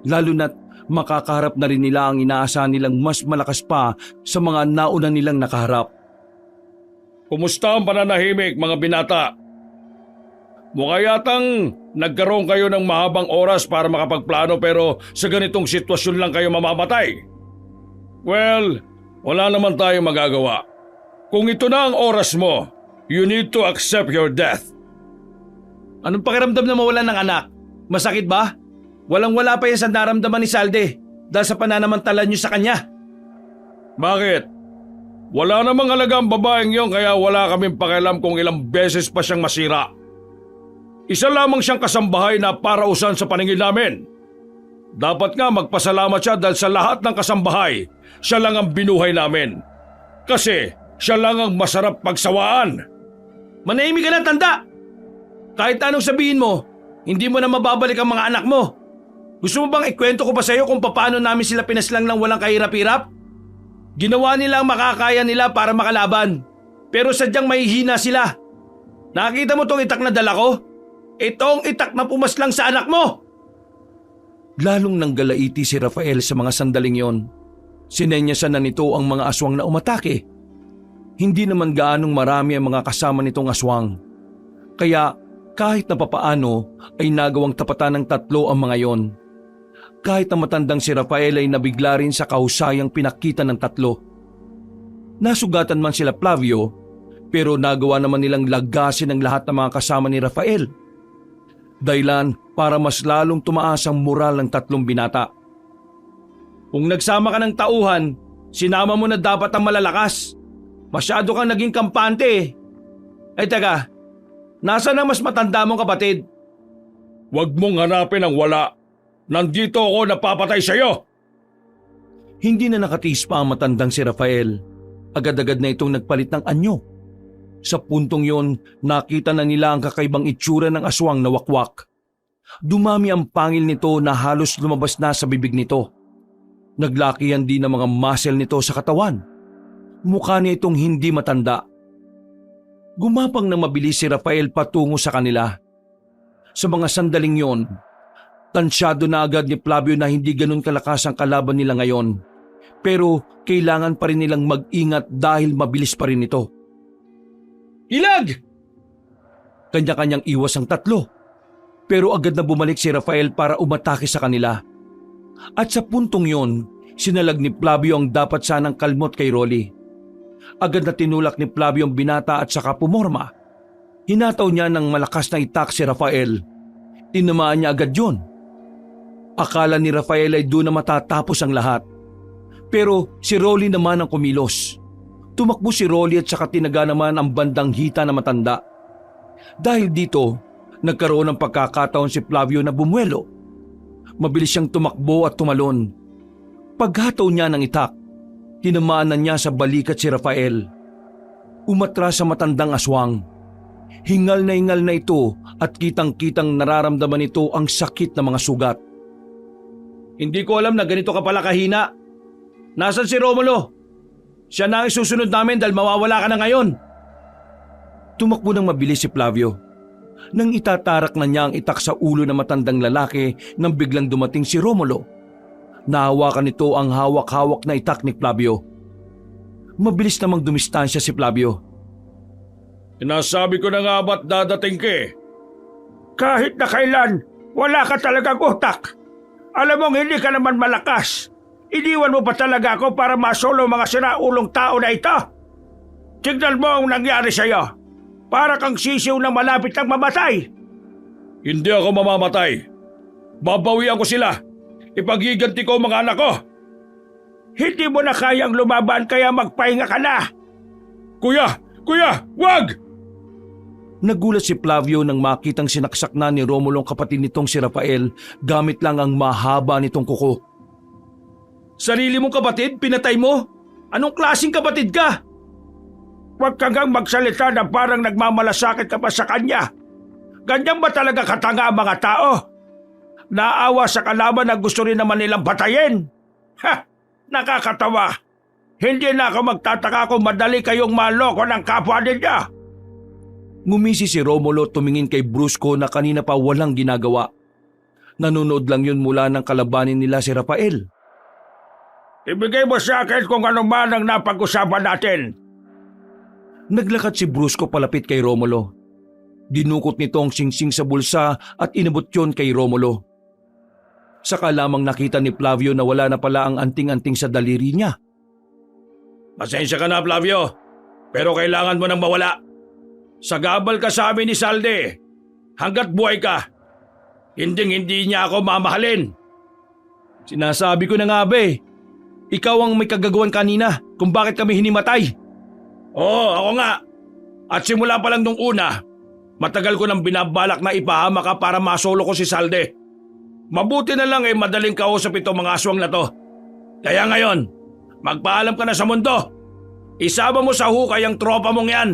[SPEAKER 1] Lalo na't makakaharap na rin nila ang inaasahan nilang mas malakas pa sa mga nauna nilang nakaharap.
[SPEAKER 5] Kumusta ang pananahimik mga binata? Mukha yatang nagkaroon kayo ng mahabang oras para makapagplano pero sa ganitong sitwasyon lang kayo mamamatay. Well, wala naman tayong magagawa. Kung ito na ang oras mo, you need to accept your death.
[SPEAKER 3] Anong pakiramdam na mawalan ng anak? Masakit ba? Walang-wala pa yan sa naramdaman ni Salde dahil sa pananamantala niyo sa kanya.
[SPEAKER 5] Bakit? Wala namang halaga ang babaeng yon kaya wala kaming pakialam kung ilang beses pa siyang masira. Isa lamang siyang kasambahay na parausan sa paningin namin. Dapat nga magpasalamat siya dahil sa lahat ng kasambahay, siya lang ang binuhay namin. Kasi siya lang ang masarap pagsawaan.
[SPEAKER 3] Manahimik ka na, tanda! Kahit anong sabihin mo, hindi mo na mababalik ang mga anak mo. Gusto mo bang ikwento ko pa sa'yo kung paano namin sila pinaslang ng walang kahirap-hirap? Ginawa nila ang makakaya nila para makalaban. Pero sadyang mahihina sila. Nakita mo tong itak na dala ko? Itong itak na pumaslang sa anak mo!
[SPEAKER 1] Lalong nanggalaiti si Rafael sa mga sandaling yon. Sinenyasan na nito ang mga aswang na umatake. Hindi naman gaanong marami ang mga kasama nitong aswang. Kaya kahit na papaano ay nagawang tapatan ng 3 ang mga yon. Kahit na matandang si Rafael ay nabigla rin sa kahusayang pinakita ng 3. Nasugatan man sila Flavio, pero nagawa naman nilang lagasin ang lahat ng mga kasama ni Rafael. Dahilan para mas lalong tumaas ang moral ng tatlong binata. Kung nagsama ka ng tauhan, sinama mo na dapat ang malalakas. Masyado kang naging kampante eh. Ay teka, nasaan ang mas matanda mong kapatid?
[SPEAKER 4] Huwag mong hanapin ang wala. Nandito ako napapatay sa'yo.
[SPEAKER 1] Hindi na nakatiis pa ang matandang si Rafael. Agad-agad na itong nagpalit ng anyo. Sa puntong yon, nakita na nila ang kakaibang itsura ng aswang na wakwak. Dumami ang pangil nito na halos lumabas na sa bibig nito. Naglakihan din ang mga muscle nito sa katawan. Mukha niya itong hindi matanda. Gumapang na mabilis si Rafael patungo sa kanila. Sa mga sandaling yon, tansyado na agad ni Flavio na hindi ganun kalakas ang kalaban nila ngayon. Pero kailangan pa rin nilang mag-ingat dahil mabilis pa rin ito. Ilag! Kanya-kanyang iwas ang tatlo. Pero agad na bumalik si Rafael para umatake sa kanila. At sa puntong yon, sinalag ni Flavio ang dapat sanang kalmot kay Rolly. Agad na tinulak ni Flavio ang binata at saka pumorma. Hinataw niya ng malakas na itak si Rafael. Tinamaan niya agad yun. Akala ni Rafael ay doon na matatapos ang lahat. Pero si Rolly naman ang kumilos. Tumakbo si Rolly at saka tinaga naman ang bandang hita na matanda. Dahil dito, nagkaroon ng pagkakataon si Flavio na bumuelo. Mabilis siyang tumakbo at tumalon. Paghataw niya ng itak, tinamaan na niya sa balikat si Rafael. Umatras sa matandang aswang. Hingal na ito at kitang-kitang nararamdaman ito ang sakit ng mga sugat. Hindi ko alam na ganito ka pala kahina. Nasaan si Romulo? Siya na ang isusunod namin dahil mawawala ka na ngayon. Tumakbo ng mabilis si Flavio. Nang itatarak na niya ang itak sa ulo ng matandang lalaki nang biglang dumating si Romulo. Nahawakan nito ang hawak-hawak na itak ni Flavio. Mabilis namang dumistansya si Flavio.
[SPEAKER 4] Sinasabi ko na nga ba't dadating ka eh.
[SPEAKER 5] Kahit na kailan, wala ka talagang utak. Alam mong hindi ka naman malakas. Iniwan mo pa talaga ako para masolo mga sinaulong tao na ito? Tignan mo ang nangyari sa'yo. Para kang sisiw na malapit ng mamatay.
[SPEAKER 4] Hindi ako mamamatay. Babawian ko sila. Ipagiganti ko ang mga anak ko.
[SPEAKER 5] Hindi mo na kayang lumaban kaya magpahinga ka na.
[SPEAKER 4] Kuya, wag!
[SPEAKER 1] Nagulat si Flavio nang makitang sinaksak na ni Romulo ang kapatid nitong si Rafael gamit lang ang mahaba nitong kuko. Sarili mong kapatid, pinatay mo? Anong klaseng kapatid ka?
[SPEAKER 5] Huwag kang magsalita na parang nagmamalasakit ka pa sa kanya. Ganyan ba talaga katanga ang mga tao? Naawa sa kalaban na gusto rin naman nilang patayin. Ha! Nakakatawa. Hindi na ako magtataka kung madali kayong maloko ng kapwa ninyo.
[SPEAKER 1] Ngumisi si Romulo tumingin kay Brusco na kanina pa walang ginagawa. Nanonood lang yun mula ng kalabanin nila si Rafael.
[SPEAKER 5] Ibigay mo sa akin kung ano man ang napag-usapan natin.
[SPEAKER 1] Naglakad si Brusco palapit kay Romulo. Dinukot nito ang singsing sa bulsa at inabot yon kay Romulo. Saka lamang nakita ni Flavio na wala na pala ang anting-anting sa daliri niya.
[SPEAKER 4] Pasensya ka na, Flavio. Pero kailangan mo nang mawala. Sagabal ka sa amin ni Salde. Hanggat buhay ka. Hindi niya ako mamahalin.
[SPEAKER 1] Sinasabi ko na nga ba eh. Ikaw ang may kagagawan kanina kung bakit kami hinimatay.
[SPEAKER 4] Oo, ako nga. At simula pa lang nung una, matagal ko nang binabalak na ipahama ka para masolo ko si Salde. Mabuti na lang madaling kausap itong mga aswang na to. Kaya ngayon, magpaalam ka na sa mundo. Isama mo sa hukay ang tropa mong yan.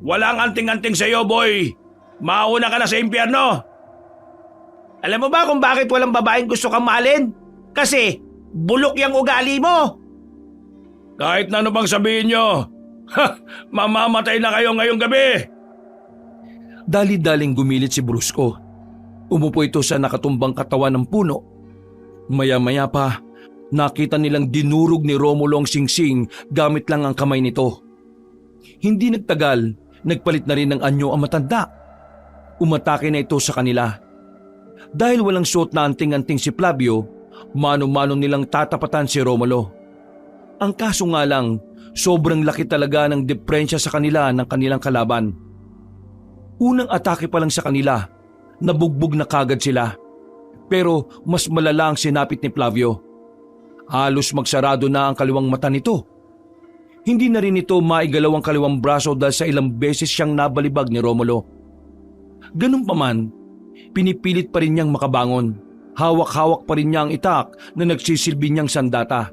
[SPEAKER 4] Walang anting-anting sa iyo, boy. Mauna ka na sa impyerno.
[SPEAKER 3] Alam mo ba kung bakit walang babaeng gusto kang mahalin? Kasi bulok yung ugali mo.
[SPEAKER 4] Kahit na ano bang sabihin nyo, mamamatay na kayo ngayong gabi.
[SPEAKER 1] Dali-daling gumilit si Brusco. Umupo ito sa nakatumbang katawan ng puno. Maya-maya pa, nakita nilang dinurog ni Romulo ang singsing gamit lang ang kamay nito. Hindi nagtagal, nagpalit na rin ng anyo ang matanda. Umatake na ito sa kanila. Dahil walang suot na anting-anting si Flavio, mano-mano nilang tatapatan si Romulo. Ang kaso nga lang, Sobrang laki talaga ng diferensya sa kanila ng kanilang kalaban. Unang atake pa lang sa kanila, nabugbog na kagad sila. Pero mas malala ang sinapit ni Flavio. Halos magsarado na ang kaliwang mata nito. Hindi na rin ito maigalaw ang kaliwang braso dahil sa ilang beses siyang nabalibag ni Romulo. Ganun pa man, pinipilit pa rin niyang makabangon. Hawak-hawak pa rin niya ang itak na nagsisilbi niyang sandata.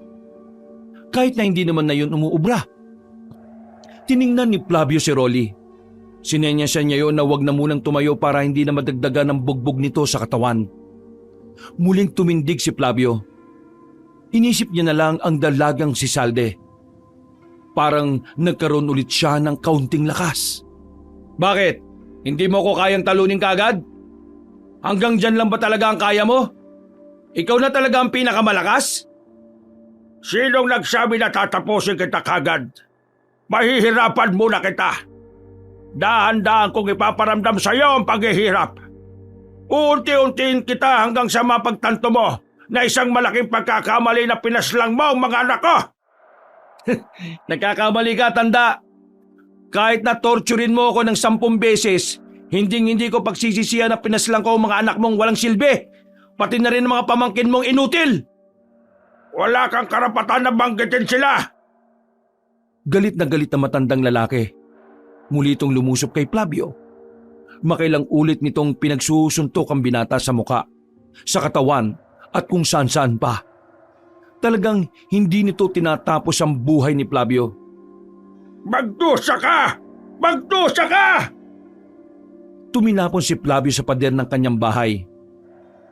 [SPEAKER 1] Kahit na hindi naman na yun umuubra. Tiningnan ni Flavio si Rolly. Sinenyasan niya yun na wag na munang tumayo para hindi na madagdagan ang bugbog nito sa katawan. Muling tumindig si Flavio. Inisip niya na lang ang dalagang si Salde. Parang nagkaroon ulit siya ng kaunting lakas.
[SPEAKER 4] Bakit? Hindi mo ko kayang talunin kaagad? Hanggang dyan lang ba talaga ang kaya mo? Ikaw na talaga ang pinakamalakas?
[SPEAKER 5] Sinong nagsabi na tatapusin kita kagad? Mahihirapan muna kita. Dahan-dahan kong ipaparamdam sa iyo ang paghihirap. Uunti-untiin kita hanggang sa mapagtanto mo na isang malaking pagkakamali na pinaslang mo ang mga anak ko.
[SPEAKER 4] Nagkakamali ka, tanda. Kahit na torturin mo ako ng 10 beses, hindi ko pagsisisihan na pinaslang ko ang mga anak mong walang silbi. Pati na rin ang mga pamangkin mong inutil.
[SPEAKER 5] Wala kang karapatan na banggitin sila.
[SPEAKER 1] Galit na matandang lalaki. Muli itong lumusop kay Flavio. Makailang ulit nitong pinagsusuntok ang binata sa muka, sa katawan at kung saan-saan pa. Talagang hindi nito tinatapos ang buhay ni Flavio.
[SPEAKER 5] Magdusa ka! Magdusa ka!
[SPEAKER 1] Tuminapon si Flavio sa pader ng kanyang bahay.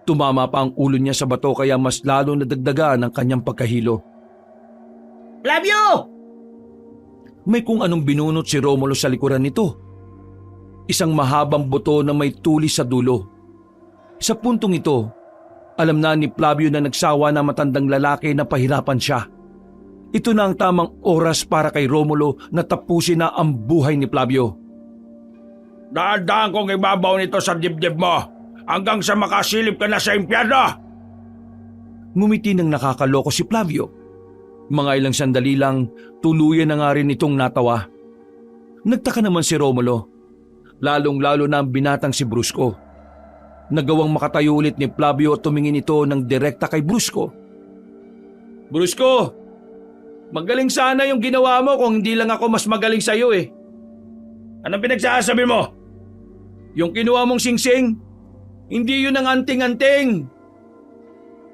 [SPEAKER 1] Tumama pa ang ulo niya sa bato kaya mas lalo nadagdagan ang kanyang pagkahilo.
[SPEAKER 3] Flavio!
[SPEAKER 1] May kung anong binunot si Romulo sa likuran nito. Isang mahabang buto na may tulis sa dulo. Sa puntong ito, alam na ni Flavio na nagsawa na matandang lalaki na pahirapan siya. Ito na ang tamang oras para kay Romulo na tapusin na ang buhay ni Flavio.
[SPEAKER 5] Dahan-dahan kong ibabaw nito sa dibdib mo hanggang sa makasilip ka na sa impyerno.
[SPEAKER 1] Ngumiti ng nakakaloko si Flavio. Mga ilang sandali lang, tuluyan na nga rin itong natawa. Nagtaka naman si Romulo, lalong-lalo na ang binatang si Brusco. Nagawang makatayo ulit ni Flavio at tumingin ito ng direkta kay Brusco.
[SPEAKER 4] Brusco, magaling sana yung ginawa mo kung hindi lang ako mas magaling sa'yo eh. Anong pinagsasabi mo? Yung kinuha mong singsing, hindi yun ang anting-anting.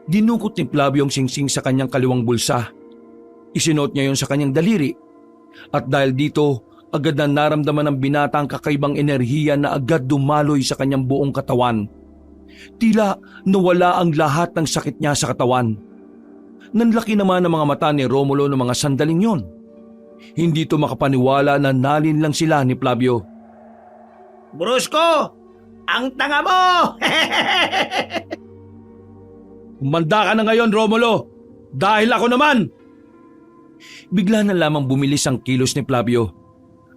[SPEAKER 1] Dinukot ni Flavio ang singsing sa kanyang kaliwang bulsa. Isinuot niya yon sa kanyang daliri. At dahil dito, agad na naramdaman ng binata ang kakaibang enerhiya na agad dumaloy sa kanyang buong katawan. Tila nawala ang lahat ng sakit niya sa katawan. Nanlaki naman ang mga mata ni Romulo ng mga sandaling yon. Hindi ito makapaniwala na nalin lang sila ni Flavio.
[SPEAKER 3] Brusco! Ang tanga mo!
[SPEAKER 4] Umanda ka na ngayon, Romulo. Dahil ako naman.
[SPEAKER 1] Bigla na lamang bumilis ang kilos ni Flavio.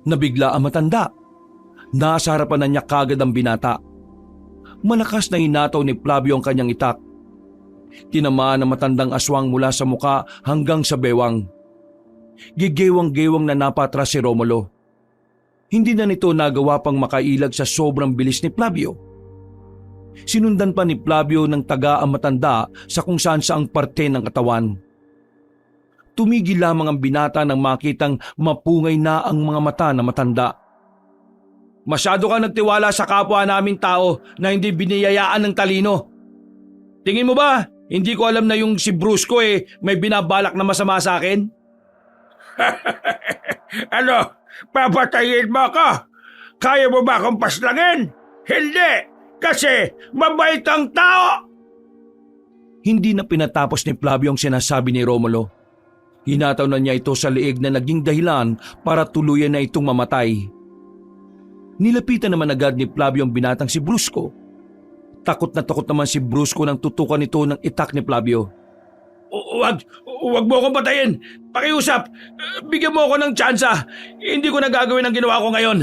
[SPEAKER 1] Nabigla ang matanda. Nasa harapan na niya kagad ang binata. Malakas na hinataw ni Flavio ang kanyang itak. Tinamaan ang matandang aswang mula sa muka hanggang sa bewang. Gigewang-gewang na napatras si Romulo. Hindi na nito nagawa pang makailag sa sobrang bilis ni Flavio. Sinundan pa ni Flavio ng taga ang matanda sa kung saan saang parte ng katawan. Tumigil lamang ang binata nang makitang mapungay na ang mga mata ng matanda.
[SPEAKER 4] Masyado ka nagtiwala sa kapwa naming tao na hindi biniyayaan ng talino. Tingin mo ba, hindi ko alam na yung si Brusco may binabalak na masama sa akin?
[SPEAKER 5] Ano? Papatayin mo ako? Kaya mo ba akong paslangin? Hindi! Kasi mabait ang tao!
[SPEAKER 1] Hindi na pinatapos ni Flavio ang sinasabi ni Romulo. Hinataw na niya ito sa liig na naging dahilan para tuluyan na itong mamatay. Nilapitan naman agad ni Flavio ang binatang si Brusco. Takot naman si Brusco nang tutukan ito ng itak ni Flavio.
[SPEAKER 5] Huwag mo akong patayin. Pakiusap. Bigyan mo ako ng tsansa. Hindi ko na gagawin ang ginawa ko ngayon.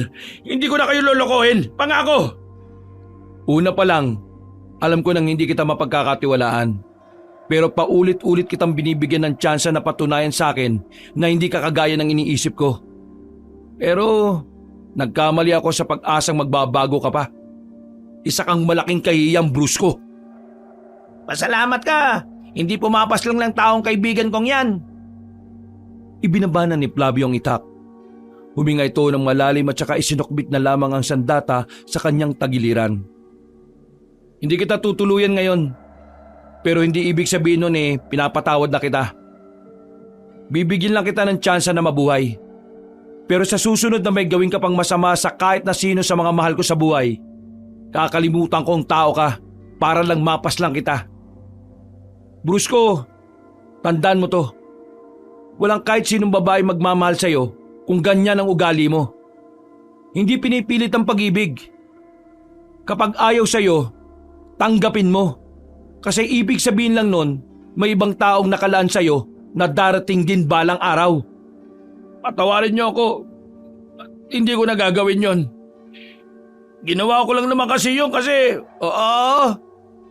[SPEAKER 5] Hindi ko na kayo lolokohin. Pangako.
[SPEAKER 1] Una pa lang, alam ko nang hindi kita mapagkakatiwalaan. Pero paulit-ulit kitang binibigyan ng tsansa na patunayan sa akin na hindi ka kagaya ng iniisip ko. Pero nagkamali ako sa pag-asang magbabago ka pa. Isa kang malaking kahiyang, Brusco.
[SPEAKER 3] Pasalamat ka! Hindi pumapaslang lang taong kaibigan kong yan.
[SPEAKER 1] Ibinabana ni Flavio ang itak. Huminga ito ng malalim at saka isinukbit na lamang ang sandata sa kanyang tagiliran. Hindi kita tutuluyan ngayon. Pero hindi ibig sabihin nun pinapatawad na kita. Bibigyan lang kita ng tsansa na mabuhay. Pero sa susunod na may gawin ka pang masama sa kahit na sino sa mga mahal ko sa buhay, kakalimutan kong tao ka para lang mapas lang kita. Brusco, tandaan mo to. Walang kahit sinong babae magmamahal sa'yo kung ganyan ang ugali mo. Hindi pinipilit ang pag-ibig. Kapag ayaw sa'yo, tanggapin mo. Kasi ibig sabihin lang nun, may ibang taong nakalaan sa'yo na darating din balang araw.
[SPEAKER 5] Patawarin niyo ako. Hindi ko na gagawin yon. Ginawa ko lang naman kasi yun kasi...
[SPEAKER 3] Oo,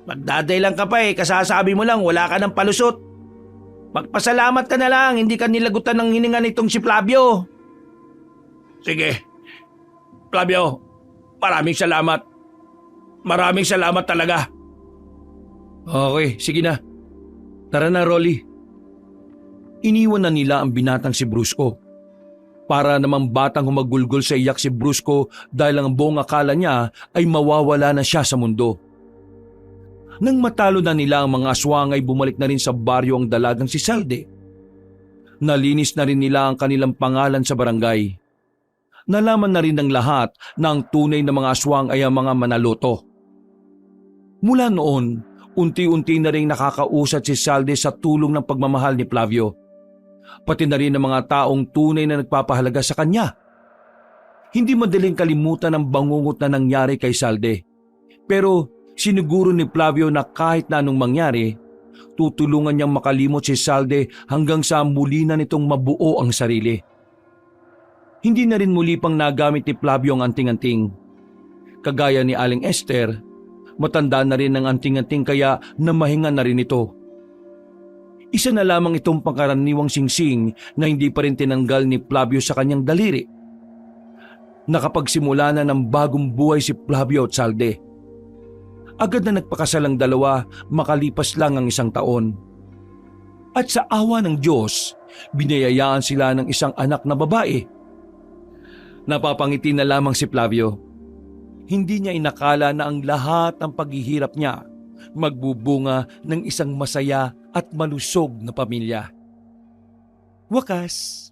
[SPEAKER 3] magdaday lang ka pa kasasabi mo lang wala ka ng palusot. Magpasalamat ka na lang, hindi ka nilagutan ng hininga nitong si Flavio.
[SPEAKER 5] Sige. Flavio, maraming salamat. Maraming salamat talaga.
[SPEAKER 1] Okay, sige na. Tara na, Rolly. Iniwan na nila ang binatang si Brusco. Para namang batang humagulgol sa iyak si Brusco dahil ang buong akala niya ay mawawala na siya sa mundo. Nang matalo na nila ang mga aswang ay bumalik na rin sa baryo ang dalagang si Salde. Nalinis na rin nila ang kanilang pangalan sa barangay. Nalaman na rin ng lahat na ang tunay na mga aswang ay ang mga manaloto. Mula noon, unti-unti na rin nakakausat si Salde sa tulong ng pagmamahal ni Flavio. Pati na rin ang mga taong tunay na nagpapahalaga sa kanya. Hindi madaling kalimutan ang bangungot na nangyari kay Salde. Pero siniguro ni Flavio na kahit na anong mangyari, tutulungan niyang makalimot si Salde hanggang sa muli na nitong mabuo ang sarili. Hindi na rin muli pang nagamit ni Flavio ang anting-anting. Kagaya ni Aling Esther, matanda na rin ang anting-anting kaya namahinga na rin ito. Isa na lamang itong pangkaraniwang singsing na hindi pa rin tinanggal ni Flavio sa kanyang daliri. Nakapagsimula na ng bagong buhay si Flavio at Salde. Agad na nagpakasal ang dalawa makalipas lang ang 1 taon. At sa awa ng Diyos, binayayaan sila ng isang anak na babae. Napapangiti na lamang si Flavio. Hindi niya inakala na ang lahat ng paghihirap niya magbubunga ng isang masaya at malusog na pamilya. Wakas.